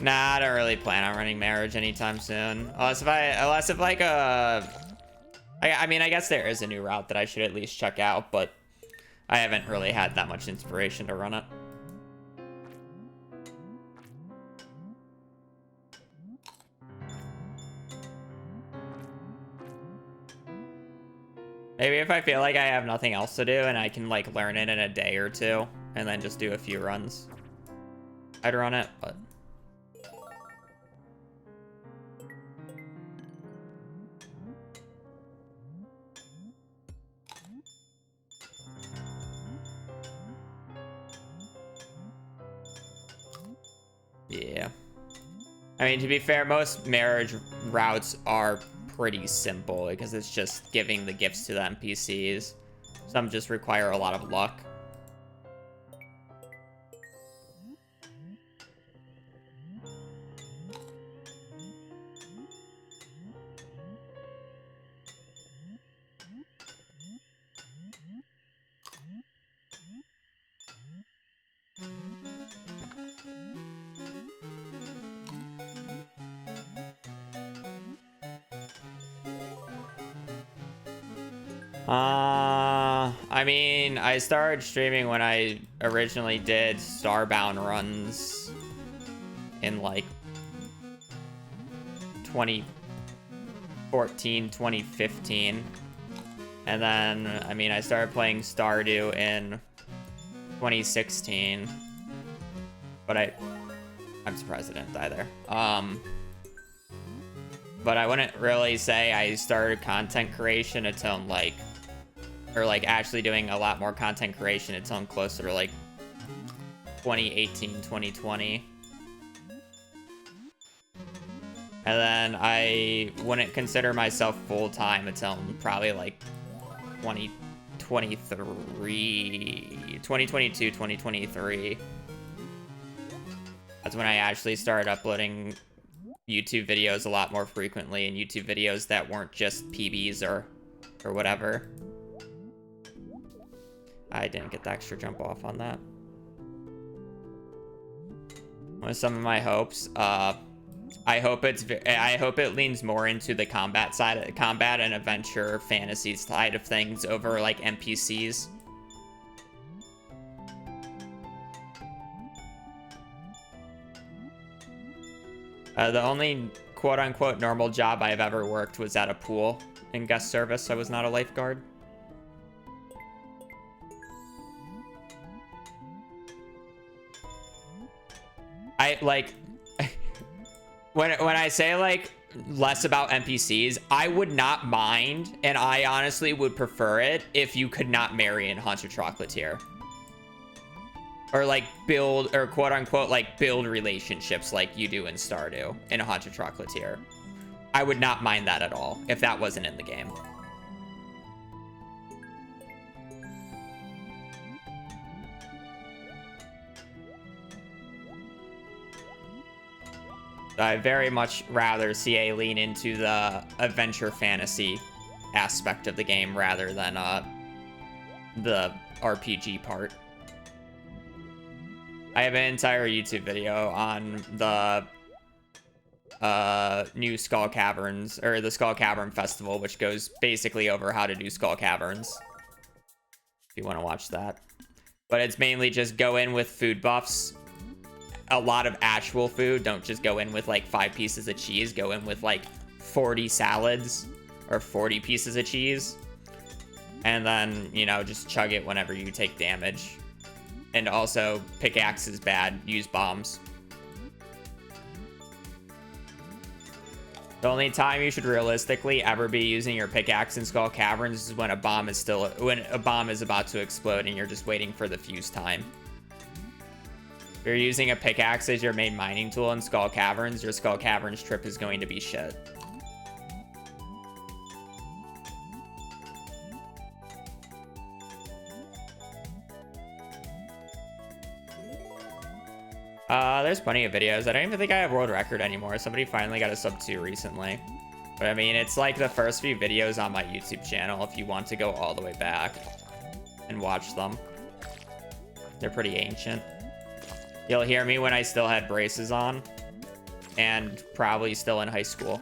Nah, I don't really plan on running marriage anytime soon. Unless if like I mean, I guess there is a new route that I should at least check out, but I haven't really had that much inspiration to run it. Maybe if I feel like I have nothing else to do and I can like learn it in a day or two and then just do a few runs, I'd run it, but yeah. I mean, to be fair, most marriage routes are pretty simple because it's just giving the gifts to the NPCs. Some just require a lot of luck. I mean, I started streaming when I originally did Starbound runs in like 2014, 2015. And then, I mean, I started playing Stardew in 2016. But I'm surprised I didn't die there. But I wouldn't really say I started content creation until like, or like actually doing a lot more content creation until closer to like 2018, 2020. And then I wouldn't consider myself full-time until probably like 2022, 2023. That's when I actually started uploading YouTube videos a lot more frequently, and YouTube videos that weren't just PBs or whatever. I didn't get the extra jump off on that. One of some of my hopes, I hope it leans more into the combat and adventure fantasy side of things over like NPCs. The only quote-unquote normal job I've ever worked was at a pool in guest service. I was not a lifeguard. I like when I say like less about NPCs, I would not mind, and I honestly would prefer it if you could not marry in Hunter Chocolatier. Or like build, or quote unquote like build relationships like you do in Stardew in a Hunter Chocolatier. I would not mind that at all if that wasn't in the game. I'd very much rather see a lean into the adventure fantasy aspect of the game rather than the RPG part. I have an entire YouTube video on the new Skull Caverns, or the Skull Cavern Festival, which goes basically over how to do Skull Caverns, if you want to watch that. But it's mainly just go in with food buffs, a lot of actual food. Don't just go in with like 5 pieces of cheese. Go in with like 40 salads or 40 pieces of cheese, and then, you know, just chug it whenever you take damage. And also, pickaxe is bad. Use bombs. The only time you should realistically ever be using your pickaxe in Skull Caverns is when a bomb is about to explode and you're just waiting for the fuse time. If you're using a pickaxe as your main mining tool in Skull Caverns, your Skull Caverns trip is going to be shit. There's plenty of videos. I don't even think I have world record anymore. Somebody finally got a sub 2 recently. But I mean, it's like the first few videos on my YouTube channel if you want to go all the way back and watch them. They're pretty ancient. You'll hear me when I still had braces on. and probably still in high school.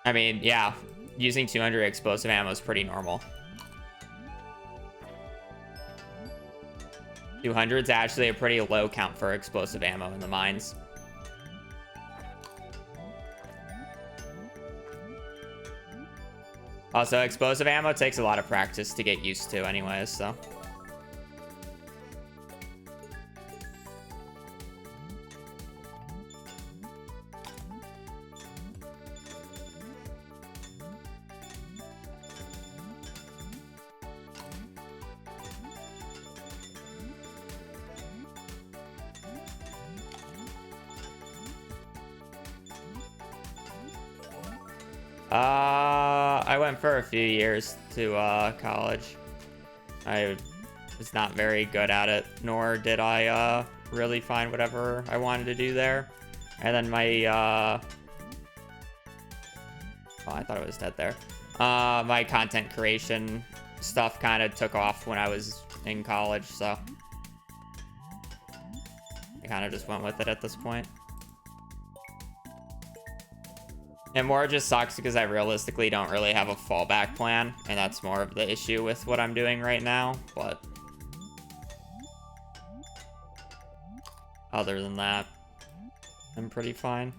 I mean, yeah, using 200 explosive ammo is pretty normal. 200 is actually a pretty low count for explosive ammo in the mines. Also, explosive ammo takes a lot of practice to get used to anyways, so. I went for a few years to college. I was not very good at it, nor did I really find whatever I wanted to do there. And then my oh, I thought it was dead there. My content creation stuff kind of took off when I was in college, so I kind of just went with it at this point. It more just sucks because I realistically don't really have a fallback plan, and that's more of the issue with what I'm doing right now, but other than that, I'm pretty fine.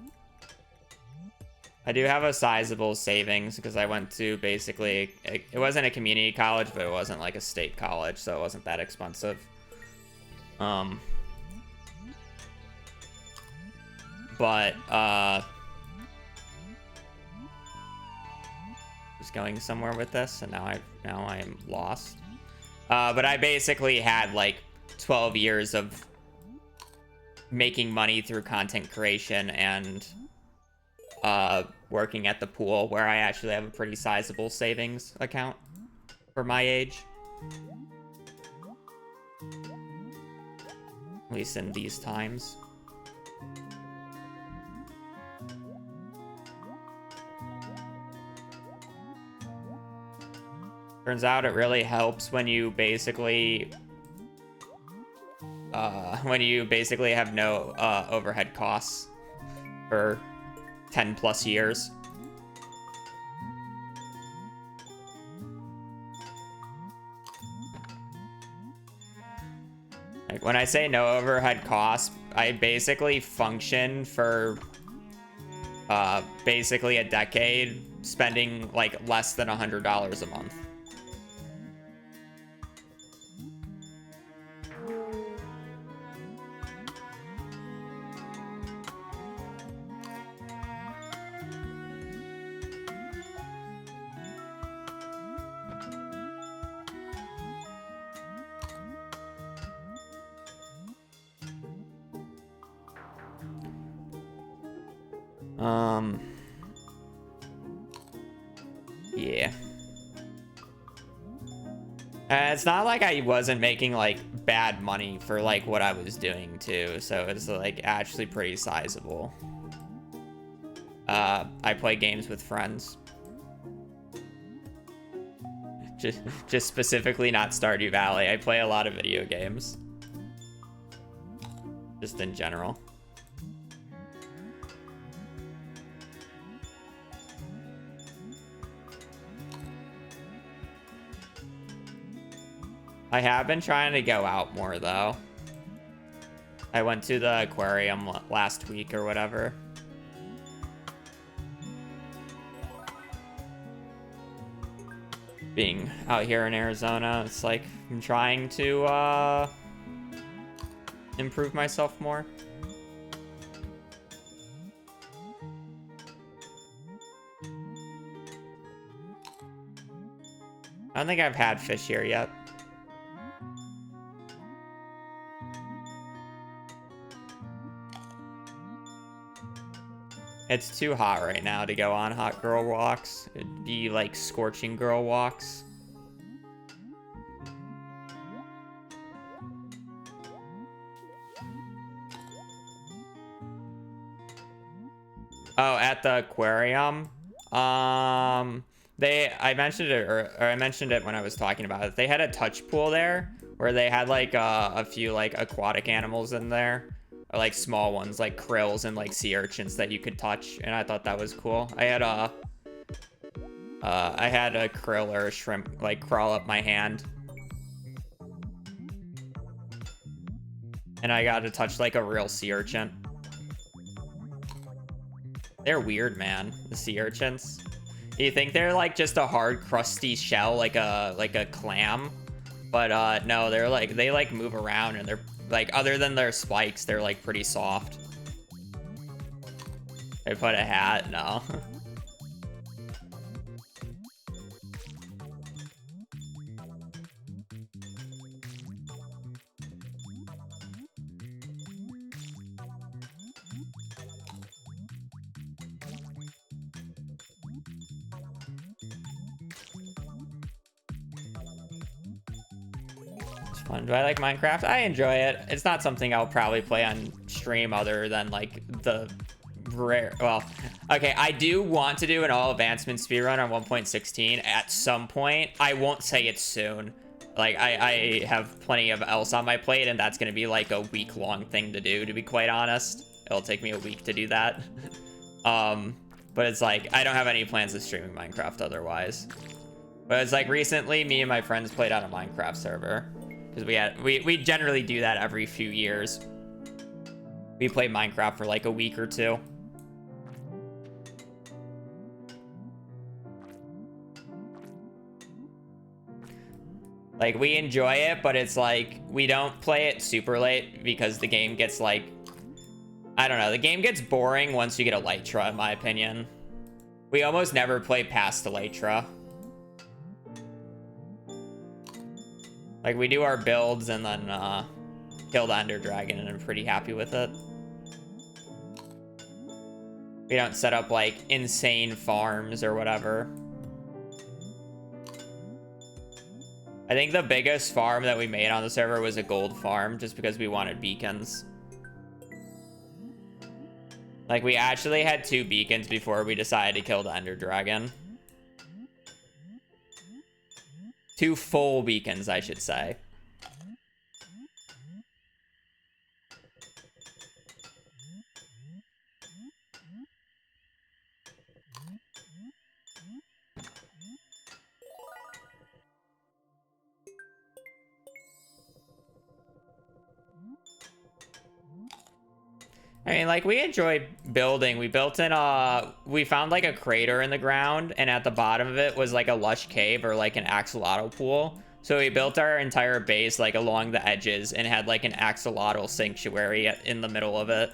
I do have a sizable savings because I went to basically, it wasn't a community college, but it wasn't like a state college, so it wasn't that expensive. Was going somewhere with this, and now I am lost. But I basically had like 12 years of making money through content creation and working at the pool, where I actually have a pretty sizable savings account for my age. At least in these times. Turns out it really helps when you basically have no overhead costs for 10 plus years. Like when I say no overhead costs, I basically function for basically a decade spending like less than $100 a month. Yeah. It's not like I wasn't making like bad money for like what I was doing too, so it's like actually pretty sizable. I play games with friends. Just specifically not Stardew Valley. I play a lot of video games. Just in general. I have been trying to go out more, though. I went to the aquarium last week or whatever. Being out here in Arizona, it's like I'm trying to improve myself more. I don't think I've had fish here yet. It's too hot right now to go on hot girl walks. It'd be like scorching girl walks. Oh, at the aquarium? I mentioned it, or I mentioned it when I was talking about it. They had a touch pool there where they had like a few like aquatic animals in there, or like small ones like krills and like sea urchins that you could touch, and I thought that was cool. I had a krill or a shrimp like crawl up my hand, and I got to touch like a real sea urchin. They're weird, man. The sea urchins. You think they're like just a hard, crusty shell, like a clam, but no, they're like they like move around, and they're like, other than their spikes, they're like pretty soft. They put a hat, no. It's fun. Do I like Minecraft? I enjoy it. It's not something I'll probably play on stream other than like the rare, well, okay, I do want to do an all advancement speedrun on 1.16 at some point. I won't say it's soon. Like, I have plenty of else on my plate, and that's going to be like a week-long thing to do, to be quite honest. It'll take me a week to do that. But it's like, I don't have any plans of streaming Minecraft otherwise. But it's like, recently, me and my friends played on a Minecraft server. Because we generally do that every few years. We play Minecraft for like a week or two. Like, we enjoy it, but it's like, we don't play it super late because the game gets like, I don't know, the game gets boring once you get Elytra, in my opinion. We almost never play past Elytra. Like, we do our builds and then kill the Ender Dragon, and I'm pretty happy with it. We don't set up like insane farms or whatever. I think the biggest farm that we made on the server was a gold farm, just because we wanted beacons. Like, we actually had 2 beacons before we decided to kill the Ender Dragon. 2 full beacons, I should say. I mean, like, we enjoy building. We built in we found like a crater in the ground, and at the bottom of it was like a lush cave or like an axolotl pool. So we built our entire base like along the edges and had like an axolotl sanctuary in the middle of it.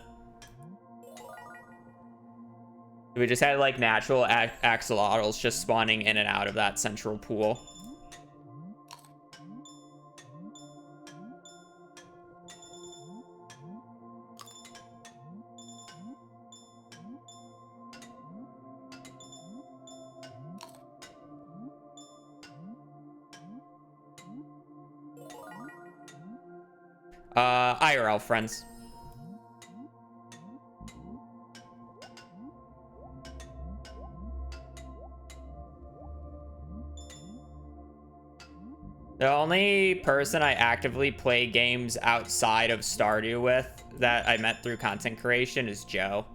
We just had like natural axolotls just spawning in and out of that central pool. IRL friends. The only person I actively play games outside of Stardew with that I met through content creation is Joe.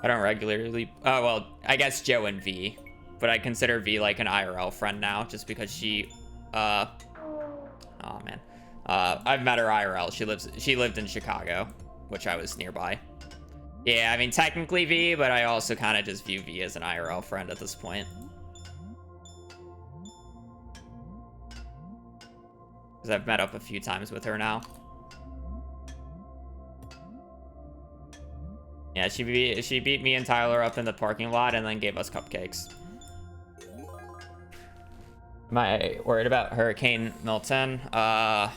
I don't regularly... Oh, well, I guess Joe and V. But I consider V like an IRL friend now, just because she... Oh, man. I've met her IRL. She lived in Chicago, which I was nearby. Yeah, I mean, technically V, but I also kind of just view V as an IRL friend at this point. Because I've met up a few times with her now. Yeah, she beat me and Tyler up in the parking lot and then gave us cupcakes. Am I worried about Hurricane Milton? I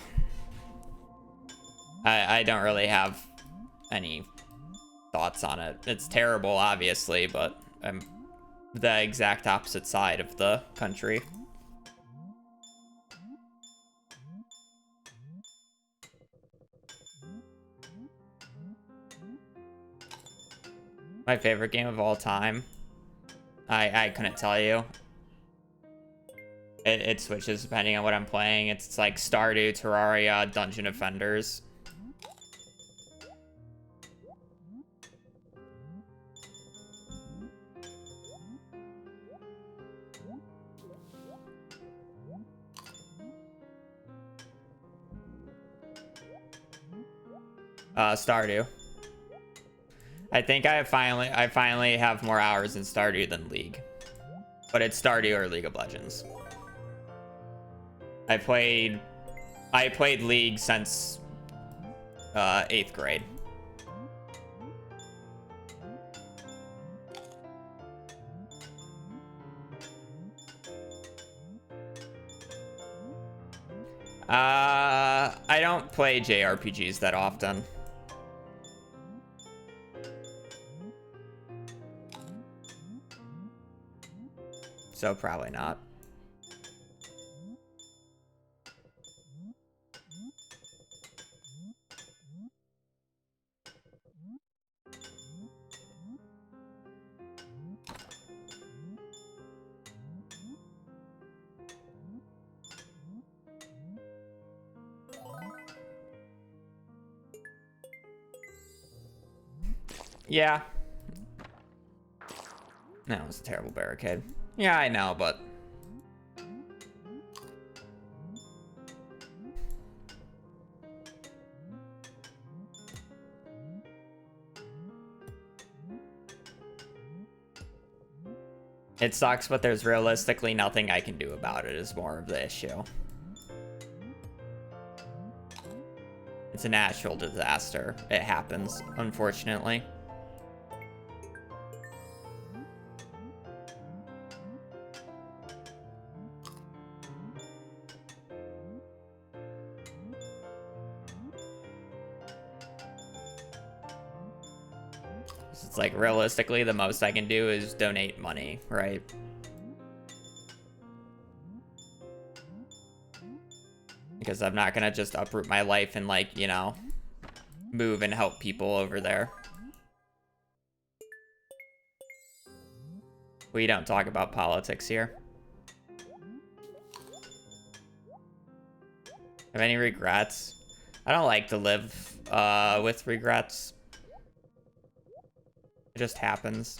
don't really have any thoughts on it. It's terrible, obviously, but I'm the exact opposite side of the country. My favorite game of all time. I couldn't tell you. It switches depending on what I'm playing. It's like Stardew, Terraria, Dungeon Defenders. Stardew. I think I finally have more hours in Stardew than League. But it's Stardew or League of Legends. I played League since 8th grade. I don't play JRPGs that often. So probably not. Yeah. That was a terrible barricade. Yeah, I know, but... It sucks, but there's realistically nothing I can do about it is more of the issue. It's a natural disaster. It happens, unfortunately. It's like realistically the most I can do is donate money, right? Because I'm not gonna just uproot my life and, like, you know, move and help people over there. We don't talk about politics here. Have any regrets? I don't like to live with regrets. It just happens.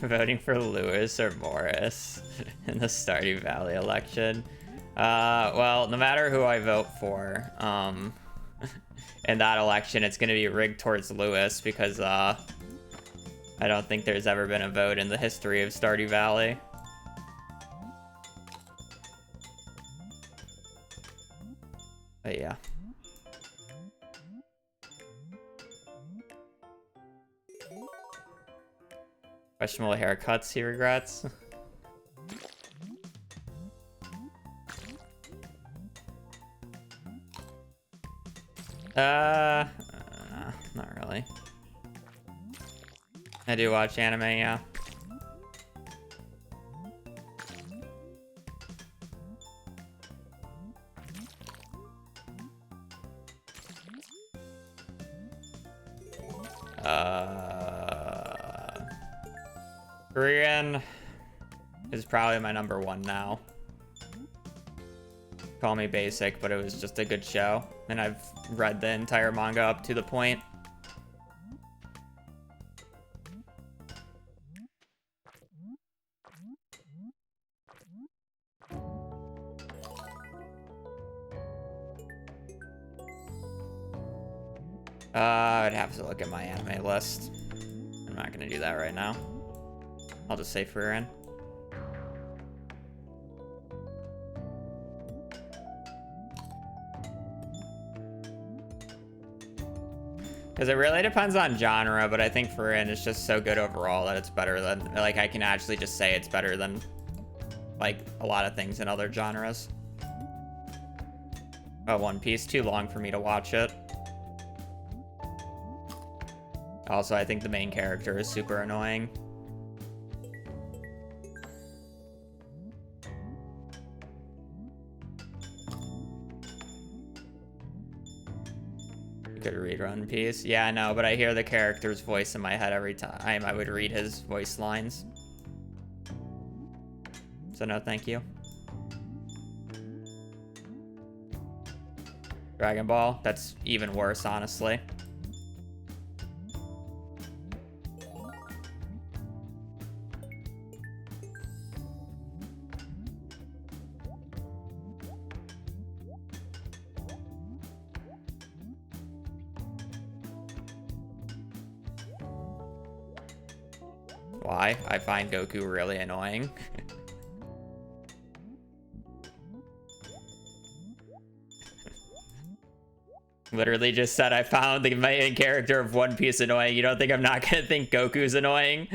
Voting for Lewis or Morris in the Stardew Valley election. Well, no matter who I vote for, in that election, it's gonna be rigged towards Lewis because, I don't think there's ever been a vote in the history of Stardew Valley. But yeah. Questionable haircuts he regrets. Not really. I do watch anime, yeah. Korean is probably my #1 now. Call me basic, but it was just a good show. And I've read the entire manga up to the point. I'd have to look at my anime list. I'm not gonna do that right now. I'll just say Frieren. Because it really depends on genre, but I think Furin is just so good overall that it's better than, like, I can actually just say it's better than, like, a lot of things in other genres. Oh, One Piece, too long for me to watch it. Also, I think the main character is super annoying. Could read One Piece. Yeah, I know, but I hear the character's voice in my head every time I would read his voice lines. So no, thank you. Dragon Ball, that's even worse, honestly. Why? I find Goku really annoying. Literally just said I found the main character of One Piece annoying. You don't think I'm not gonna think Goku's annoying?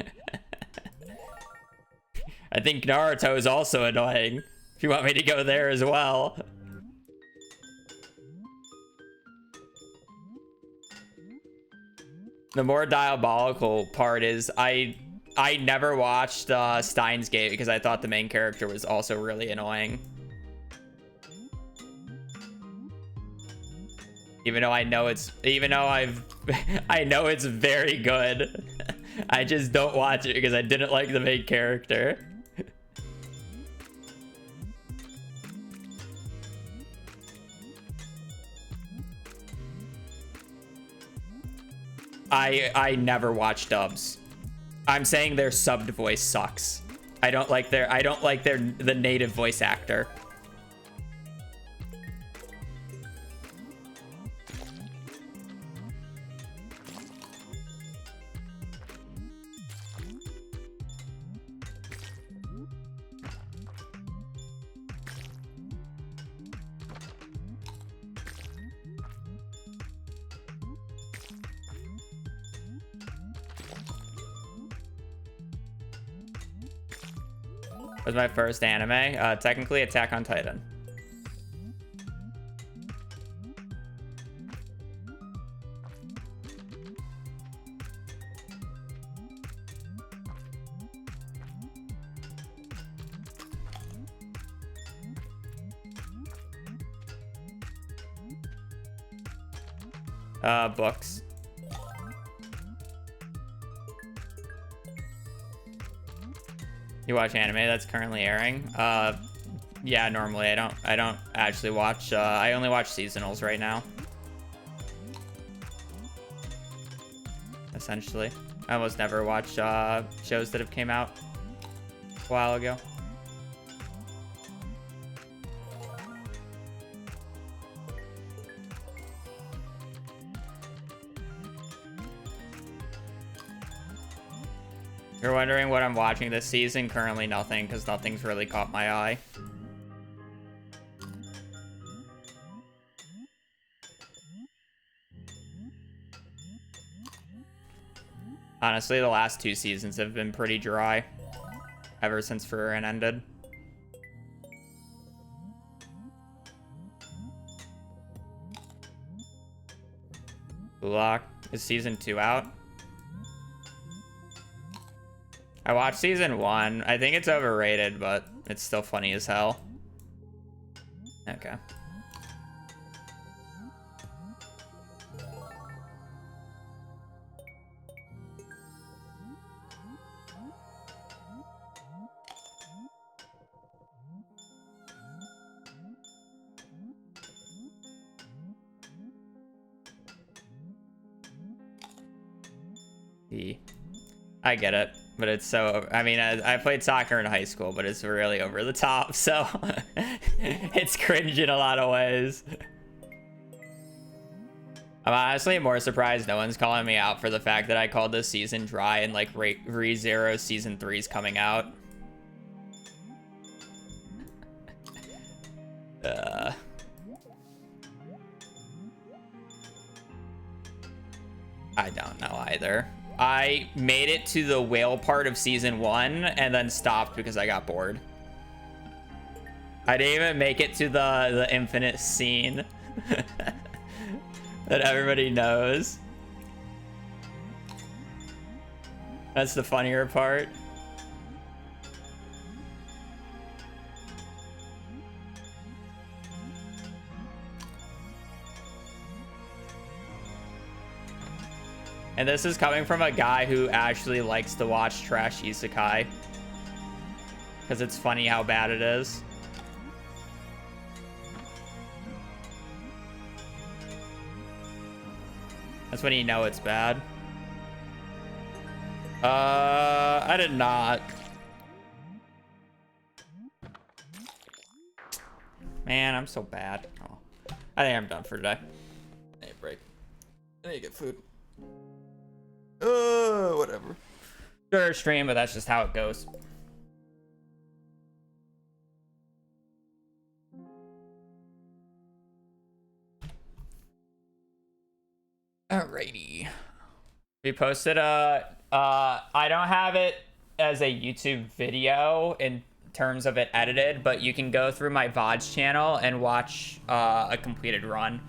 I think Naruto is also annoying. If you want me to go there as well. The more diabolical part is I never watched Steins Gate because I thought the main character was also really annoying. Even though I know it's, I know it's very good. I just don't watch it because I didn't like the main character. I never watch dubs. I'm saying their subbed voice sucks. I don't like the native voice actor. Was my first anime. Technically Attack on Titan. Books. You watch anime that's currently airing? Yeah, normally I don't actually watch, I only watch seasonals right now. Essentially. I almost never watch shows that have came out a while ago. You're wondering what I'm watching this season? Currently nothing, because nothing's really caught my eye. Honestly, the last 2 seasons have been pretty dry. Ever since Furin ended. Bullock. Is season 2 out? I watched season 1. I think it's overrated, but it's still funny as hell. Okay. I get it, but it's so, I mean, I played soccer in high school, but it's really over the top, so it's cringe in a lot of ways. I'm honestly more surprised no one's calling me out for the fact that I called this season dry and like ReZero season 3's coming out. I don't know either. I made it to the whale part of season 1 and then stopped because I got bored. I didn't even make it to the infinite scene that everybody knows. That's the funnier part. And this is coming from a guy who actually likes to watch trash isekai. Because it's funny how bad it is. That's when you know it's bad. I did not. Man, I'm so bad. Oh, I think I'm done for today. I need a break. I need to get food. Whatever. Shorter stream, but that's just how it goes. Alrighty. We posted I don't have it as a YouTube video in terms of it edited, but you can go through my VODs channel and watch a completed run.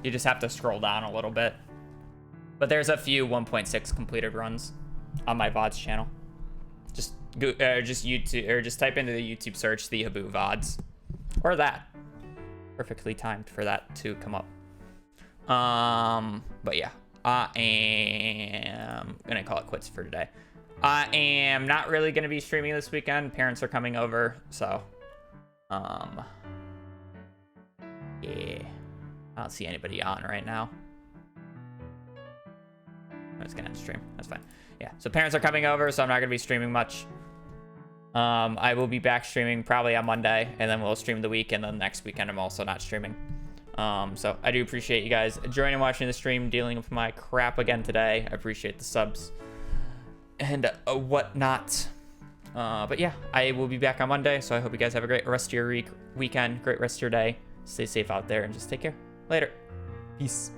You just have to scroll down a little bit. But there's a few 1.6 completed runs on my VODs channel. Just go, just YouTube, or just type into the YouTube search the Habu VODs, or that. Perfectly timed for that to come up. But yeah, I am gonna call it quits for today. I am not really gonna be streaming this weekend. Parents are coming over, so yeah, I don't see anybody on right now. I'm just gonna end stream. That's fine. Yeah, so parents are coming over, so I'm not gonna be streaming much. I will be back streaming probably on Monday, and then we'll stream the week, and then next weekend I'm also not streaming. So I do appreciate you guys joining and watching the stream, dealing with my crap again today. I appreciate the subs and whatnot. But yeah, I will be back on Monday, so I hope you guys have a great rest of your weekend, great rest of your day. Stay safe out there, and just take care. Later. Peace.